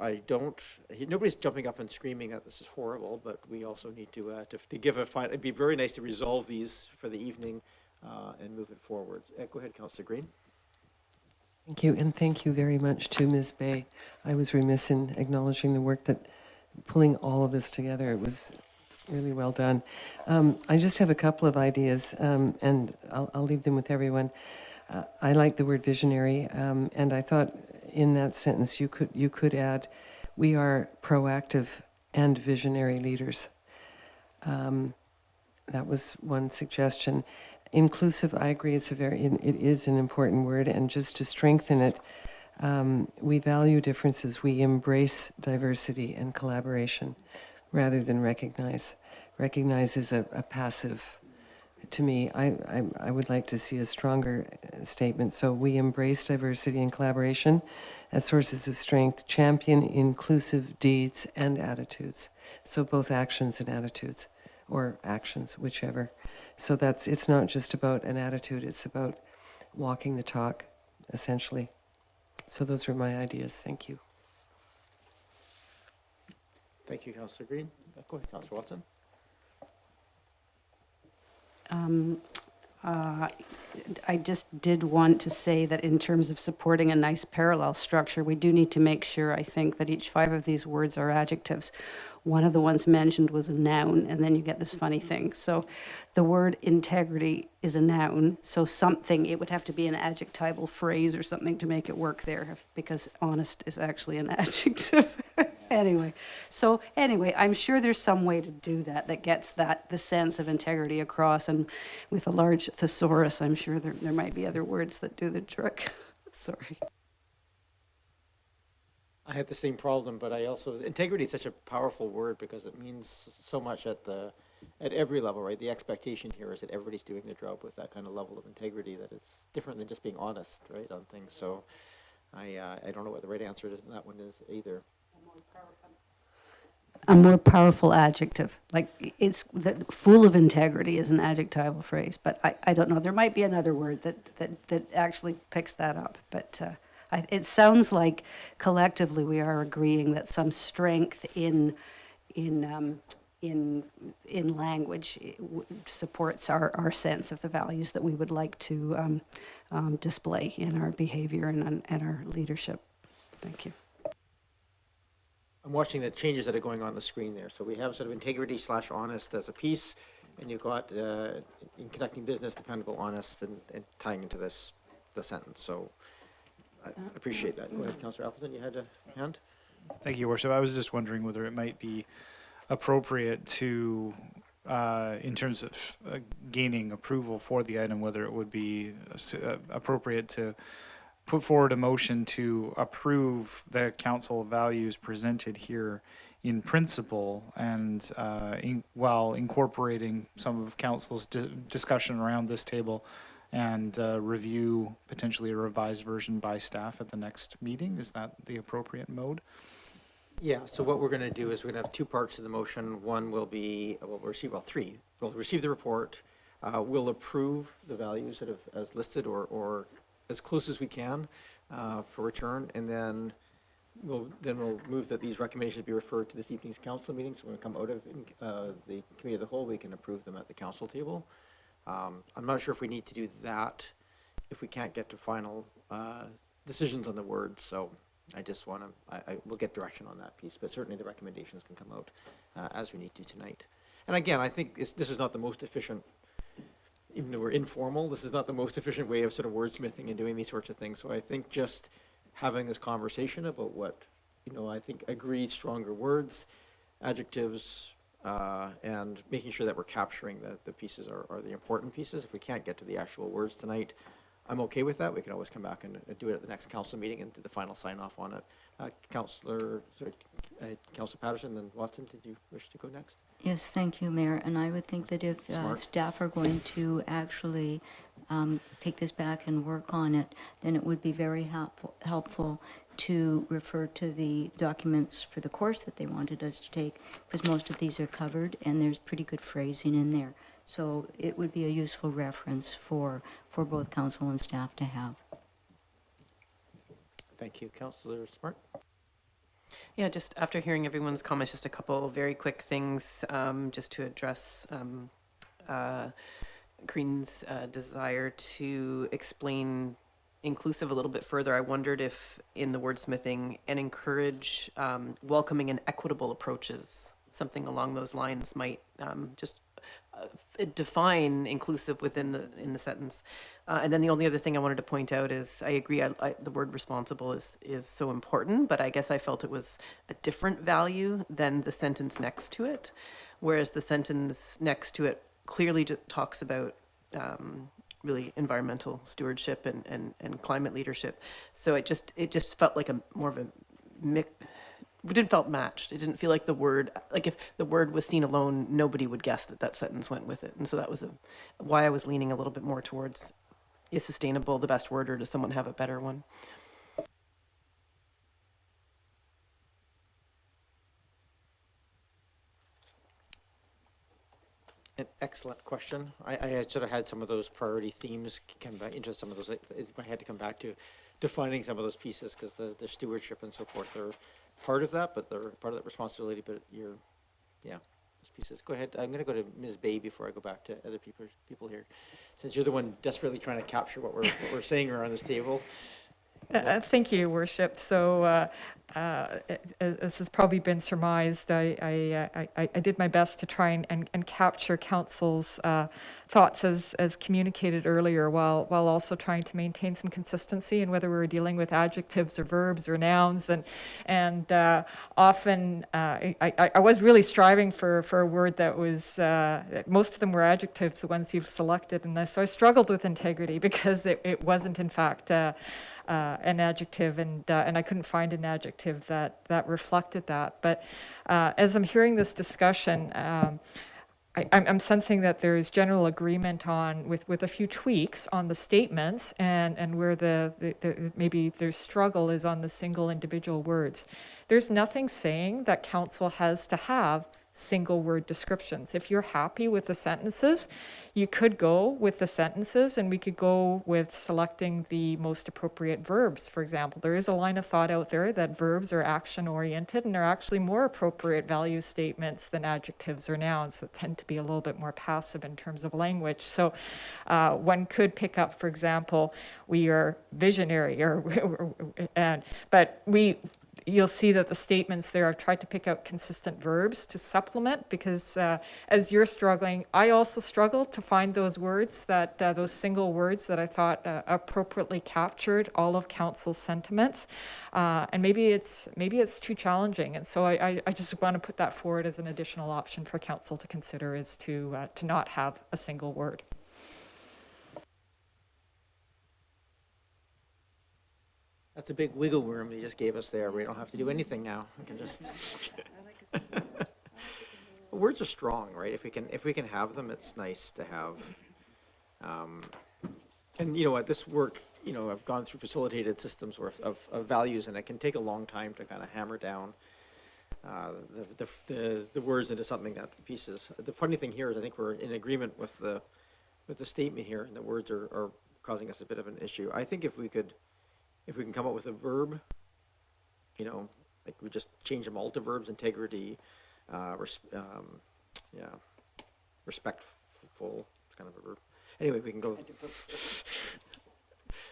nobody's jumping up and screaming that this is horrible, but we also need to give it'd be very nice to resolve these for the evening and move it forward. Go ahead, Councillor Green. Thank you, and thank you very much to Ms. Bay. I was remiss in acknowledging the work that pulling all of this together. It was really well done. I just have a couple of ideas, and I'll leave them with everyone. I like the word visionary, and I thought in that sentence you could add, we are proactive and visionary leaders. That was one suggestion. Inclusive, I agree, it is an important word, and just to strengthen it, we value differences. We embrace diversity and collaboration rather than recognize. Recognize is a passive. To me, I would like to see a stronger statement. So we embrace diversity and collaboration as sources of strength, champion inclusive deeds and attitudes. So both actions and attitudes, or actions, whichever. So it's not just about an attitude, it's about walking the talk, essentially. So those are my ideas. Thank you. Thank you, Councillor Green. Go ahead, Councillor Watson. I just did want to say that in terms of supporting a nice parallel structure, we do need to make sure, I think, that each 5 of these words are adjectives. One of the ones mentioned was a noun, and then you get this funny thing. So the word integrity is a noun, so something, it would have to be an adjectival phrase or something to make it work there, because honest is actually an adjective. Anyway, I'm sure there's some way to do that gets the sense of integrity across, and with a large thesaurus, I'm sure there might be other words that do the trick. Sorry. I had the same problem, but integrity is such a powerful word because it means so much at every level, right? The expectation here is that everybody's doing their job with that kind of level of integrity that is different than just being honest, right, on things. So I don't know what the right answer to that one is either. A more powerful adjective, like full of integrity is an adjectival phrase, but I don't know. There might be another word that actually picks that up, but it sounds like collectively we are agreeing that some strength in language supports our sense of the values that we would like to display in our behavior and our leadership. Thank you. I'm watching the changes that are going on the screen there. So we have sort of integrity / honest as a piece, and you've got in conducting business, dependable, honest, and tying into the sentence. So I appreciate that. Go ahead, Councillor Appleton, you had a hand? Thank you, Worship. I was just wondering whether it might be appropriate to, in terms of gaining approval for the item, whether it would be appropriate to put forward a motion to approve the council values presented here in principle, and while incorporating some of council's discussion around this table, and review potentially a revised version by staff at the next meeting. Is that the appropriate mode? Yeah, so what we're going to do is we're going to have 2 parts to the motion. One will be, three. We'll receive the report. We'll approve the values that have as listed or as close as we can for return, and then we'll move that these recommendations be referred to this evening's council meeting. So when we come out of the committee of the whole, we can approve them at the council table. I'm not sure if we need to do that if we can't get to final decisions on the words. So I just want to, I will get direction on that piece, but certainly the recommendations can come out as we need to tonight. And again, I think this is not the most efficient, even though we're informal, this is not the most efficient way of sort of wordsmithing and doing these sorts of things. So I think just having this conversation about what, I think agreed stronger words, adjectives, and making sure that we're capturing the pieces are the important pieces. If we can't get to the actual words tonight, I'm okay with that. We can always come back and do it at the next council meeting and do the final sign off on it. Councillor Patterson, then Watson, did you wish to go next? Yes, thank you, Mayor. And I would think that if staff are going to actually take this back and work on it, then it would be very helpful to refer to the documents for the course that they wanted us to take, because most of these are covered and there's pretty good phrasing in there. So it would be a useful reference for both council and staff to have. Thank you. Councillor Smart? Yeah, just after hearing everyone's comments, just a couple very quick things just to address Green's desire to explain inclusive a little bit further. I wondered if in the wordsmithing and encourage welcoming and equitable approaches, something along those lines might just define inclusive within the sentence. And then the only other thing I wanted to point out is I agree the word responsible is so important, but I guess I felt it was a different value than the sentence next to it, whereas the sentence next to it clearly talks about really environmental stewardship and climate leadership. So it just felt like more of a mix. It didn't felt matched. It didn't feel like the word, like if the word was seen alone, nobody would guess that sentence went with it. And so that was why I was leaning a little bit more towards, is sustainable the best word, or does someone have a better one? An excellent question. I had sort of had some of those priority themes come back into some of those I had to come back to. defining some of those pieces, because the stewardship and so forth are part of that, but they're part of that responsibility, but yeah, those pieces. Go ahead, I'm gonna go to Ms. Bay before I go back to other people here, since you're the one desperately trying to capture what we're saying around this table. Thank you, Your Worship. So, as has probably been surmised, I did my best to try and capture council's thoughts as communicated earlier, while also trying to maintain some consistency in whether we were dealing with adjectives or verbs or nouns, and often I was really striving for a word that was most of them were adjectives, the ones you've selected, and so I struggled with integrity because it wasn't in fact an adjective, and I couldn't find an adjective that reflected that. But as I'm hearing this discussion, I'm sensing that there is general agreement on, with a few tweaks on the statements, and where maybe their struggle is on the single individual words. There's nothing saying that council has to have single word descriptions. If you're happy with the sentences, you could go with the sentences, and we could go with selecting the most appropriate verbs. For example, there is a line of thought out there that verbs are action oriented and are actually more appropriate value statements than adjectives or nouns that tend to be a little bit more passive in terms of language. So one could pick up, for example, we are visionary, but you'll see that the statements there, I've tried to pick out consistent verbs to supplement, because as you're struggling, I also struggled to find those words, those single words that I thought appropriately captured all of council's sentiments. And maybe it's too challenging. And so I just want to put that forward as an additional option for council to consider, is to not have a single word. That's a big wiggle room you just gave us there. We don't have to do anything now. We can just. Words are strong, right? If we can have them, it's nice to have. And you know what, this work, I've gone through facilitated systems of values, and it can take a long time to kind of hammer down the words into something that pieces. The funny thing here is I think we're in agreement with the statement here, and the words are causing us a bit of an issue. I think if we can come up with a verb, like we just change them all to verbs: integrity, respectful, it's kind of a verb. Anyway, we can go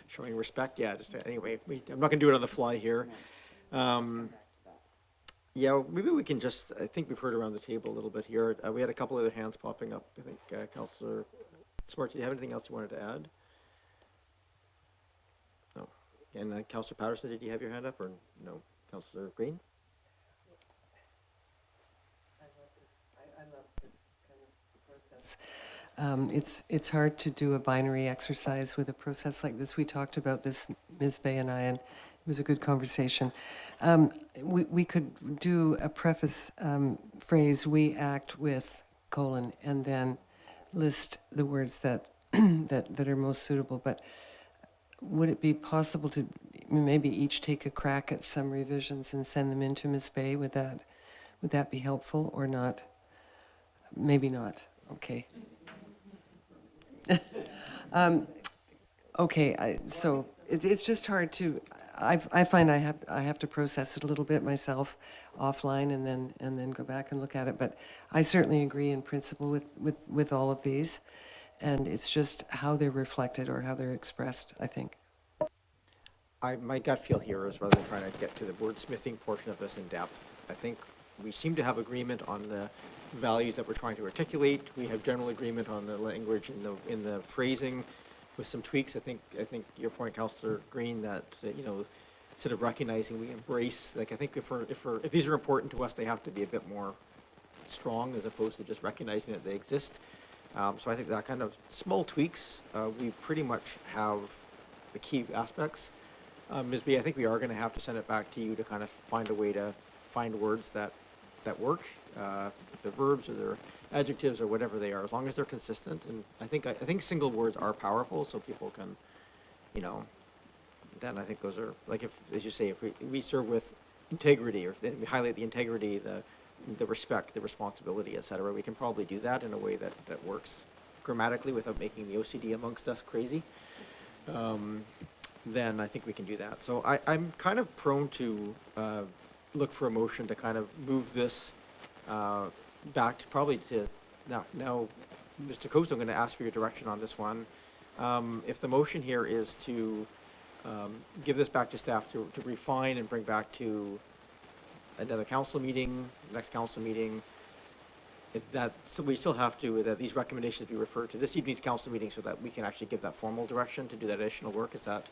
showing respect. Yeah, anyway, I'm not gonna do it on the fly here. Yeah, maybe we can just, I think we've heard around the table a little bit here. We had a couple other hands popping up. I think Councillor Smart, do you have anything else you wanted to add? No. And Councillor Patterson, did you have your hand up, or no? Councillor Green? I love this kind of process. It's hard to do a binary exercise with a process like this. We talked about this, Ms. Bay and I, and it was a good conversation. We could do a preface phrase, we act with, colon, and then list the words that that are most suitable. But would it be possible to maybe each take a crack at some revisions and send them in to Ms. Bay? Would that be helpful or not? Maybe not. Okay. Okay. So it's just hard to. I find I have to process it a little bit myself offline and then go back and look at it. But I certainly agree in principle with all of these, and it's just how they're reflected or how they're expressed, I think. My gut feel here is, rather than trying to get to the wordsmithing portion of this in depth, I think we seem to have agreement on the values that we're trying to articulate. We have general agreement on the language in the phrasing, with some tweaks. I think your point, Councillor Green, that instead of recognizing, we embrace. Like, I think if these are important to us, they have to be a bit more strong as opposed to just recognizing that they exist. So I think that kind of small tweaks, we pretty much have the key aspects. Ms. B, I think we are going to have to send it back to you to kind of find a way to find words that work, if they're verbs or they're adjectives or whatever they are, as long as they're consistent. And I think single words are powerful, so people can, then I think those are, like, if, as you say, if we serve with integrity, or we highlight the integrity, the respect, the responsibility, et cetera, we can probably do that in a way that works grammatically without making the OCD amongst us crazy. then I think we can do that. So I'm kind of prone to look for a motion to kind of move this back to probably to, now Mr. Coates, I'm going to ask for your direction on this one. If the motion here is to give this back to staff to refine and bring back to another council meeting, next council meeting, so we still have to, that these recommendations be referred to this evening's council meeting so that we can actually give that formal direction to do that additional work. Is that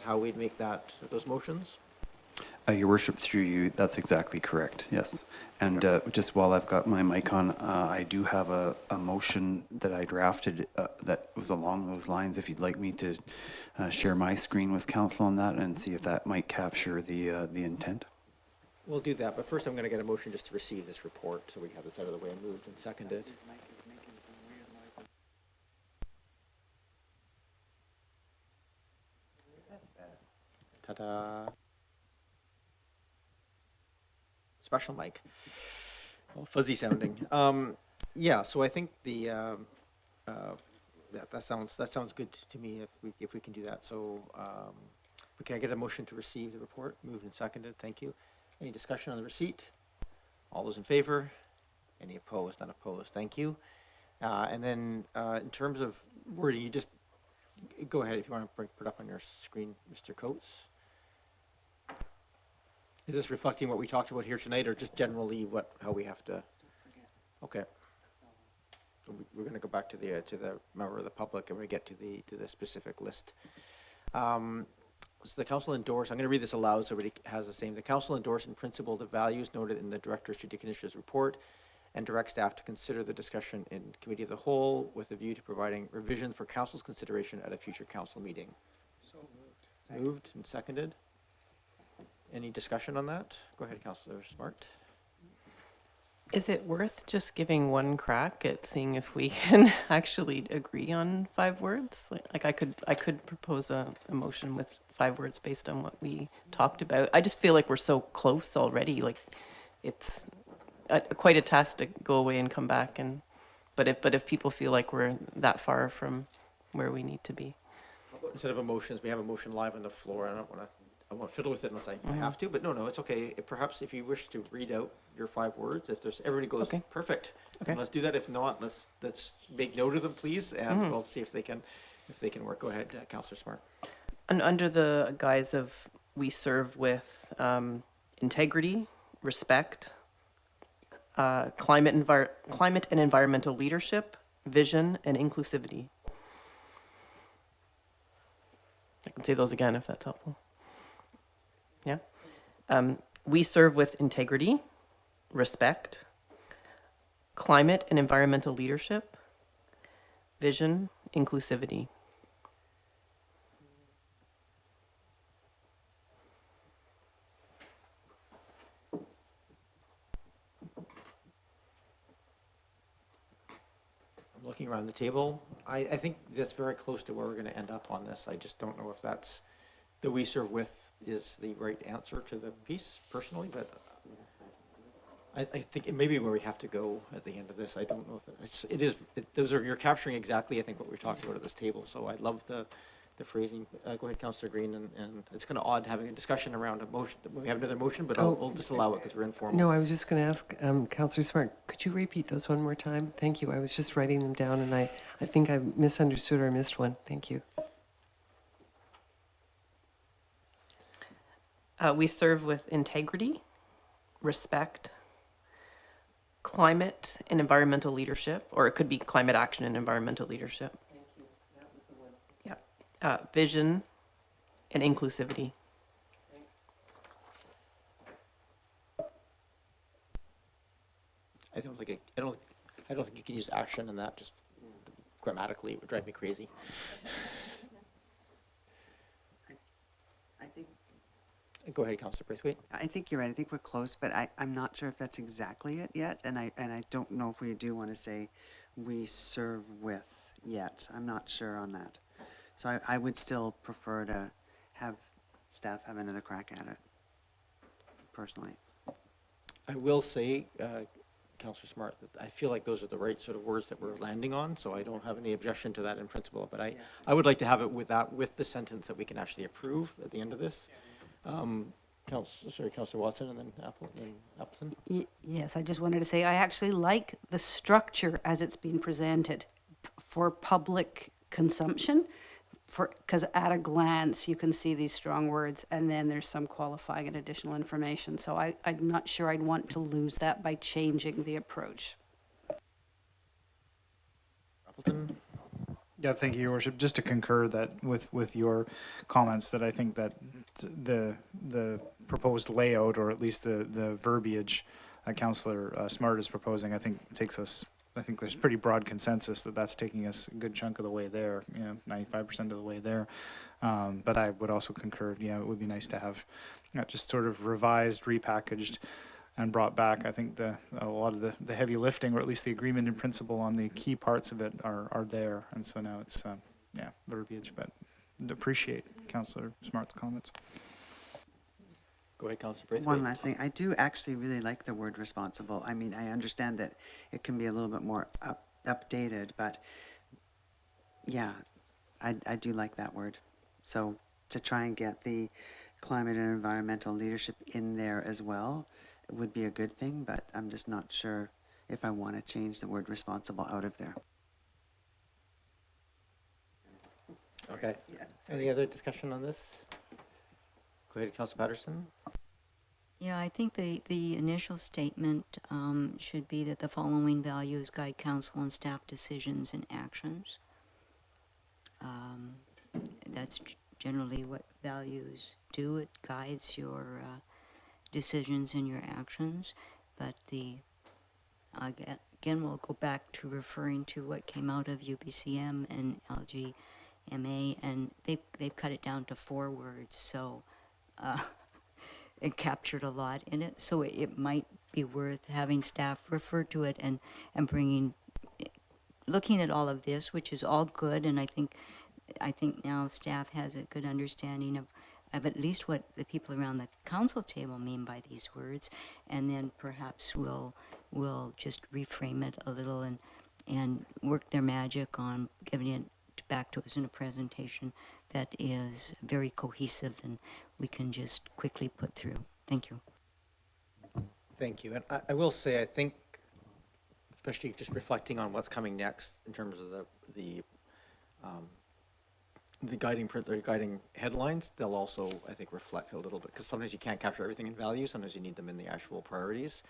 how we'd make those motions? Your worship, through you, that's exactly correct, yes. And just while I've got my mic on, I do have a motion that I drafted that was along those lines. If you'd like me to share my screen with council on that and see if that might capture the intent. We'll do that, but first I'm going to get a motion just to receive this report, so we have this out of the way and moved and seconded. Ta-da. Special mic. Well, fuzzy sounding. Yeah, so I think that sounds good to me if we can do that. So can I get a motion to receive the report? Moved and seconded. Thank you. Any discussion on the receipt? All those in favor? Any opposed? None opposed. Thank you. And then in terms of wording, you just go ahead if you want to put it up on your screen, Mr. Coates. Is this reflecting what we talked about here tonight, or just generally how we have to? Okay. So we're going to go back to the member of the public, and we get to the specific list. So the council endorse, I'm going to read this aloud so everybody has the same. The council endorse in principle the values noted in the Director of Strategic Initiatives report and direct staff to consider the discussion in committee of the whole with a view to providing revision for council's consideration at a future council meeting. So moved. Moved and seconded. Any discussion on that? Go ahead, Councillor Smart. Is it worth just giving one crack at seeing if we can actually agree on 5 words? Like I could propose a motion with 5 words based on what we talked about. I just feel like we're so close already. Like it's quite a task to go away and come back. But if people feel like we're that far from where we need to be, Instead of emotions, we have a motion live on the floor. I won't fiddle with it unless I have to, but no, it's okay. Perhaps if you wish to read out your 5 words, if everybody goes, okay. Perfect. Okay. Let's do that. If not, let's make note of them, please, and we'll see if they can work. Go ahead, Councillor Smart. And under the guise of we serve with integrity, respect, climate and environmental leadership, vision, and inclusivity. I can say those again if that's helpful. Yeah. We serve with integrity, respect, climate and environmental leadership, vision, inclusivity. I'm looking around the table. I think that's very close to where we're going to end up on this. I just don't know if that's the we serve with is the right answer to the piece personally, but I think it may be where we have to go at the end of this. I don't know if you're capturing exactly, I think, what we talked about at this table. So I love the phrasing. Go ahead, Councillor Green, and it's kind of odd having a discussion around a motion. We have another motion, but I'll just allow it because we're informal. No, I was just going to ask Councillor Smart, could you repeat those one more time? Thank you. I was just writing them down, and I think I misunderstood or missed one. Thank you. We serve with integrity, respect, climate and environmental leadership, or it could be climate action and environmental leadership. Thank you. That was the one. Yeah. Vision and inclusivity. Thanks. I don't think you can use action in that. Just grammatically, it would drive me crazy. I think. Go ahead, Councillor Braithwaite. I think you're right. I think we're close, but I'm not sure if that's exactly it yet. And I don't know if we do want to say we serve with yet. I'm not sure on that. So I would still prefer to have staff have another crack at it, personally. I will say, Councillor Smart, that I feel like those are the right sort of words that we're landing on, so I don't have any objection to that in principle, but I would like to have it with that, with the sentence that we can actually approve at the end of this. Councillor Watson and then Appleton. Yes, I just wanted to say I actually like the structure as it's been presented for public consumption, because at a glance you can see these strong words and then there's some qualifying and additional information. So I'm not sure I'd want to lose that by changing the approach. Appleton. Yeah, thank you, Your Worship. Just to concur that with your comments, that I think that the proposed layout, or at least the verbiage Councillor Smart is proposing, I think takes us. I think there's pretty broad consensus that that's taking us a good chunk of the way there. 95% of the way there. But I would also concur. Yeah, it would be nice to have just sort of revised, repackaged, and brought back. I think a lot of the heavy lifting, or at least the agreement in principle on the key parts of it, are there. And so now it's verbiage. But appreciate Councillor Smart's comments. Go ahead, Councillor Braithwaite. One last thing. I do actually really like the word responsible. I mean, I understand that it can be a little bit more updated, but yeah, I do like that word. So to try and get the climate and environmental leadership in there as well, it would be a good thing, but I'm just not sure if I want to change the word responsible out of there. Okay. Yeah. Any other discussion on this? Go ahead, Councillor Patterson. Yeah, I think the initial statement should be that the following values guide council and staff decisions and actions. That's generally what values do. It guides your decisions and your actions. But again, we'll go back to referring to what came out of UBCM and LGMA, and they've cut it down to 4 words. So. It captured a lot in it, so it might be worth having staff refer to it and looking at all of this, which is all good, and I think now staff has a good understanding of at least what the people around the council table mean by these words, and then perhaps we'll just reframe it a little and work their magic on giving it back to us in a presentation that is very cohesive and we can just quickly put through. Thank you. Thank you. And I will say, I think, especially just reflecting on what's coming next in terms of the guiding headlines, they'll also, I think, reflect a little bit, because sometimes you can't capture everything in value. Sometimes you need them in the actual priorities.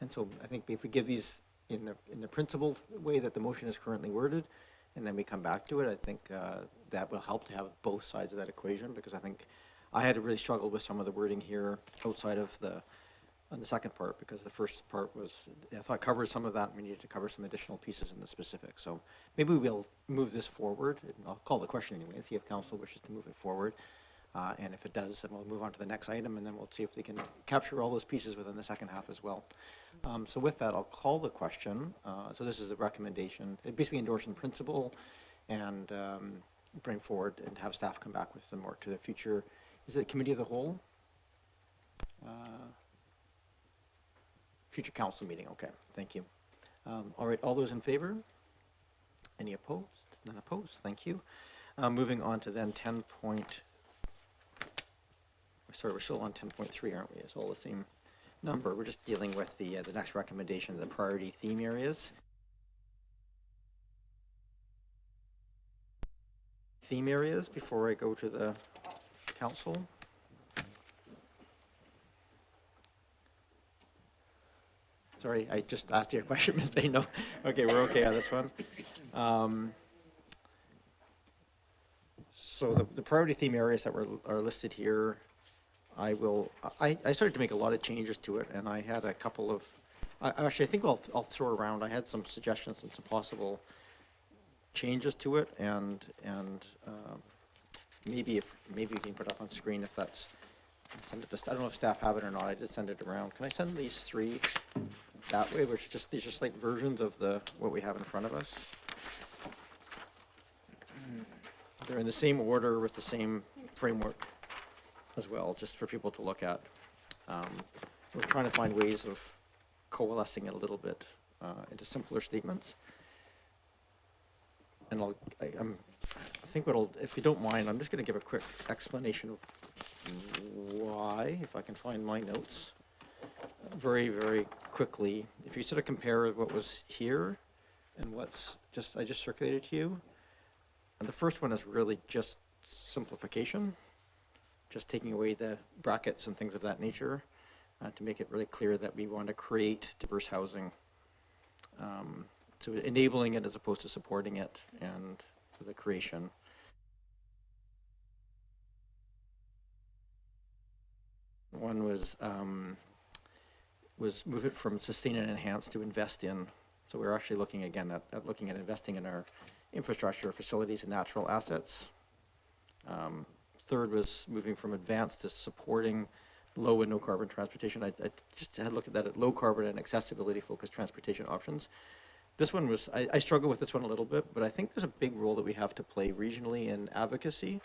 And so I think if we give these in the principled way that the motion is currently worded, and then we come back to it, I think that will help to have both sides of that equation, because I think I had to really struggle with some of the wording here outside of on the second part, because the first part was, I thought, covered some of that, and we needed to cover some additional pieces in the specifics. So maybe we'll move this forward. I'll call the question anyway and see if council wishes to move it forward. And if it does, then we'll move on to the next item, and then we'll see if we can capture all those pieces within the second half as well. So with that, I'll call the question. So this is the recommendation, basically endorsing principle and bring forward and have staff come back with some more to the future. Is it committee of the whole? Future council meeting. Okay, thank you. All right, all those in favor? Any opposed? None opposed. Thank you. Moving on to then 10 point. Sorry, we're still on 10.3, aren't we? It's all the same number. We're just dealing with the next recommendation, the priority theme areas. Theme areas before I go to the council. Sorry, I just asked you a question, Ms. Bay. No, okay, we're okay on this one. So the priority theme areas that are listed here, I started to make a lot of changes to it, and I had a couple of, actually I think I'll throw around, I had some suggestions and some possible changes to it, and maybe we can put it up on screen if that's, send it to, I don't know if staff have it or not, I did send it around. Can I send these 3 that way, which just, these are just like versions of what we have in front of us? They're in the same order with the same framework as well, just for people to look at. We're trying to find ways of coalescing it a little bit into simpler statements. And I think if you don't mind, I'm just going to give a quick explanation of why, if I can find my notes, very, very quickly. If you sort of compare what was here and I just circulated to you, and the first one is really just simplification, just taking away the brackets and things of that nature to make it really clear that we want to create diverse housing. So enabling it as opposed to supporting it and the creation. One was move it from sustain and enhance to invest in. So we're actually looking again at looking at investing in our infrastructure, facilities, and natural assets. Third was moving from advanced to supporting low and no carbon transportation. I just had looked at that at low carbon and accessibility focused transportation options. This one was, I struggle with this one a little bit, but I think there's a big role that we have to play regionally in advocacy.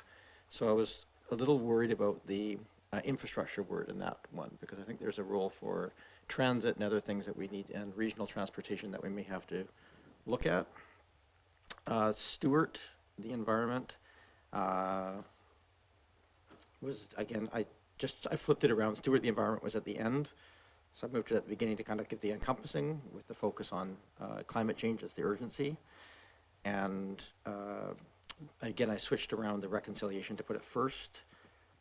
So I was a little worried about the infrastructure word in that one, because I think there's a role for transit and other things that we need, and regional transportation that we may have to look at. Stewart, the environment, was, again, I flipped it around. Stewart, the environment was at the end. So I moved it at the beginning to kind of give the encompassing with the focus on climate change as the urgency. And again, I switched around the reconciliation to put it first,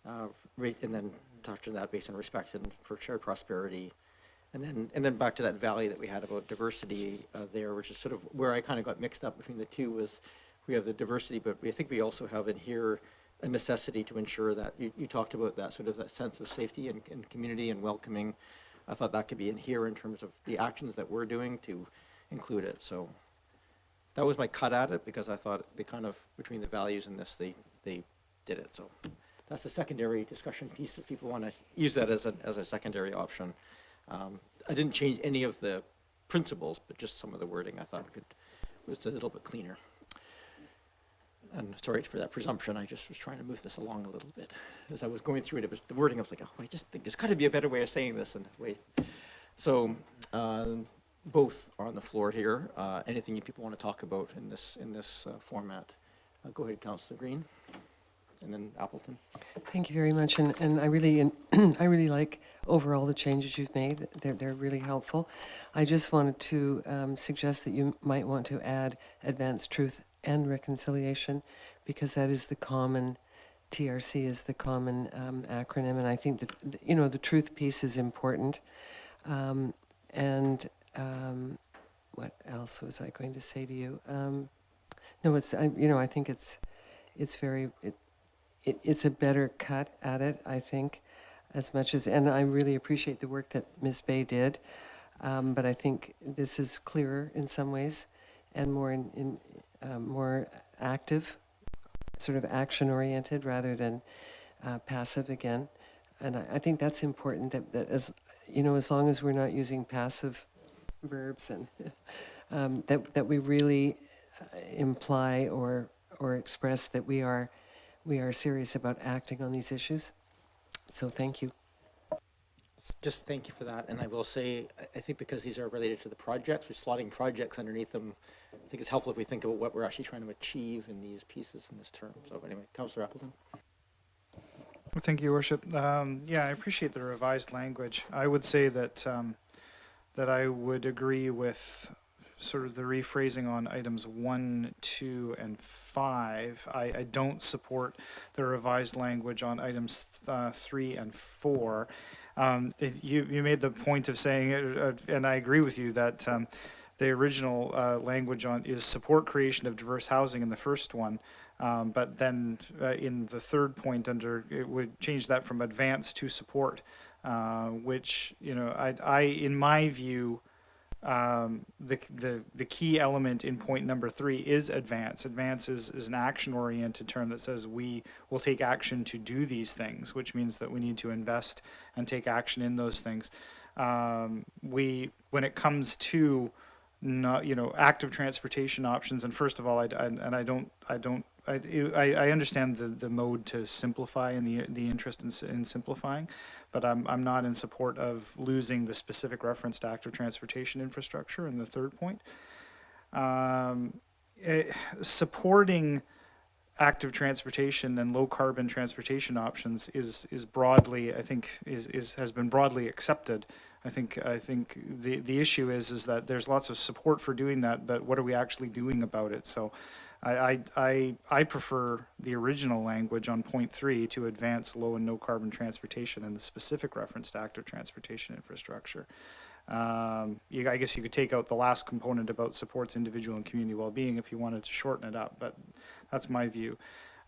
and then touch on that based on respect and for shared prosperity. And then back to that valley that we had about diversity there, which is sort of where I kind of got mixed up between the two. Was we have the diversity, but I think we also have in here a necessity to ensure that you talked about that sort of that sense of safety and community and welcoming. I thought that could be in here in terms of the actions that we're doing to include it. So that was my cut at it, because I thought they kind of, between the values and this, they did it. So that's the secondary discussion piece if people want to use that as a secondary option. I didn't change any of the principles, but just some of the wording I thought was a little bit cleaner. And sorry for that presumption. I just was trying to move this along a little bit. As I was going through it, it was the wording. I was like, oh, I just think there's got to be a better way of saying this. So both are on the floor here. Anything you people want to talk about in this format? Go ahead, Councillor Green, and then Appleton. Thank you very much, and I really I really like overall the changes you've made. They're really helpful. I just wanted to suggest that you might want to add advanced truth and reconciliation, because that is the common, TRC is the common acronym, and I think that the truth piece is important. What else was I going to say to you? No, I think it's a better cut at it, I think, as much as, and I really appreciate the work that Ms. Bay did, but I think this is clearer in some ways and more more active, sort of action-oriented rather than passive again. And I think that's important, that as long as we're not using passive verbs and that we really imply or express that we are serious about acting on these issues. So thank you. Just thank you for that. And I will say, I think because these are related to the projects, we're slotting projects underneath them. I think it's helpful if we think about what we're actually trying to achieve in these pieces in this term. So anyway, Councillor Appleton. Well, thank you, Your Worship. Yeah, I appreciate the revised language. I would say that that I would agree with sort of the rephrasing on items 1, 2, and 5. I don't support the revised language on items 3 and 4. You made the point of saying, and I agree with you, that the original language is support creation of diverse housing in the first one, but then in the third point it would change that from advance to support, which I in my view, the key element in point number 3 is advance. Advance is an action-oriented term that says we will take action to do these things, which means that we need to invest and take action in those things. When it comes to active transportation options, and first of all, I don't I understand the mode to simplify and the interest in simplifying, but I'm not in support of losing the specific reference to active transportation infrastructure in the third point. Supporting active transportation and low carbon transportation options is broadly, I think, has been broadly accepted. I think the issue is that there's lots of support for doing that, but what are we actually doing about it? So I prefer the original language on point 3 to advance low and no carbon transportation and the specific reference to active transportation infrastructure. I guess you could take out the last component about supports individual and community well-being if you wanted to shorten it up, but that's my view.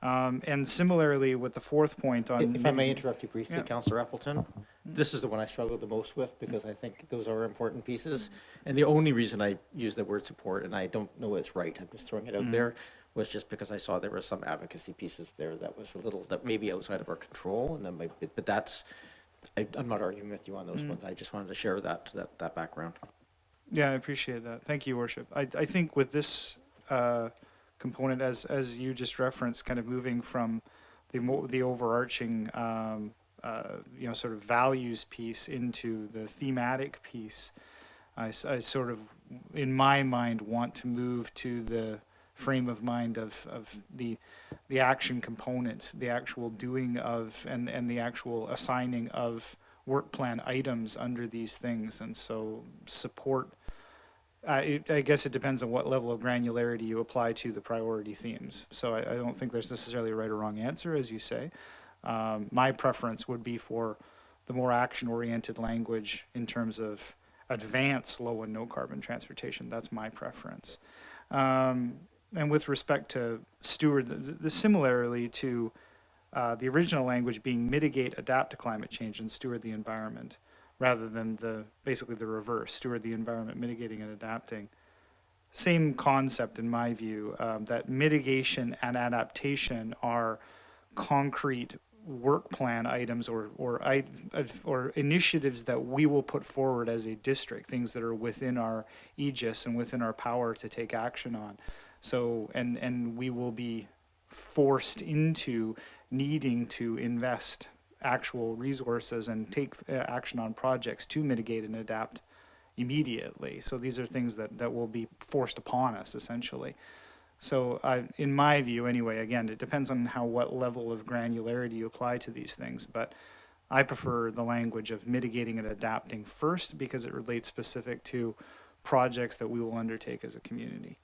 And similarly with the fourth point on... If I may interrupt you briefly, Yeah. Councillor Appleton, this is the one I struggled the most with because I think those are important pieces. And the only reason I use the word support, and I don't know it's right, I'm just throwing it out there, was just because I saw there were some advocacy pieces there that was a little, that may be outside of our control, and then but that's, I'm not arguing with you on those ones. I just wanted to share that background. Yeah, I appreciate that. Thank you, Worship. I think with this component, as you just referenced, kind of moving from the overarching, sort of values piece into the thematic piece, I sort of, in my mind, want to move to the frame of mind of the action component, the actual doing of, and the actual assigning of work plan items under these things. And so support, I guess it depends on what level of granularity you apply to the priority themes. So I don't think there's necessarily a right or wrong answer, as you say. My preference would be for the more action-oriented language in terms of advance low and no carbon transportation. That's my preference. And with respect to steward, similarly to the original language being mitigate, adapt to climate change, and steward the environment, rather than basically the reverse, steward the environment, mitigating and adapting. Same concept in my view, that mitigation and adaptation are concrete work plan items or initiatives that we will put forward as a district, things that are within our aegis and within our power to take action on. So, and we will be forced into needing to invest actual resources and take action on projects to mitigate and adapt immediately. So these are things that will be forced upon us, essentially. So in my view, anyway, again, it depends on what level of granularity you apply to these things, but I prefer the language of mitigating and adapting first because it relates specific to projects that we will undertake as a community.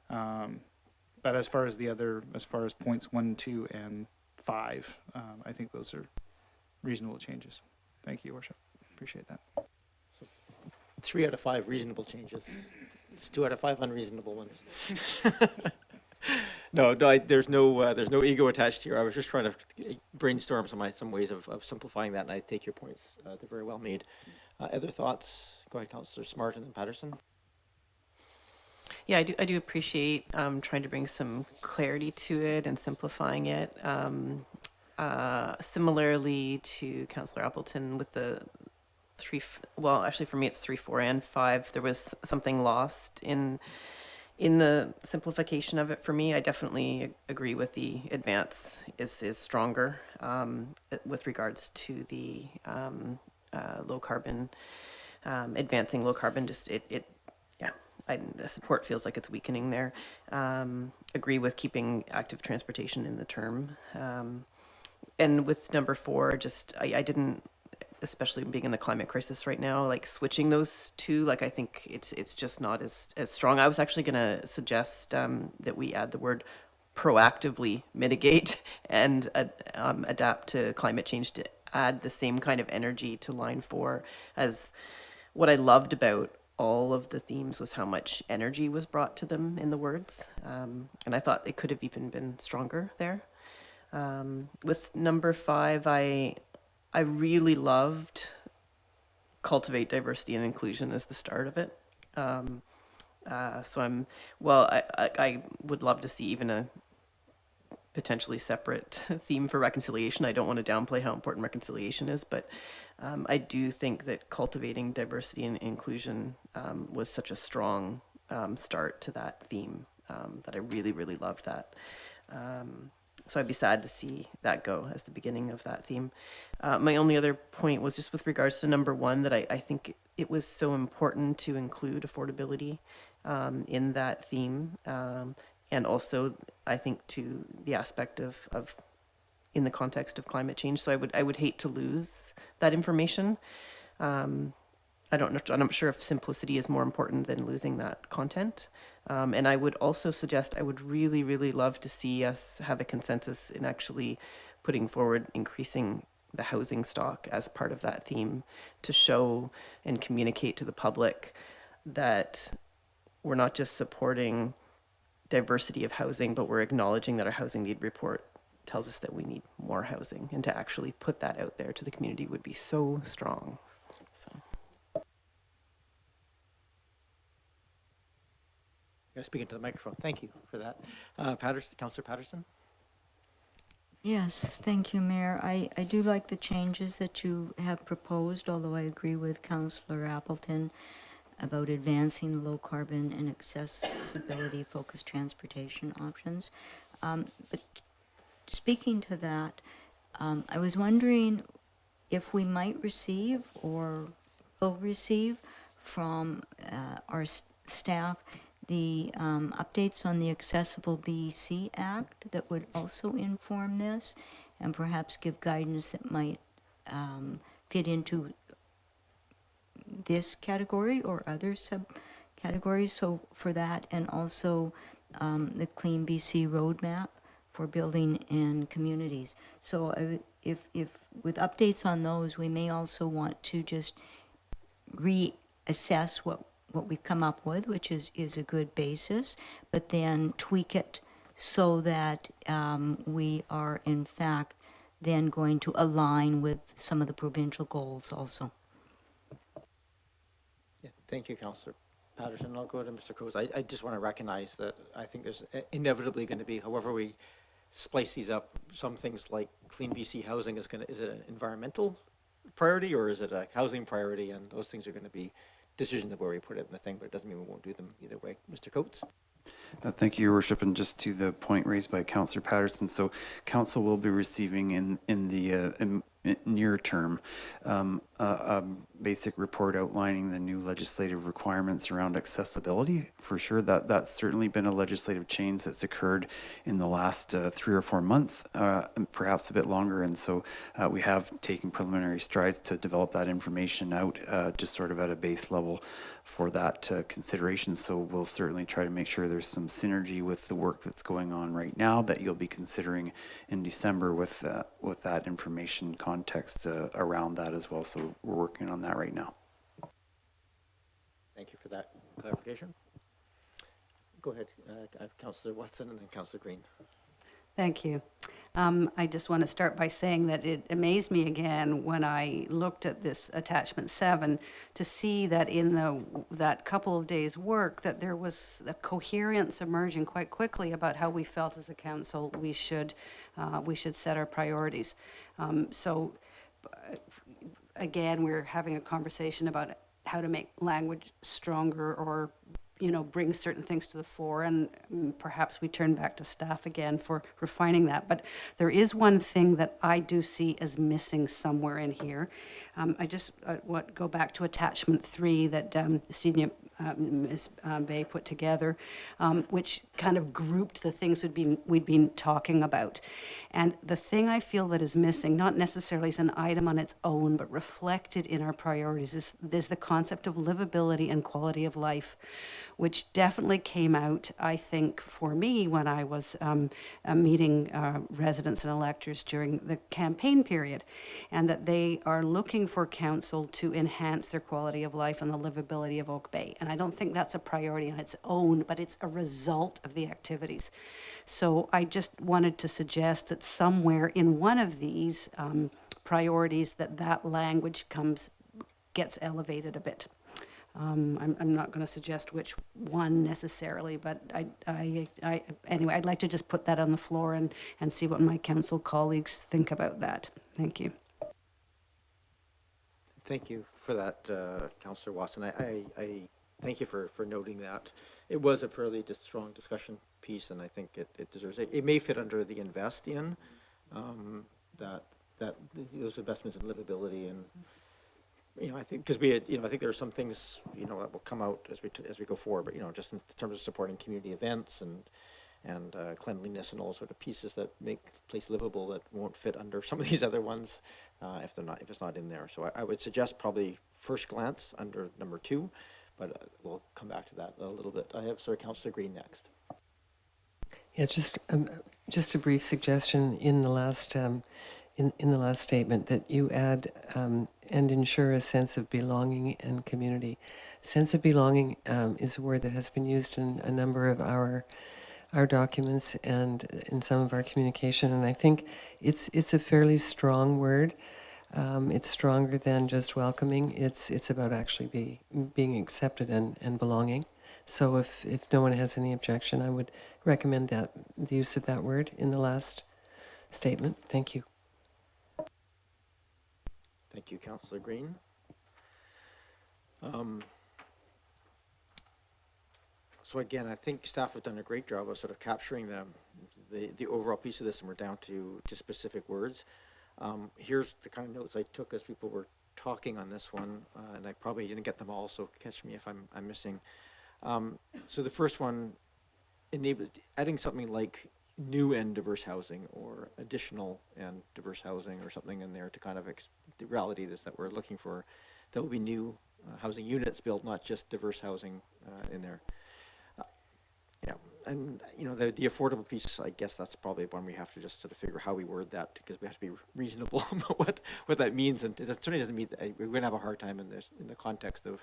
But as far as points 1, 2, and 5, I think those are reasonable changes. Thank you, Your Worship. Appreciate that. 3 out of 5 reasonable changes. It's 2 out of 5 unreasonable ones. No, there's no ego attached here. I was just trying to brainstorm some ways of simplifying that, and I take your points. They're very well made. Other thoughts? Go ahead, Councillor Smart and then Patterson. Yeah, I do appreciate trying to bring some clarity to it and simplifying it. Similarly to Councillor Appleton with the 3, well, actually for me it's 3, 4, and 5. There was something lost in the simplification of it for me. I definitely agree with the advance is stronger with regards to the low carbon, advancing low carbon. The support feels like it's weakening there. Agree with keeping active transportation in the term. And with number 4, I didn't, especially being in the climate crisis right now, like switching those two, like I think it's just not as strong. I was actually going to suggest that we add the word proactively mitigate and adapt to climate change to add the same kind of energy to line 4. As what I loved about all of the themes was how much energy was brought to them in the words. And I thought it could have even been stronger there. With number 5, I really loved cultivate diversity and inclusion as the start of it. So I would love to see even a potentially separate theme for reconciliation. I don't want to downplay how important reconciliation is, but I do think that cultivating diversity and inclusion was such a strong start to that theme that I really, really loved that. So I'd be sad to see that go as the beginning of that theme. My only other point was just with regards to number one, that I think it was so important to include affordability in that theme. And also, I think, to the aspect of in the context of climate change. So I would hate to lose that information. I don't know, I'm not sure if simplicity is more important than losing that content. And I would also suggest, I would really, really love to see us have a consensus in actually putting forward increasing the housing stock as part of that theme, to show and communicate to the public that we're not just supporting diversity of housing, but we're acknowledging that our housing need report tells us that we need more housing, and to actually put that out there to the community would be so strong. So. You're speaking to the microphone. Thank you for that. Councillor Patterson? Yes, thank you, Mayor. I do like the changes that you have proposed, although I agree with Councillor Appleton about advancing the low carbon and accessibility focused transportation options. But speaking to that, I was wondering if we might receive or will receive from our staff the updates on the Accessible BC Act that would also inform this and perhaps give guidance that might fit into this category or other subcategories. So for that, and also the Clean BC Roadmap for building in communities. So if with updates on those, we may also want to just reassess what we've come up with, which is a good basis, but then tweak it so that we are in fact then going to align with some of the provincial goals also. Yeah, thank you, Councillor Patterson. I'll go to Mr. Coase. I just want to recognize that I think there's inevitably going to be, however we splice these up, some things like Clean BC housing is it an environmental priority or is it a housing priority? And those things are going to be decisions of where we put it in the thing, but it doesn't mean we won't do them either way. Mr. Coates? Thank you, Your Worship. And just to the point raised by Councillor Patterson, so Council will be receiving in the near term a basic report outlining the new legislative requirements around accessibility. For sure, that's certainly been a legislative change that's occurred in the last 3 or 4 months, perhaps a bit longer. And so we have taken preliminary strides to develop that information out just sort of at a base level for that consideration. So we'll certainly try to make sure there's some synergy with the work that's going on right now that you'll be considering in December with that information context around that as well. So we're working on that right now. Thank you for that clarification. Go ahead, Councillor Watson and then Councillor Green. Thank you. I just want to start by saying that it amazed me again when I looked at this attachment 7 to see that in that couple of days' work that there was a coherence emerging quite quickly about how we felt as a council we should set our priorities. So again, we're having a conversation about how to make language stronger or bring certain things to the fore, and perhaps we turn back to staff again for refining that. But there is one thing that I do see as missing somewhere in here. I just want to go back to attachment 3 that Senior Ms. Bay put together, which kind of grouped the things we'd been talking about. And the thing I feel that is missing, not necessarily as an item on its own, but reflected in our priorities, is the concept of livability and quality of life, which definitely came out, I think, for me when I was meeting residents and electors during the campaign period, and that they are looking for council to enhance their quality of life and the livability of Oak Bay. And I don't think that's a priority on its own, but it's a result of the activities. So I just wanted to suggest that somewhere in one of these priorities that language gets elevated a bit. I'm not going to suggest which one necessarily, but anyway, I'd like to just put that on the floor and see what my council colleagues think about that. Thank you. Thank you for that, Councillor Watson. I thank you for noting that. it was a fairly strong discussion piece, and I think it deserves it. It may fit under the invest in, that those investments in livability and, I think, because I think there are some things, that will come out as we go forward, but, just in terms of supporting community events and cleanliness and all sort of pieces that make the place livable that won't fit under some of these other ones, if it's not in there. So I would suggest probably first glance under number 2, but we'll come back to that a little bit. I have Councillor Green next. Yeah, just a brief suggestion in the last in the last statement that you add and ensure a sense of belonging and community. Sense of belonging is a word that has been used in a number of our documents and in some of our communication, and I think it's a fairly strong word. It's stronger than just welcoming. It's about actually being accepted and belonging. So if no one has any objection, I would recommend that the use of that word in the last statement. Thank you. Thank you, Councillor Green. So again, I think staff have done a great job of sort of capturing the overall piece of this, and we're down to specific words. Here's the kind of notes I took as people were talking on this one, and I probably didn't get them all, so catch me if I'm missing. So the first one, adding something like new and diverse housing or additional and diverse housing or something in there to kind of the reality is that we're looking for, there will be new housing units built, not just diverse housing in there. Yeah, and the affordable piece, I guess that's probably one we have to just sort of figure how we word that, because we have to be reasonable about what that means, and it certainly doesn't mean that we're going to have a hard time in the context of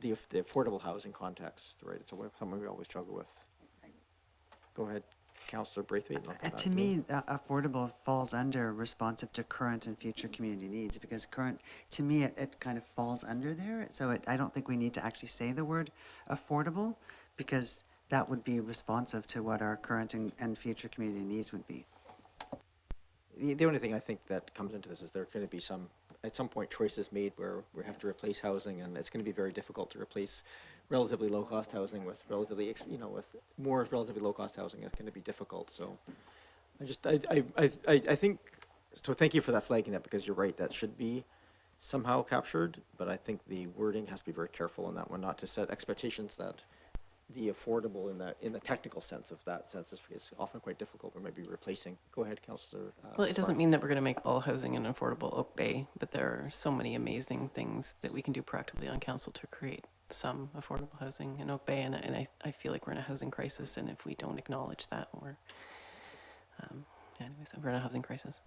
the affordable housing context, right? It's something we always struggle with. Go ahead, Councillor Braithwaite. To me, affordable falls under responsive to current and future community needs, because to me, it kind of falls under there. So I don't think we need to actually say the word affordable, because that would be responsive to what our current and future community needs would be. The only thing I think that comes into this is there are going to be at some point choices made where we have to replace housing, and it's going to be very difficult to replace relatively low-cost housing with with more relatively low-cost housing. It's going to be difficult. So I think, so thank you for that flagging that, because you're right, that should be somehow captured, but I think the wording has to be very careful on that one, not to set expectations that the affordable in the technical sense of that sense is often quite difficult. We might be replacing. Go ahead, Councillor. Well, it doesn't mean that we're going to make all housing in affordable Oak Bay, but there are so many amazing things that we can do proactively on council to create some affordable housing in Oak Bay, and I feel like we're in a housing crisis, and if we don't acknowledge that, we're in a housing crisis.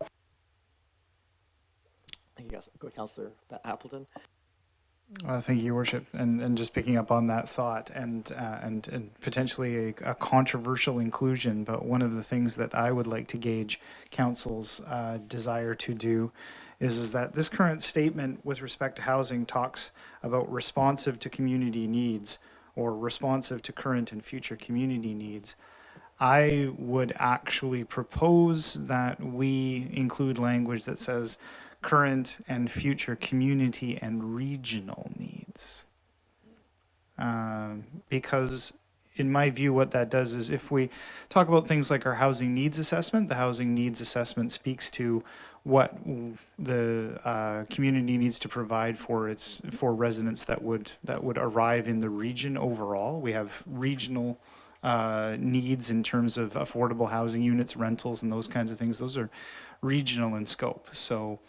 Thank you, guys. Go, Councillor Appleton. Thank you, Your Worship, and just picking up on that thought, and potentially a controversial inclusion, but one of the things that I would like to gauge Council's desire to do is that this current statement with respect to housing talks about responsive to community needs or responsive to current and future community needs. I would actually propose that we include language that says current and future community and regional needs. Because in my view, what that does is if we talk about things like our housing needs assessment, the housing needs assessment speaks to what the community needs to provide for residents that would arrive in the region overall. We have regional needs in terms of affordable housing units, rentals, and those kinds of things. Those are regional in scope. So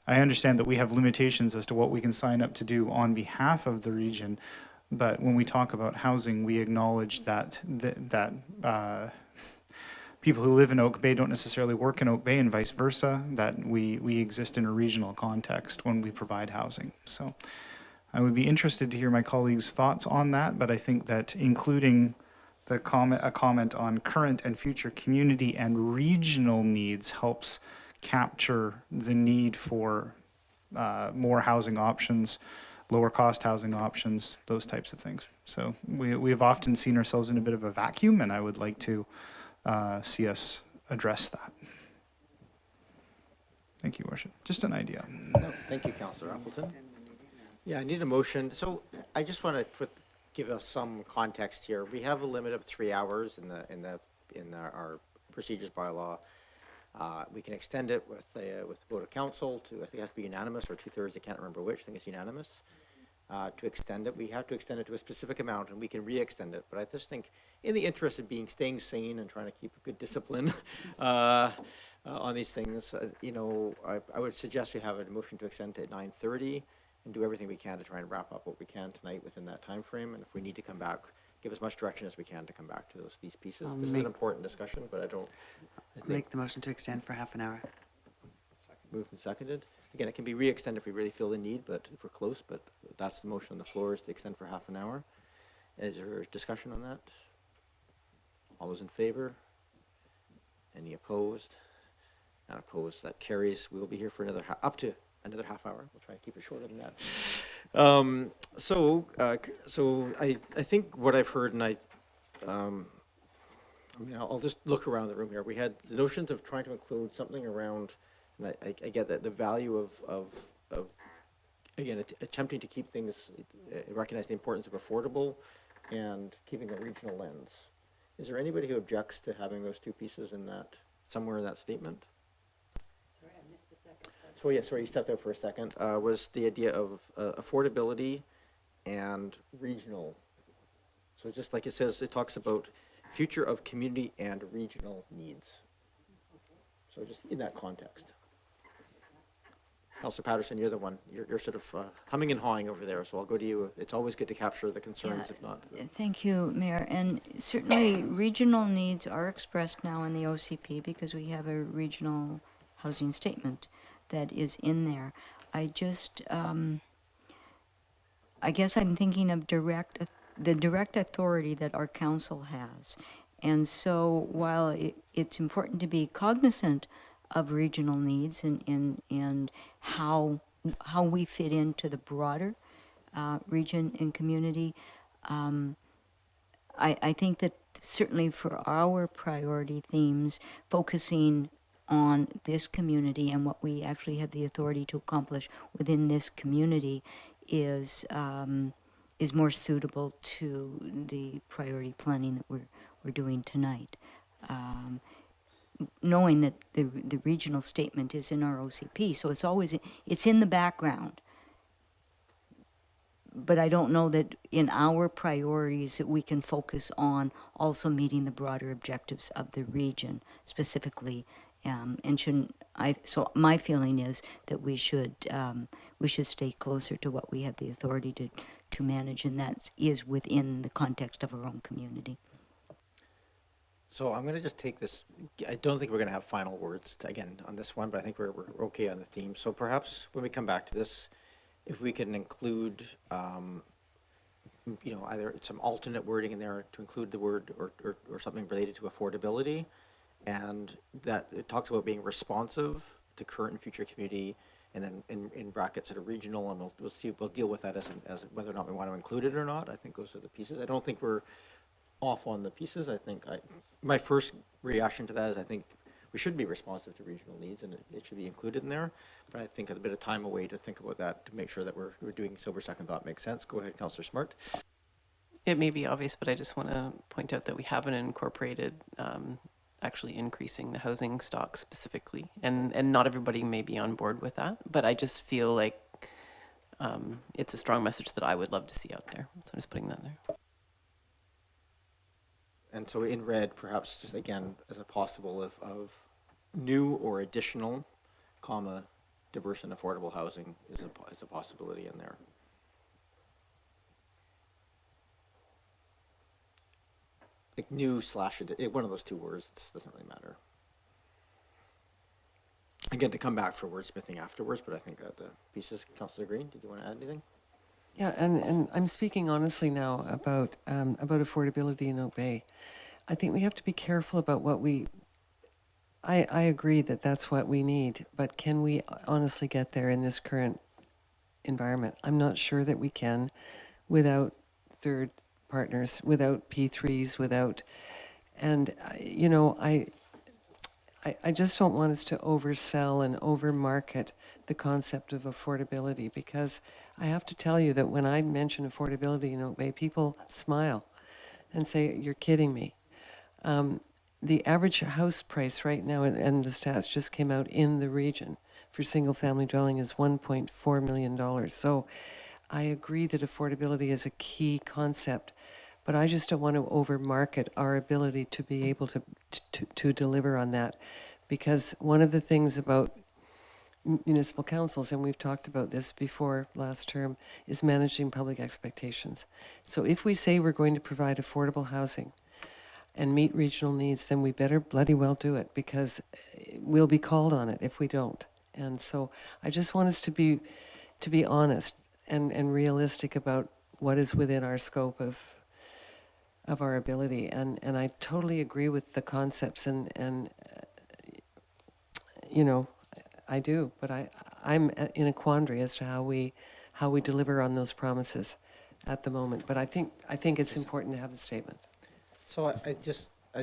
I understand that we have limitations as to what we can sign up to do on behalf of the region, but when we talk about housing, we acknowledge that people who live in Oak Bay don't necessarily work in Oak Bay, and vice versa, that we exist in a regional context when we provide housing. So I would be interested to hear my colleagues' thoughts on that, but I think that including a comment on current and future community and regional needs helps capture the need for more housing options, lower cost housing options, those types of things. So we have often seen ourselves in a bit of a vacuum, and I would like to see us address that. Thank you, Worship. Just an idea. No, thank you, Councillor Appleton. Yeah, I need a motion. So I just want to put give us some context here. We have a limit of 3 hours in our procedures bylaw. We can extend it with the vote of council to, I think it has to be unanimous or 2/3, I can't remember which, I think it's unanimous. To extend it, we have to extend it to a specific amount, and we can re-extend it. But I just think, in the interest of staying sane and trying to keep a good discipline on these things, I would suggest we have a motion to extend to 9:30 and do everything we can to try and wrap up what we can tonight within that time frame. And if we need to come back, give as much direction as we can to come back to these pieces. This is an important discussion, but I think Make the motion to extend for half an hour. moved and seconded. Again, it can be re-extended if we really feel the need, but if we're close, but that's the motion on the floor, is to extend for half an hour. Is there discussion on that? All those in favor? Any opposed? Not opposed, that carries. We will be here for up to another half hour. We'll try and keep it shorter than that. So I think what I've heard, and I'll just look around the room here. We had the notions of trying to include something around, and I get that the value of again, attempting to keep things, recognize the importance of affordable and keeping a regional lens. Is there anybody who objects to having those two pieces in that, somewhere in that statement? Sorry, I missed the second part. So, yeah, sorry, you stepped out for a second. Was the idea of affordability and regional. So just like it says, it talks about future of community and regional needs. So just in that context. Councillor Patterson, you're the one. You're sort of humming and hawing over there, so I'll go to you. It's always good to capture the concerns, if not. Thank you, Mayor. And certainly regional needs are expressed now in the OCP because we have a regional housing statement that is in there. I just, I guess I'm thinking of the direct authority that our council has. And so while it's important to be cognizant of regional needs and how we fit into the broader region and community, I think that certainly for our priority themes, focusing on this community and what we actually have the authority to accomplish within this community is more suitable to the priority planning that we're doing tonight. Knowing that the regional statement is in our OCP, so it's in the background. But I don't know that in our priorities that we can focus on also meeting the broader objectives of the region specifically, and shouldn't. So my feeling is that we should stay closer to what we have the authority to manage, and that is within the context of our own community. So I'm going to just take this. I don't think we're going to have final words again on this one, but I think we're okay on the theme. So perhaps when we come back to this, if we can include, either some alternate wording in there to include the word or something related to affordability, and that it talks about being responsive to current and future community, and then in brackets sort of regional, and we'll deal with that as whether or not we want to include it or not. I think those are the pieces. I don't think we're off on the pieces. I think my first reaction to that is I think we should be responsive to regional needs, and it should be included in there. But I think a bit of time away to think about that to make sure that we're doing sober second thought makes sense. Go ahead, Councillor Smart. It may be obvious, but I just want to point out that we haven't incorporated actually increasing the housing stock specifically, and not everybody may be on board with that, but I just feel like it's a strong message that I would love to see out there. So I'm just putting that there. And so in red, perhaps just again as a possible of new or additional, comma, diverse and affordable housing is a possibility in there. Like new / one of those two words, it doesn't really matter. Again, to come back for wordsmithing afterwards, but I think that the pieces, Councillor Green, did you want to add anything? Yeah, and I'm speaking honestly now about affordability in Oak Bay. I think we have to be careful about what I agree that that's what we need, but can we honestly get there in this current environment? I'm not sure that we can without third partners, without P3s, without, and I just don't want us to oversell and overmarket the concept of affordability, because I have to tell you that when I mention affordability in Oak Bay, people smile and say, "You're kidding me." The average house price right now, and the stats just came out in the region for single-family dwelling, is $1.4 million. So I agree that affordability is a key concept, but I just don't want to overmarket our ability to be able to deliver on that. Because one of the things about municipal councils, and we've talked about this before last term, is managing public expectations. So if we say we're going to provide affordable housing and meet regional needs, then we better bloody well do it, because we'll be called on it if we don't. And so I just want us to be honest and realistic about what is within our scope of our ability. And I totally agree with the concepts, and you know, I do, but I'm in a quandary as to how we deliver on those promises at the moment. But I think it's important to have the statement. So I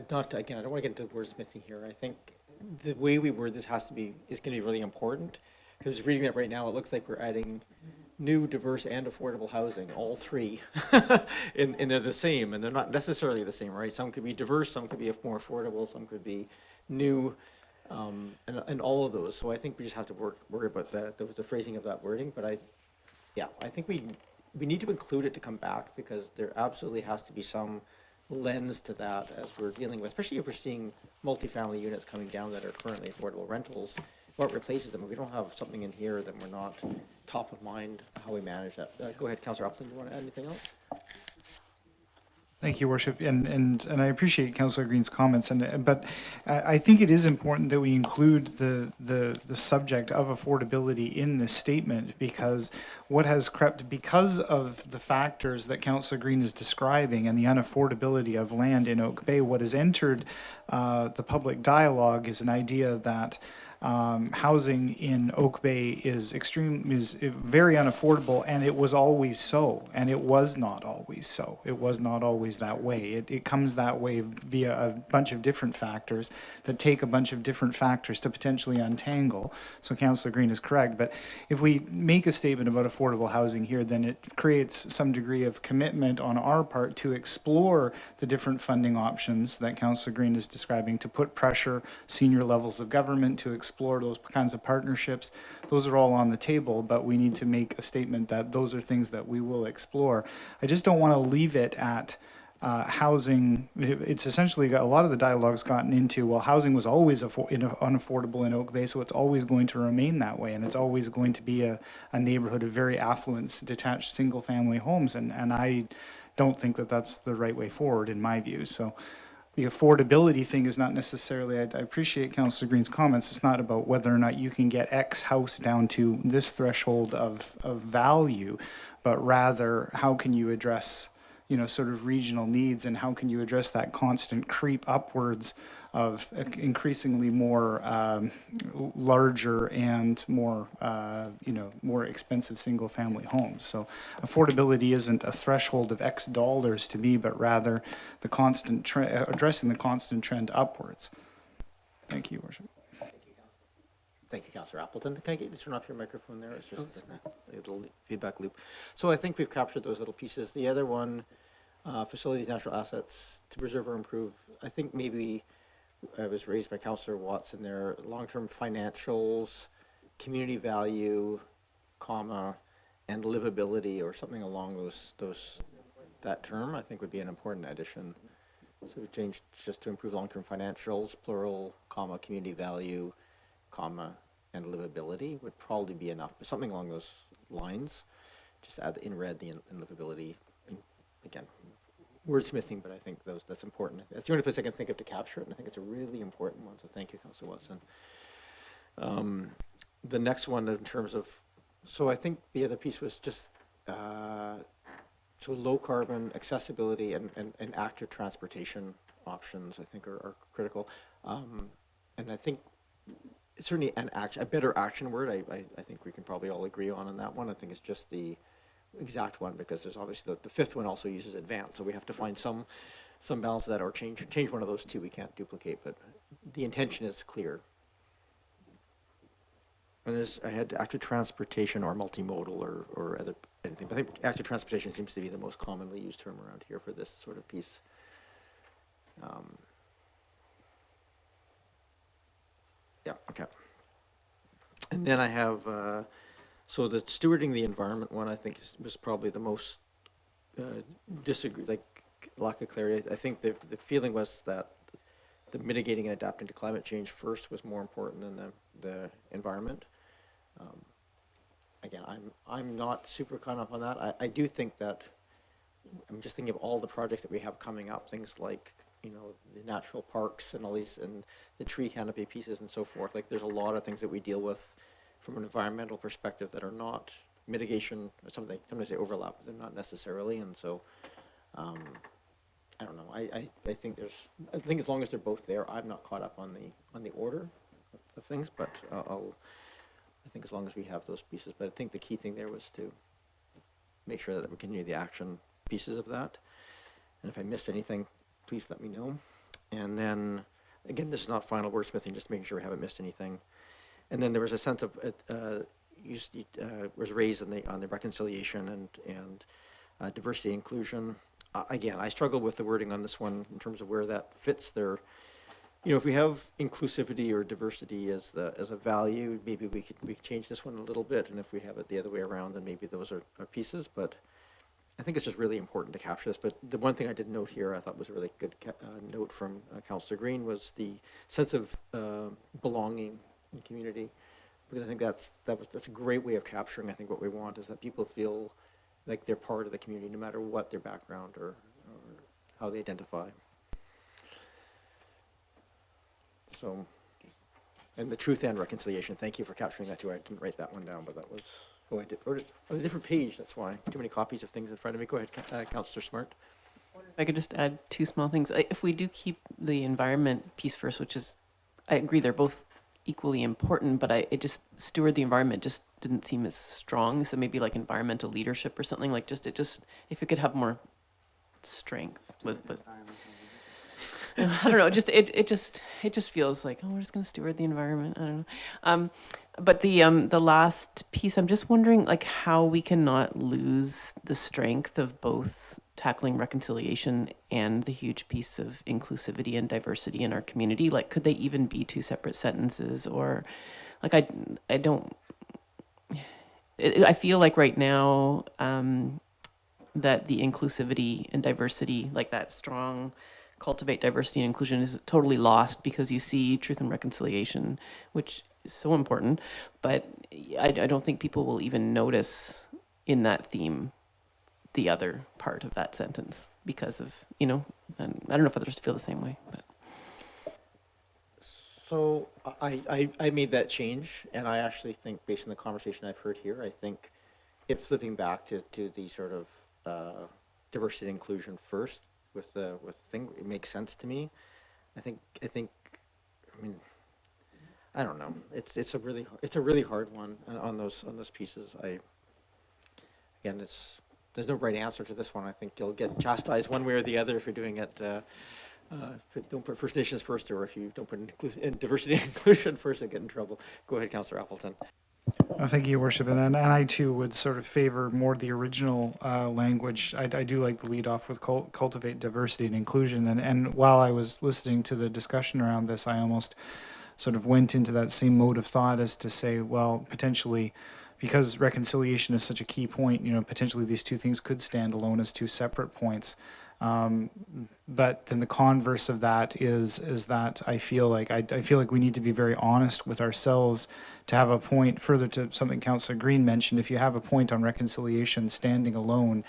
don't want to get into wordsmithing here. I think the way we word this is going to be really important, because reading that right now, it looks like we're adding new, diverse, and affordable housing, all three, and they're the same, and they're not necessarily the same, right? Some could be diverse, some could be more affordable, some could be new, and all of those. So I think we just have to worry about the phrasing of that wording. But I think we need to include it to come back, because there absolutely has to be some lens to that as we're dealing with, especially if we're seeing multifamily units coming down that are currently affordable rentals. What replaces them? If we don't have something in here, then we're not top of mind how we manage that. Go ahead, Councillor Upton, do you want to add anything else? Thank you, Worship, and I appreciate Councillor Green's comments, but I think it is important that we include the subject of affordability in this statement, because what has crept, because of the factors that Councillor Green is describing and the unaffordability of land in Oak Bay, what has entered the public dialogue is an idea that housing in Oak Bay is very unaffordable, and it was always so, and it was not always so. It was not always that way. It comes that way via a bunch of different factors that take a bunch of different factors to potentially untangle. So Councillor Green is correct, but if we make a statement about affordable housing here, then it creates some degree of commitment on our part to explore the different funding options that Councillor Green is describing, to put pressure senior levels of government to explore those kinds of partnerships. Those are all on the table, but we need to make a statement that those are things that we will explore. I just don't want to leave it at housing. It's essentially got a lot of the dialogue's gotten into, well, housing was always unaffordable in Oak Bay, so it's always going to remain that way, and it's always going to be a neighborhood of very affluent, detached, single-family homes, and I don't think that that's the right way forward in my view. So the affordability thing is not necessarily, I appreciate Councillor Green's comments, it's not about whether or not you can get X house down to this threshold of value, but rather how can you address, sort of regional needs, and how can you address that constant creep upwards of increasingly more larger and more, more expensive single-family homes. So affordability isn't a threshold of X dollars to me, but rather the constant addressing the constant trend upwards. Thank you, Worship. Thank you, Councillor Appleton. Can I get you to turn off your microphone there? It's just a little feedback loop. So I think we've captured those little pieces. The other one, facilities, natural assets to preserve or improve. I think maybe it was raised by Councillor Watson there, long-term financials, community value, comma, and livability, or something along that term, I think would be an important addition. So we changed just to improve long-term financials, plural, comma, community value, comma, and livability would probably be enough, but something along those lines. Just add in red the livability. And again, wordsmithing, but I think that's important. That's the only place I can think of to capture it, and I think it's a really important one, so thank you, Councillor Watson. The next one in terms of, so I think the other piece was just, so low carbon, accessibility, and active transportation options, I think are critical. And I think it's certainly a better action word, I think we can probably all agree on that one. I think it's just the exact one, because there's obviously the fifth one also uses advance, so we have to find some balance of that, or change one of those two. We can't duplicate, but the intention is clear. And I had active transportation or multimodal or other anything. But I think active transportation seems to be the most commonly used term around here for this sort of piece. Yeah, okay. And then I have, so the stewarding the environment one, I think was probably the most lack of clarity. I think the feeling was that the mitigating and adapting to climate change first was more important than the environment. Again, I'm not super caught up on that. I do think that, I'm just thinking of all the projects that we have coming up, things like, you know, the natural parks and all these, and the tree canopy pieces and so forth. Like, there's a lot of things that we deal with from an environmental perspective that are not mitigation, or sometimes they overlap, but they're not necessarily. And so, I don't know. I think I think as long as they're both there, I'm not caught up on the order of things, but I think as long as we have those pieces. But I think the key thing there was to make sure that we continue the action pieces of that. And if I missed anything, please let me know. And then, again, this is not final wordsmithing, just making sure we haven't missed anything. And then there was a sense of, was raised on the reconciliation and diversity and inclusion. Again, I struggle with the wording on this one in terms of where that fits there. You know, if we have inclusivity or diversity as a value, maybe we could change this one a little bit. And if we have it the other way around, then maybe those are pieces. But I think it's just really important to capture this. But the one thing I did note here, I thought was a really good note from Councillor Green, was the sense of belonging in community. Because I think that's a great way of capturing, I think, what we want is that people feel like they're part of the community, no matter what their background or how they identify. So, and the truth and reconciliation, thank you for capturing that too. I didn't write that one down, but that was, I wrote it on a different page, that's why. Too many copies of things in front of me. Go ahead, Councillor Smart. If I could just add two small things. If we do keep the environment piece first, which is, I agree, they're both equally important, but it just, steward the environment just didn't seem as strong. So maybe like environmental leadership or something, like if it could have more strength with I don't know, it just feels like, oh, we're just going to steward the environment. I don't know. But the last piece, I'm just wondering, like, how we cannot lose the strength of both tackling reconciliation and the huge piece of inclusivity and diversity in our community. Like, could they even be two separate sentences? Or, like, I don't. I feel like right now that the inclusivity and diversity, like that strong cultivate diversity and inclusion, is totally lost because you see truth and reconciliation, which is so important, but I don't think people will even notice in that theme the other part of that sentence because of, you know, and I don't know if others feel the same way. But. So I made that change, and I actually think, based on the conversation I've heard here, I think if flipping back to the sort of diversity and inclusion first, with the thing, it makes sense to me. I mean, I don't know. It's a really hard one on those pieces. Again, there's no right answer to this one. I think you'll get chastised one way or the other if you're doing it. Don't put First Nations first, or if you don't put diversity and inclusion first, and get in trouble. Go ahead, Councillor Appleton. Thank you, Your Worship. And I too would sort of favor more the original language. I do like the lead off with cultivate diversity and inclusion. And while I was listening to the discussion around this, I almost sort of went into that same mode of thought as to say, well, potentially, because reconciliation is such a key point, you know, potentially these two things could stand alone as two separate points. But then the converse of that is that I feel like we need to be very honest with ourselves to have a point, further to something Councillor Green mentioned. If you have a point on reconciliation standing alone,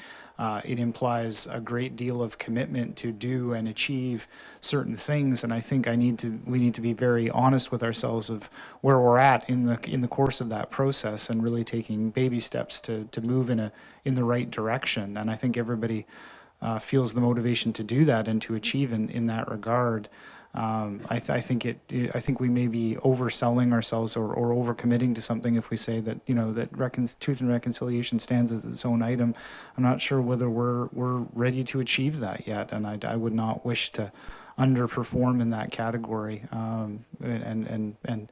it implies a great deal of commitment to do and achieve certain things. And I think we need to be very honest with ourselves of where we're at in the course of that process, and really taking baby steps to move in the right direction. And I think everybody feels the motivation to do that and to achieve in that regard. I think we may be overselling ourselves or overcommitting to something if we say that, you know, that truth and reconciliation stands as its own item. I'm not sure whether we're ready to achieve that yet, and I would not wish to underperform in that category, and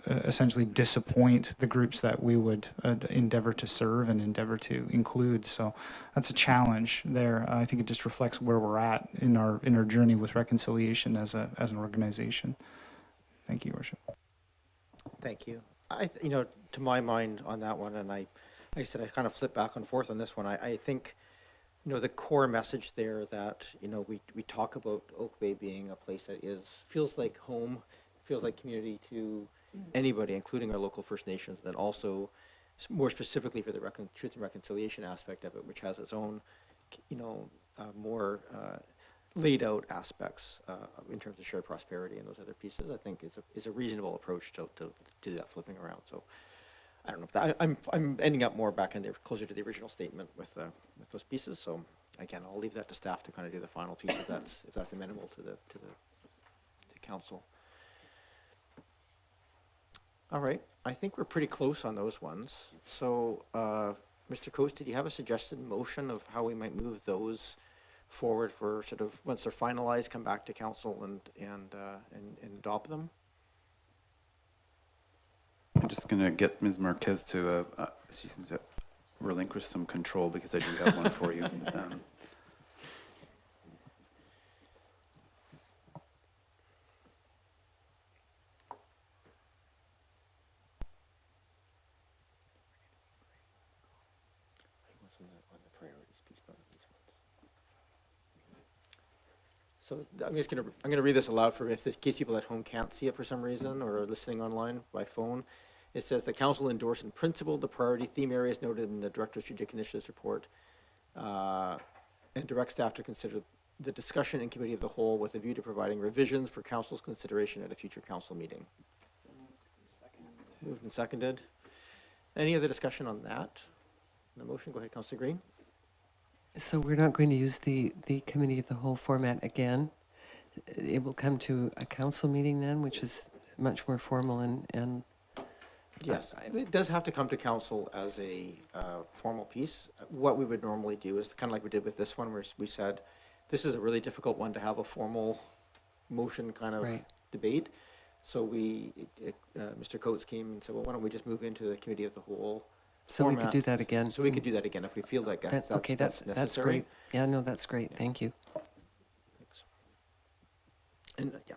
essentially disappoint the groups that we would endeavor to serve and endeavor to include. So that's a challenge there. I think it just reflects where we're at in our journey with reconciliation as an organization. Thank you, Your Worship. Thank you. To my mind on that one, and like I said, I kind of flip back and forth on this one. I think, the core message there that, we talk about Oak Bay being a place that feels like home, feels like community to anybody, including our local First Nations, then also more specifically for the truth and reconciliation aspect of it, which has its own, more laid out aspects in terms of shared prosperity and those other pieces. I think is a reasonable approach to do that flipping around. So I don't know. I'm ending up more back in there, closer to the original statement with those pieces. So again, I'll leave that to staff to kind of do the final piece if that's amenable to the council. All right, I think we're pretty close on those ones. So, Mr. Coates, did you have a suggested motion of how we might move those forward for sort of once they're finalized, come back to council and adopt them? I'm just going to get Ms. Marquez to she seems to relinquish some control because I do have one for you. So I'm gonna read this aloud in case people at home can't see it for some reason or are listening online by phone. It says the council endorsed in principle the priority theme areas noted in the Director's Strategic Initiatives report and direct staff to consider the discussion in committee of the whole with a view to providing revisions for council's consideration at a future council meeting. Moved and seconded. Any other discussion on that? The motion, go ahead, Councillor Green. So we're not going to use the committee of the whole format again. It will come to a council meeting then, which is much more formal and yes, it does have to come to council as a formal piece. What we would normally do is kind of like we did with this one, where we said this is a really difficult one to have a formal motion kind of debate. So Mr. Coates came and said, well, why don't we just move into the committee of the whole? So we could do that again. So we could do that again if we feel like that's necessary. That's great. Yeah, no, that's great. Yeah. Thank you. Thanks. And yeah.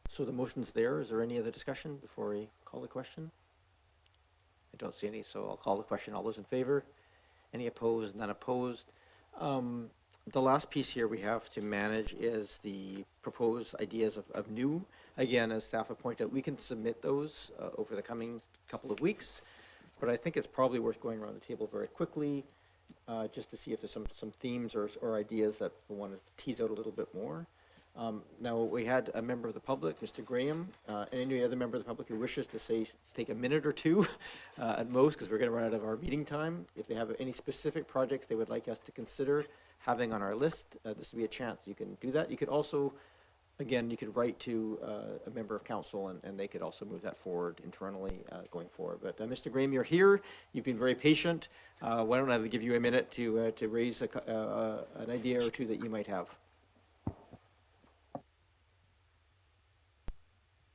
So the motion's there. Is there any other discussion before we call the question? I don't see any, so I'll call the question. All those in favor? Any opposed? None opposed. The last piece here we have to manage is the proposed ideas of new. Again, as staff have pointed out, we can submit those over the coming couple of weeks. But I think it's probably worth going around the table very quickly just to see if there's some themes or ideas that we want to tease out a little bit more. Now, we had a member of the public, Mr. Graham, and any other member of the public who wishes to take a minute or two at most, because we're going to run out of our meeting time. If they have any specific projects they would like us to consider having on our list, this would be a chance you can do that. You could also, again, you could write to a member of council and they could also move that forward internally going forward. But Mr. Graham, you're here. You've been very patient. Why don't I give you a minute to raise an idea or two that you might have?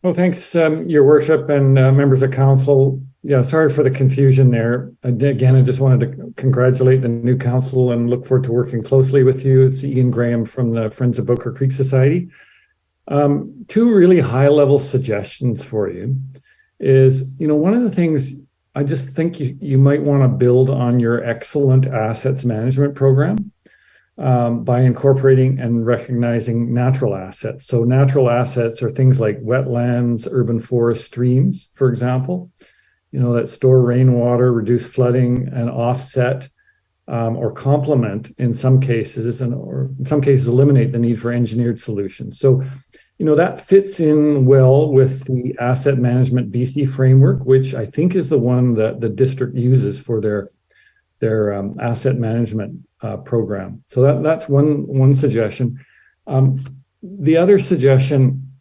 Well, thanks, Your Worship and members of council. Yeah, sorry for the confusion there. Again, I just wanted to congratulate the new council and look forward to working closely with you. It's Ian Graham from the Friends of Boker Creek Society. Two really high-level suggestions for you is, one of the things I just think you might want to build on your excellent assets management program by incorporating and recognizing natural assets. So natural assets are things like wetlands, urban forest, streams, for example, that store rainwater, reduce flooding, and offset or complement in some cases, or in some cases eliminate the need for engineered solutions. So, that fits in well with the Asset Management BC framework, which I think is the one that the district uses for their asset management program. So that's one suggestion. The other suggestion,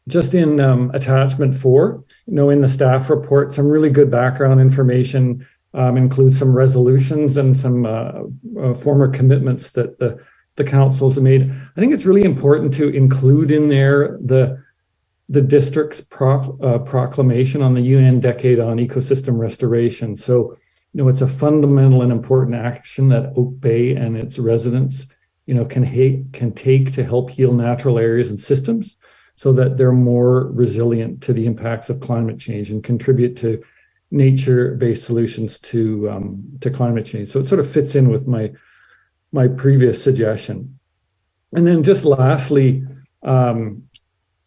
just in attachment 4, in the staff report, some really good background information includes some resolutions and some former commitments that the the council's made. I think it's really important to include in there the district's proclamation on the UN Decade on Ecosystem Restoration. So, it's a fundamental and important action that Oak Bay and its residents, can take to help heal natural areas and systems so that they're more resilient to the impacts of climate change and contribute to nature-based solutions to climate change. So it sort of fits in with my previous suggestion. And then just lastly,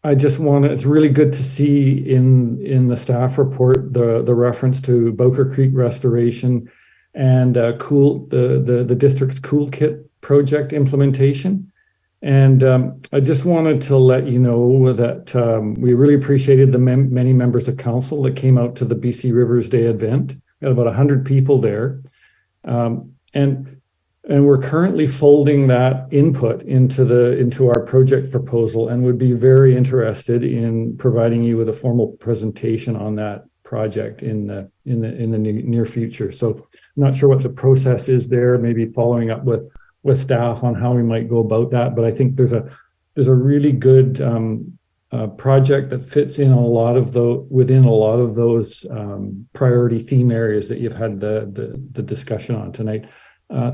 it's really good to see in the staff report the reference to Boker Creek restoration and the district's Cool Kit project implementation. And I just wanted to let you know that we really appreciated the many members of council that came out to the BC Rivers Day event. We had about 100 people there. And we're currently folding that input into our project proposal and would be very interested in providing you with a formal presentation on that project in the near future. So I'm not sure what the process is there, maybe following up with staff on how we might go about that. But I think there's a really good project that fits in within a lot of those priority theme areas that you've had the discussion on tonight.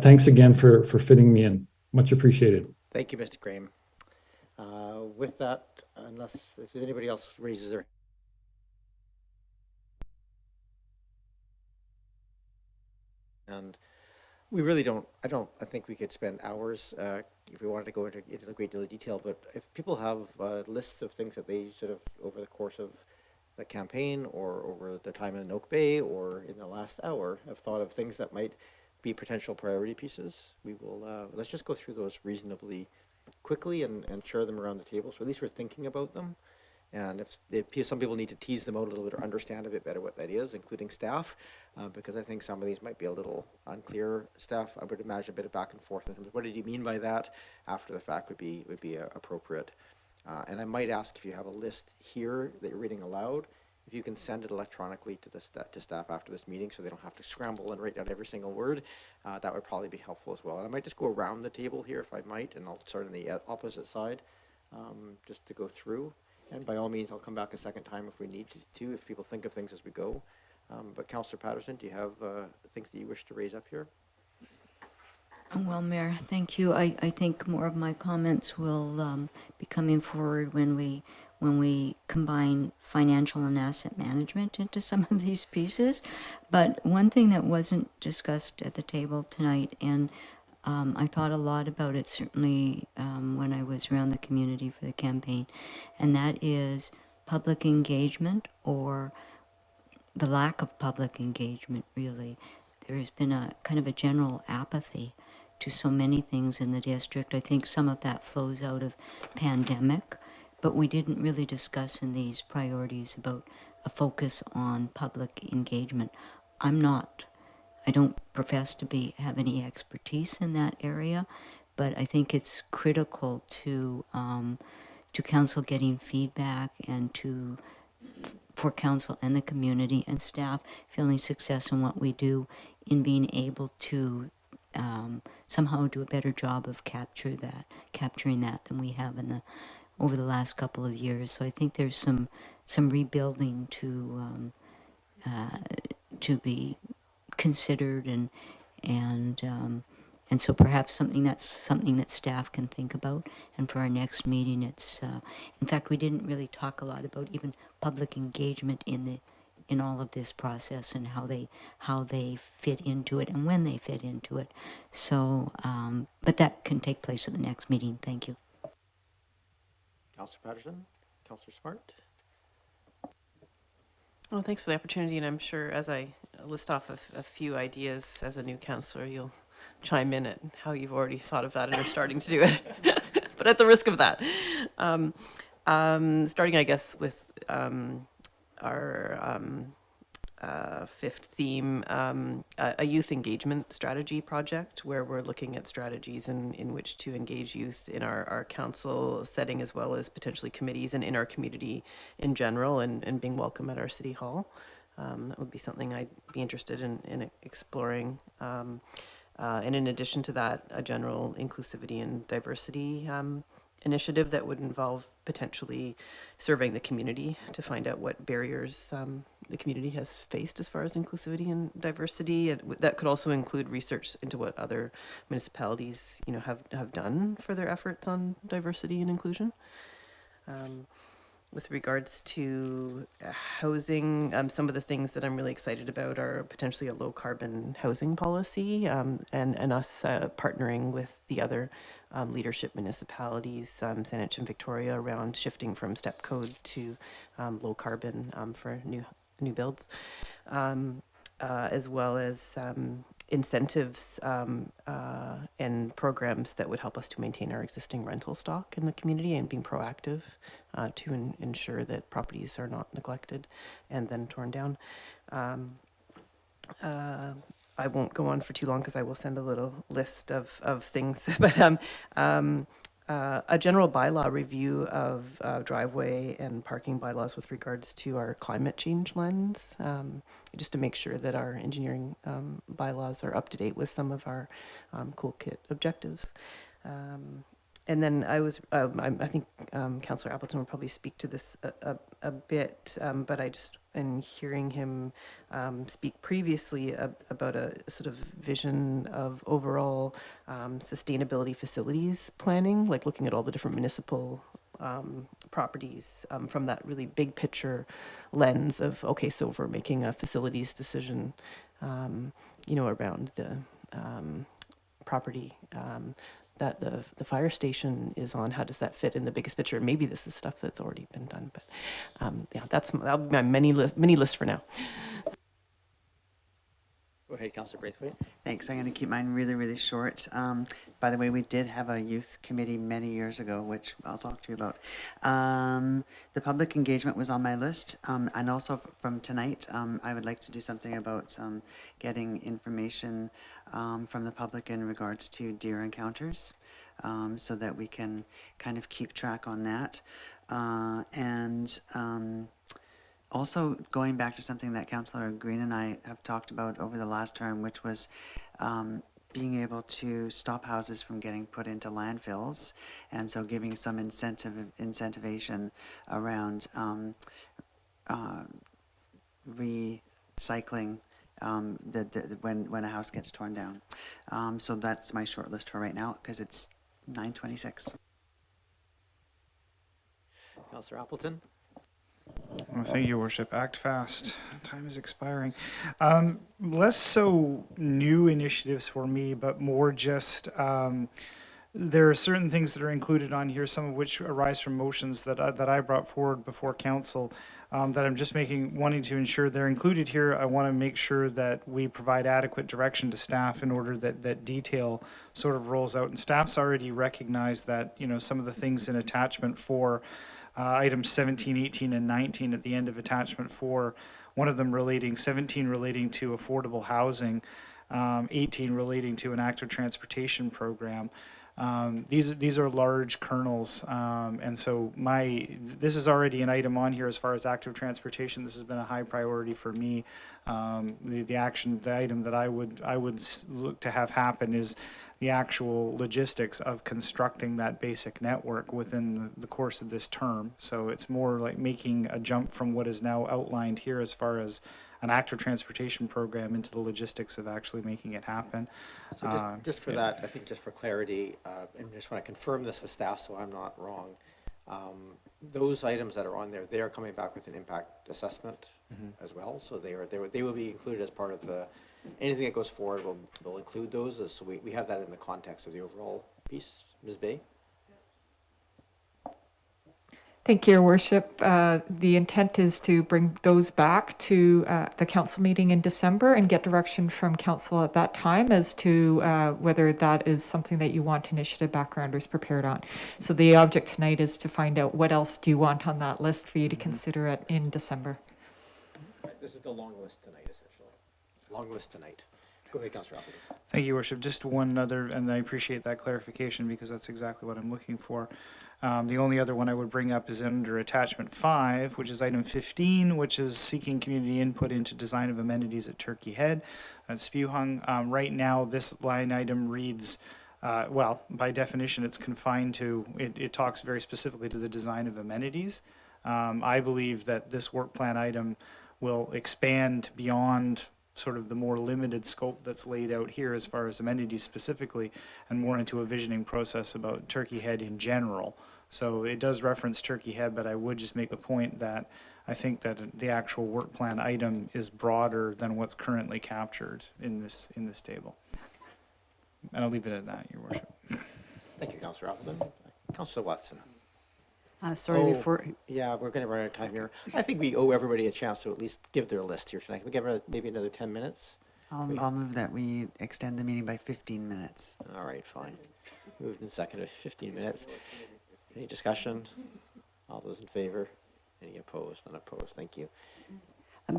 Thanks again for fitting me in. Much appreciated. Thank you, Mr. Graham. With that, if anybody else raises their and we really don't, I think we could spend hours if we wanted to go into a great deal of detail, but if people have lists of things that they sort of over the course of the campaign or over the time in Oak Bay or in the last hour have thought of things that might be potential priority pieces, we will, let's just go through those reasonably quickly and share them around the table. So at least we're thinking about them. And if some people need to tease them out a little bit or understand a bit better what that is, including staff, because I think some of these might be a little unclear. Staff, I would imagine a bit of back and forth in terms of what did you mean by that after the fact would be appropriate. And I might ask if you have a list here that you're reading aloud, if you can send it electronically to staff after this meeting so they don't have to scramble and write down every single word, that would probably be helpful as well. And I might just go around the table here if I might, and I'll start on the opposite side just to go through. And by all means, I'll come back a second time if we need to, if people think of things as we go. But Councillor Patterson, do you have things that you wish to raise up here? Well, Mayor, thank you. I think more of my comments will be coming forward when we combine financial and asset management into some of these pieces. But one thing that wasn't discussed at the table tonight, and I thought a lot about it certainly when I was around the community for the campaign, and that is public engagement or the lack of public engagement, really. There has been a kind of a general apathy to so many things in the district. I think some of that flows out of pandemic, but we didn't really discuss in these priorities about a focus on public engagement. I don't profess to have any expertise in that area, but I think it's critical to council getting feedback and for council and the community and staff feeling success in what we do in being able to somehow do a better job of capturing that than we have over the last couple of years. So I think there's some rebuilding to be considered and so perhaps something that staff can think about. And for our next meeting, it's in fact we didn't really talk a lot about even public engagement in all of this process and how they fit into it and when they fit into it. So, but that can take place at the next meeting. Thank you. Councillor Patterson, Councillor Smart. Well, thanks for the opportunity, and I'm sure as I list off a few ideas as a new councillor, you'll chime in at how you've already thought of that and are starting to do it. But at the risk of that, starting, I guess, with our fifth theme, a youth engagement strategy project where we're looking at strategies in which to engage youth in our council setting as well as potentially committees and in our community in general and being welcome at our city hall. That would be something I'd be interested in exploring. And in addition to that, a general inclusivity and diversity initiative that would involve potentially surveying the community to find out what barriers the community has faced as far as inclusivity and diversity. And that could also include research into what other municipalities, have done for their efforts on diversity and inclusion. With regards to housing, some of the things that I'm really excited about are potentially a low carbon housing policy, and us partnering with the other leadership municipalities, Salish and Victoria, around shifting from step code to low carbon for new builds, as well as incentives and programs that would help us to maintain our existing rental stock in the community and being proactive to ensure that properties are not neglected and then torn down. I won't go on for too long because I will send a little list of things, but a general bylaw review of driveway and parking bylaws with regards to our climate change lens, just to make sure that our engineering bylaws are up to date with some of our cool kit objectives. And then I think Councillor Appleton will probably speak to this a bit, but I just, in hearing him speak previously about a sort of vision of overall sustainability facilities planning, like looking at all the different municipal properties from that really big picture lens of, okay, so if we're making a facilities decision, around the property that the fire station is on, how does that fit in the biggest picture? Maybe this is stuff that's already been done, but that'll be my mini list for now. Go ahead, Councillor Braithwaite. Thanks. I'm going to keep mine really, really short. By the way, we did have a youth committee many years ago, which I'll talk to you about. The public engagement was on my list. And also from tonight, I would like to do something about getting information from the public in regards to deer encounters, so that we can kind of keep track on that. Also, going back to something that Councillor Green and I have talked about over the last term, which was being able to stop houses from getting put into landfills, and so giving some incentivation around recycling when a house gets torn down. So that's my short list for right now, because it's 9:26. Councillor Appleton. Well, thank you, Your Worship. Act fast. Time is expiring. Less so new initiatives for me, but more just there are certain things that are included on here, some of which arise from motions that I brought forward before council, that I'm just wanting to ensure they're included here. I want to make sure that we provide adequate direction to staff in order that detail sort of rolls out. And staff's already recognized that, some of the things in attachment 4, items 17, 18, and 19 at the end of attachment 4, one of them 17 relating to affordable housing, 18 relating to an active transportation program. These are large kernels, and so this is already an item on here as far as active transportation. This has been a high priority for me. The item that I would look to have happen is the actual logistics of constructing that basic network within the course of this term. So it's more like making a jump from what is now outlined here as far as an active transportation program into the logistics of actually making it happen. So just for that, I think just for clarity, and just want to confirm this with staff so I'm not wrong, those items that are on there, they are coming back with an impact assessment as well. So they will be included as part of anything that goes forward. We'll include those, so we have that in the context of the overall piece. Ms. Bay? Thank you, Your Worship. The intent is to bring those back to the council meeting in December and get direction from council at that time as to whether that is something that you want initiative backgrounders prepared on. So the object tonight is to find out what else do you want on that list for you to consider it in December. This is the long list tonight, essentially. Long list tonight. Go ahead, Councillor Appleton. Thank you, Your Worship. Just one other, and I appreciate that clarification because that's exactly what I'm looking for. The only other one I would bring up is under attachment 5, which is item 15, which is seeking community input into design of amenities at Turkey Head at Spewhung. Right now, this line item reads, well, by definition, it's confined to, it talks very specifically to the design of amenities. I believe that this work plan item will expand beyond sort of the more limited scope that's laid out here as far as amenities specifically, and more into a visioning process about Turkey Head in general. So it does reference Turkey Head, but I would just make the point that I think that the actual work plan item is broader than what's currently captured in this table. And I'll leave it at that, Your Worship. Thank you, Councillor Appleton. Councillor Watson. Sorry, before, Yeah, we're going to run out of time here. I think we owe everybody a chance to at least give their list here tonight. Can we give it maybe another 10 minutes? I'll move that we extend the meeting by 15 minutes. All right, fine. Moved and seconded, 15 minutes. Any discussion? All those in favor? Any opposed? Unopposed? Thank you.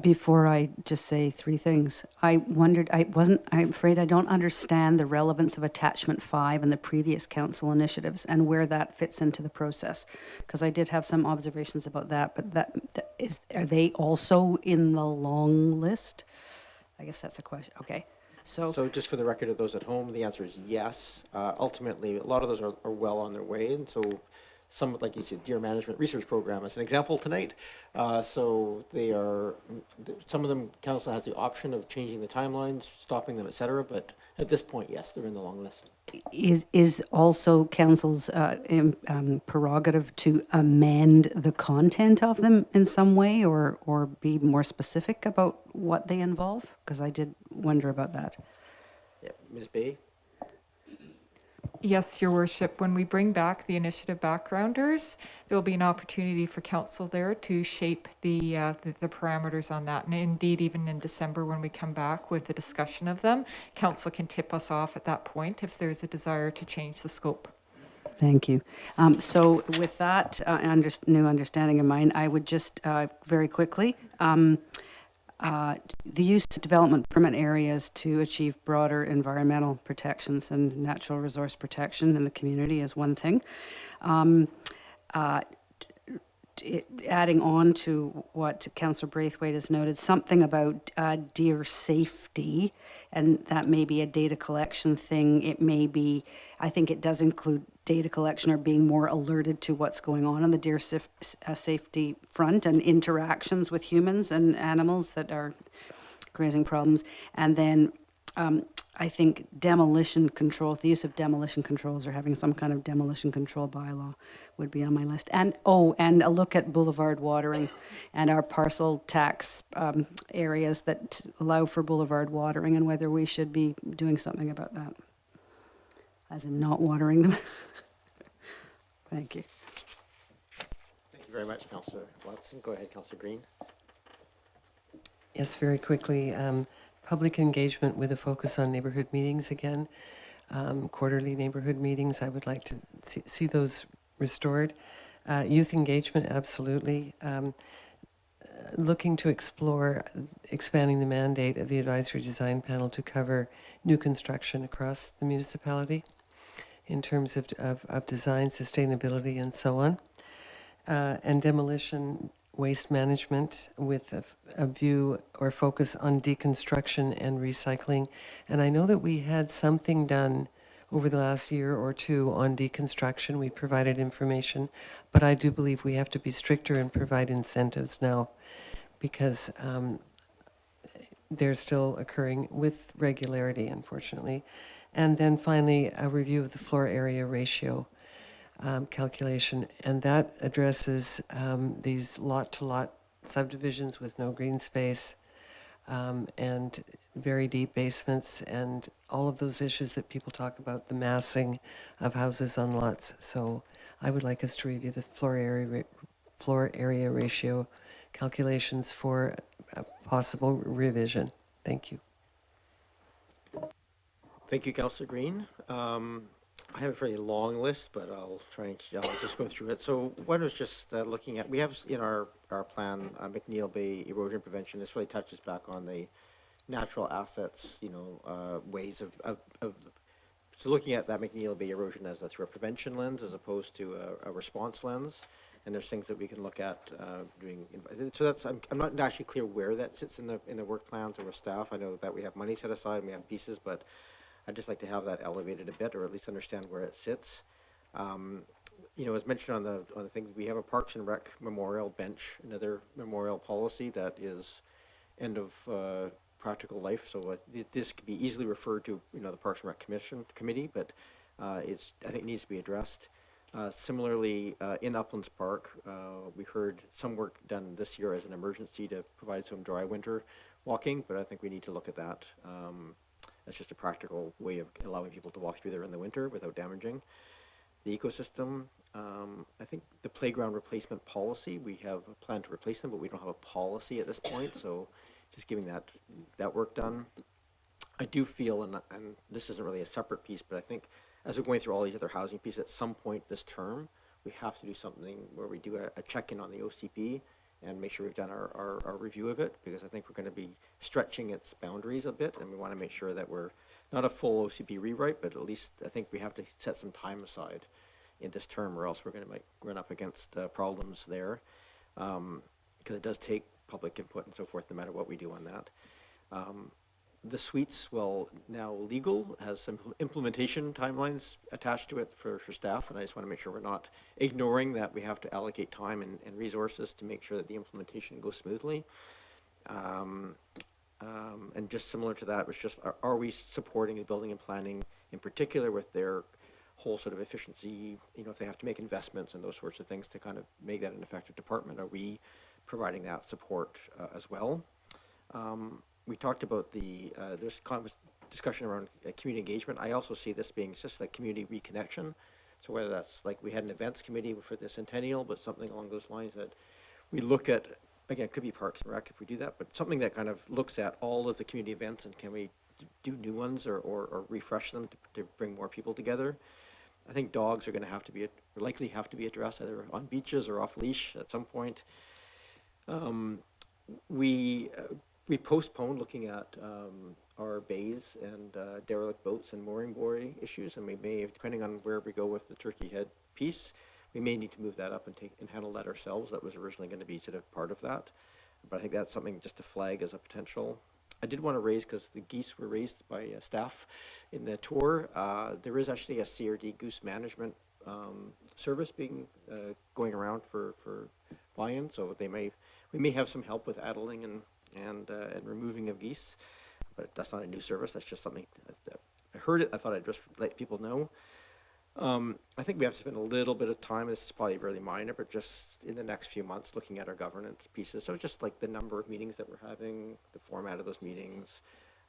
before I just say three things, I wondered, I'm afraid I don't understand the relevance of attachment 5 and the previous council initiatives and where that fits into the process. Because I did have some observations about that, but are they also in the long list? I guess that's a question. Okay. So just for the record of those at home, the answer is yes. Ultimately, a lot of those are well on their way. And so some, like you said, deer management research program as an example tonight. So they are, some of them, council has the option of changing the timelines, stopping them, et cetera. But at this point, yes, they're in the long list. Is also council's prerogative to amend the content of them in some way or be more specific about what they involve? Because I did wonder about that. Yeah, Ms. Bay? Yes, Your Worship. When we bring back the initiative backgrounders, there will be an opportunity for council there to shape the parameters on that. And indeed, even in December, when we come back with the discussion of them, council can tip us off at that point if there's a desire to change the scope. Thank you. So with that new understanding in mind, I would just very quickly, the use of development permit areas to achieve broader environmental protections and natural resource protection in the community is one thing. Adding on to what Councillor Braithwaite has noted, something about deer safety, and that may be a data collection thing. It may be, I think it does include data collection or being more alerted to what's going on the deer safety front and interactions with humans and animals that are creating problems. And then I think demolition control, the use of demolition controls or having some kind of demolition control bylaw would be on my list. And and a look at boulevard watering and our parcel tax areas that allow for boulevard watering and whether we should be doing something about that, as in not watering them. Thank you. Thank you very much, Councillor Watson. Go ahead, Councillor Green. Yes, very quickly. Public engagement with a focus on neighborhood meetings again. Quarterly neighborhood meetings, I would like to see those restored. Youth engagement, absolutely. Looking to explore expanding the mandate of the advisory design panel to cover new construction across the municipality in terms of design, sustainability, and so on. And demolition, waste management with a view or focus on deconstruction and recycling. And I know that we had something done over the last year or two on deconstruction. We provided information, but I do believe we have to be stricter and provide incentives now because they're still occurring with regularity, unfortunately. And then finally, a review of the floor area ratio calculation, and that addresses these lot-to-lot subdivisions with no green space and very deep basements and all of those issues that people talk about, the massing of houses on lots. So I would like us to review the floor area ratio calculations for a possible revision. Thank you. Thank you, Councillor Green. I have a very long list, but I'll just go through it. So one was just looking at, we have in our plan, McNeil Bay erosion prevention. This really touches back on the natural assets, ways of So looking at that McNeil Bay erosion as a through a prevention lens as opposed to a response lens, and there's things that we can look at doing. So that's I'm not actually clear where that sits in the work plans or with staff. I know that we have money set aside and we have pieces, but I'd just like to have that elevated a bit, or at least understand where it sits. You know, as mentioned on the thing, we have a Parks and Rec memorial bench, another memorial policy that is end of practical life. So this could be easily referred to, you know, the Parks and Rec committee, but I think it needs to be addressed. Similarly, in Uplands Park, we heard some work done this year as an emergency to provide some dry winter walking, but I think we need to look at that. That's just a practical way of allowing people to walk through there in the winter without damaging the ecosystem. I think the playground replacement policy, we have a plan to replace them, but we don't have a policy at this point, so just giving that work done. I do feel, and this isn't really a separate piece, but I think as we're going through all these other housing pieces, at some point this term, we have to do something where we do a check-in on the OCP and make sure we've done our review of it, because I think we're going to be stretching its boundaries a bit, and we want to make sure that we're not a full OCP rewrite, but at least I think we have to set some time aside in this term, or else we're going to run up against problems there, because it does take public input and so forth, no matter what we do on that. The suites, well, now legal, has some implementation timelines attached to it for staff, and I just want to make sure we're not ignoring that we have to allocate time and resources to make sure that the implementation goes smoothly. And just similar to that, was just, are we supporting the building and planning in particular with their whole sort of efficiency, you know, if they have to make investments and those sorts of things to kind of make that an effective department, are we providing that support as well? We talked about there's discussion around community engagement. I also see this being just like community reconnection. So whether that's like we had an events committee for the centennial, but something along those lines that we look at, again, it could be Parks and Rec if we do that, but something that kind of looks at all of the community events and can we do new ones or refresh them to bring more people together. I think dogs are going to have to be, likely have to be addressed either on beaches or off leash at some point. We postponed looking at our bays and derelict boats and mooring buoy issues, and we may, depending on where we go with the Turkey Head piece, we may need to move that up and handle that ourselves. That was originally going to be sort of part of that, but I think that's something just to flag as a potential. I did want to raise, because the geese were raised by staff in the tour, there is actually a CRD goose management service being going around for buy-in, so we may have some help with addling and removing of geese, but that's not a new service. That's just something that I heard it. I thought I'd just let people know. I think we have to spend a little bit of time. This is probably really minor, but just in the next few months, looking at our governance pieces. So just like the number of meetings that we're having, the format of those meetings,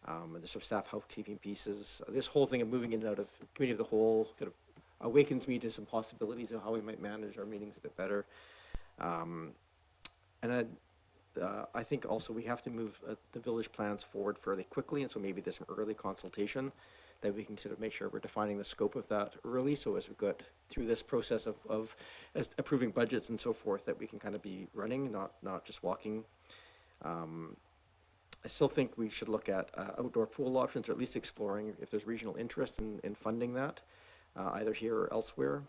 and the sort of staff housekeeping pieces. This whole thing of moving in and out of committee of the whole kind of awakens me to some possibilities of how we might manage our meetings a bit better. And I think also we have to move the village plans forward fairly quickly, and so maybe there's some early consultation that we can sort of make sure we're defining the scope of that early, so as we got through this process of approving budgets and so forth, that we can kind of be running, not just walking. I still think we should look at outdoor pool options, or at least exploring if there's regional interest in funding that, either here or elsewhere.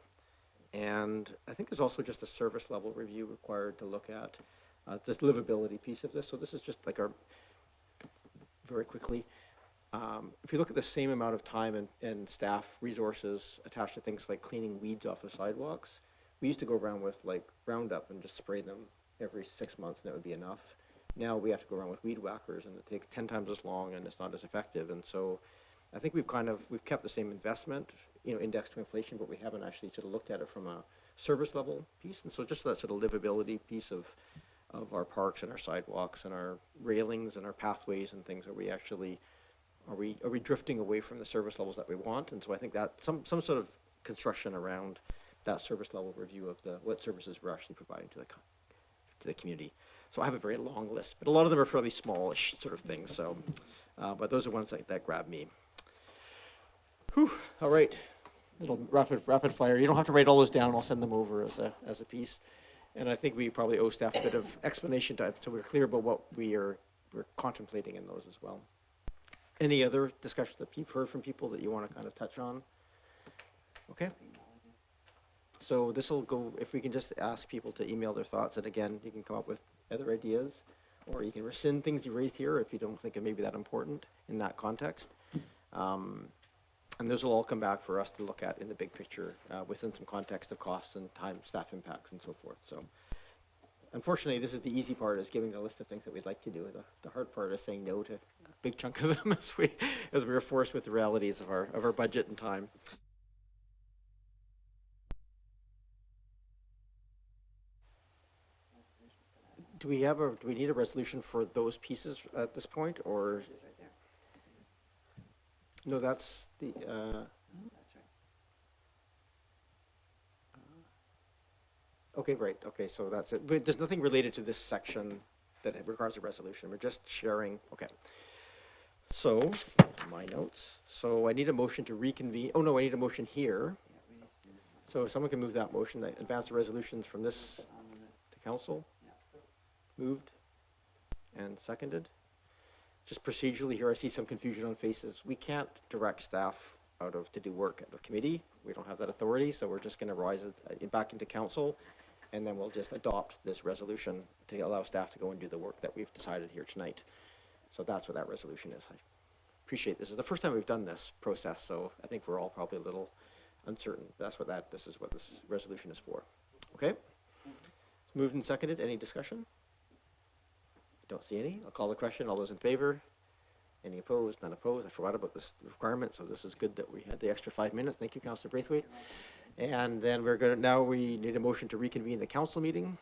And I think there's also just a service level review required to look at this livability piece of this. So this is just like our, very quickly, if you look at the same amount of time and staff resources attached to things like cleaning weeds off the sidewalks, we used to go around with like Roundup and just spray them every 6 months and that would be enough. Now we have to go around with weed whackers and it takes 10 times as long and it's not as effective. And so I think we've kept the same investment, indexed to inflation, but we haven't actually sort of looked at it from a service level piece. And so just that sort of livability piece of our parks and our sidewalks and our railings and our pathways and things, are we drifting away from the service levels that we want? And so I think that some sort of construction around that service level review of what services we're actually providing to the community. So I have a very long list, but a lot of them are fairly smallish sort of things. So, but those are ones that grab me. Whew, all right, little rapid fire. You don't have to write all those down. I'll send them over as a piece. And I think we probably owe staff a bit of explanation so we're clear about what we're contemplating in those as well. Any other discussion that you've heard from people that you want to kind of touch on? Okay. So this will go, if we can just ask people to email their thoughts, and again, you can come up with other ideas, or you can rescind things you raised here if you don't think it may be that important in that context. And those will all come back for us to look at in the big picture within some context of costs and time, staff impacts, and so forth. So unfortunately, this is the easy part, is giving the list of things that we'd like to do. The hard part is saying no to a big chunk of them as we are forced with the realities of our budget and time. Do we need a resolution for those pieces at this point, or? No, that's the, okay, right, okay, so that's it. But there's nothing related to this section that requires a resolution. We're just sharing, okay. So, my notes. So I need a motion to reconvene. Oh, no, I need a motion here. So if someone can move that motion, that advance the resolutions from this to council. Moved and seconded. Just procedurally here, I see some confusion on faces. We can't direct staff to do work at the committee. We don't have that authority, so we're just going to rise it back into council, and then we'll just adopt this resolution to allow staff to go and do the work that we've decided here tonight. So that's what that resolution is. I appreciate this is the first time we've done this process, so I think we're all probably a little uncertain. This is what this resolution is for. Okay? It's moved and seconded. Any discussion? Don't see any. I'll call the question. All those in favor? Any opposed? None opposed. I forgot about this requirement, so this is good that we had the extra 5 minutes. Thank you, Councillor Braithwaite. And then we need a motion to reconvene the council meeting.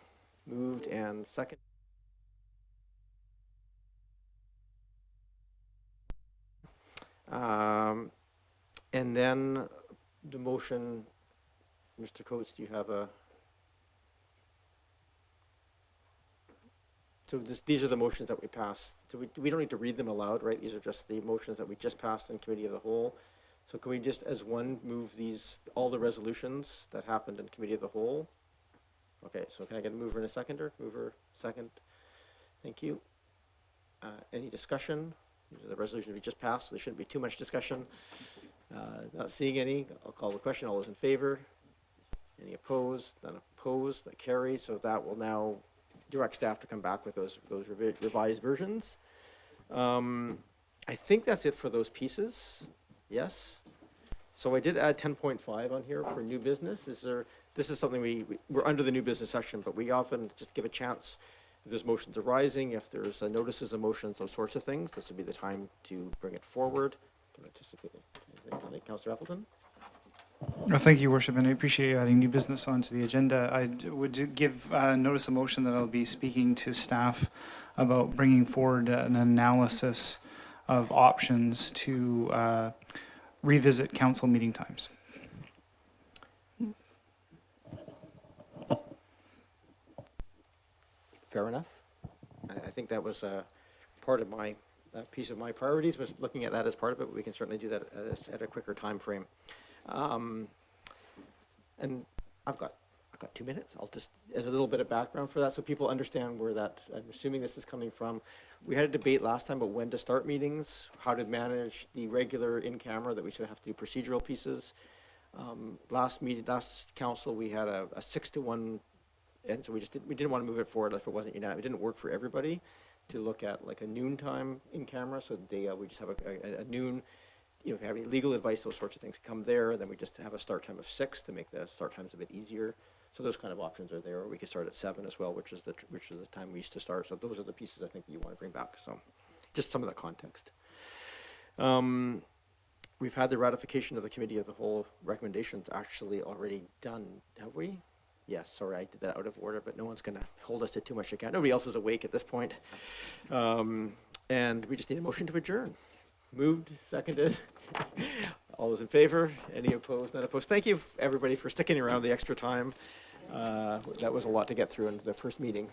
Moved and second. And then the motion, Mr. Coates, do you have a? So these are the motions that we passed. So we don't need to read them aloud, right? These are just the motions that we just passed in committee of the whole. So can we just, as one, move all the resolutions that happened in committee of the whole? Okay, so can I get a mover and a seconder? Mover, second. Thank you. Any discussion? These are the resolutions we just passed, so there shouldn't be too much discussion. Not seeing any. I'll call the question. All those in favor? Any opposed? None opposed. That carries. So that will now direct staff to come back with those revised versions. I think that's it for those pieces. Yes. So I did add 10.5 on here for new business. This is something we're under the new business section, but we often just give a chance if there's motions arising, if there's notices of motions, those sorts of things. This would be the time to bring it forward. Councillor Appleton. Thank you, Worship, and I appreciate you adding new business onto the agenda. I would give notice of motion that I'll be speaking to staff about bringing forward an analysis of options to revisit council meeting times. Fair enough. I think that was part of my piece of my priorities, was looking at that as part of it, but we can certainly do that at a quicker time frame. And I've got 2 minutes. I'll just, as a little bit of background for that, so people understand where that, I'm assuming this is coming from. We had a debate last time about when to start meetings, how to manage the regular in-camera, that we should have to do procedural pieces. Last council, we had a 6-to-1, and so we didn't want to move it forward if it wasn't unanimous. It didn't work for everybody to look at like a noon time in camera, so we just have a noon. If you have any legal advice, those sorts of things come there. Then we just have a start time of 6 to make the start times a bit easier. So those kind of options are there. Or we could start at 7 as well, which is the time we used to start. So those are the pieces I think that you want to bring back. So just some of the context. We've had the ratification of the committee of the whole recommendations actually already done, have we? Yes, sorry, I did that out of order, but no one's going to hold us to too much account. Nobody else is awake at this point. And we just need a motion to adjourn. Moved, seconded. All those in favor? Any opposed? None opposed. Thank you, everybody, for sticking around the extra time. That was a lot to get through in the first meeting.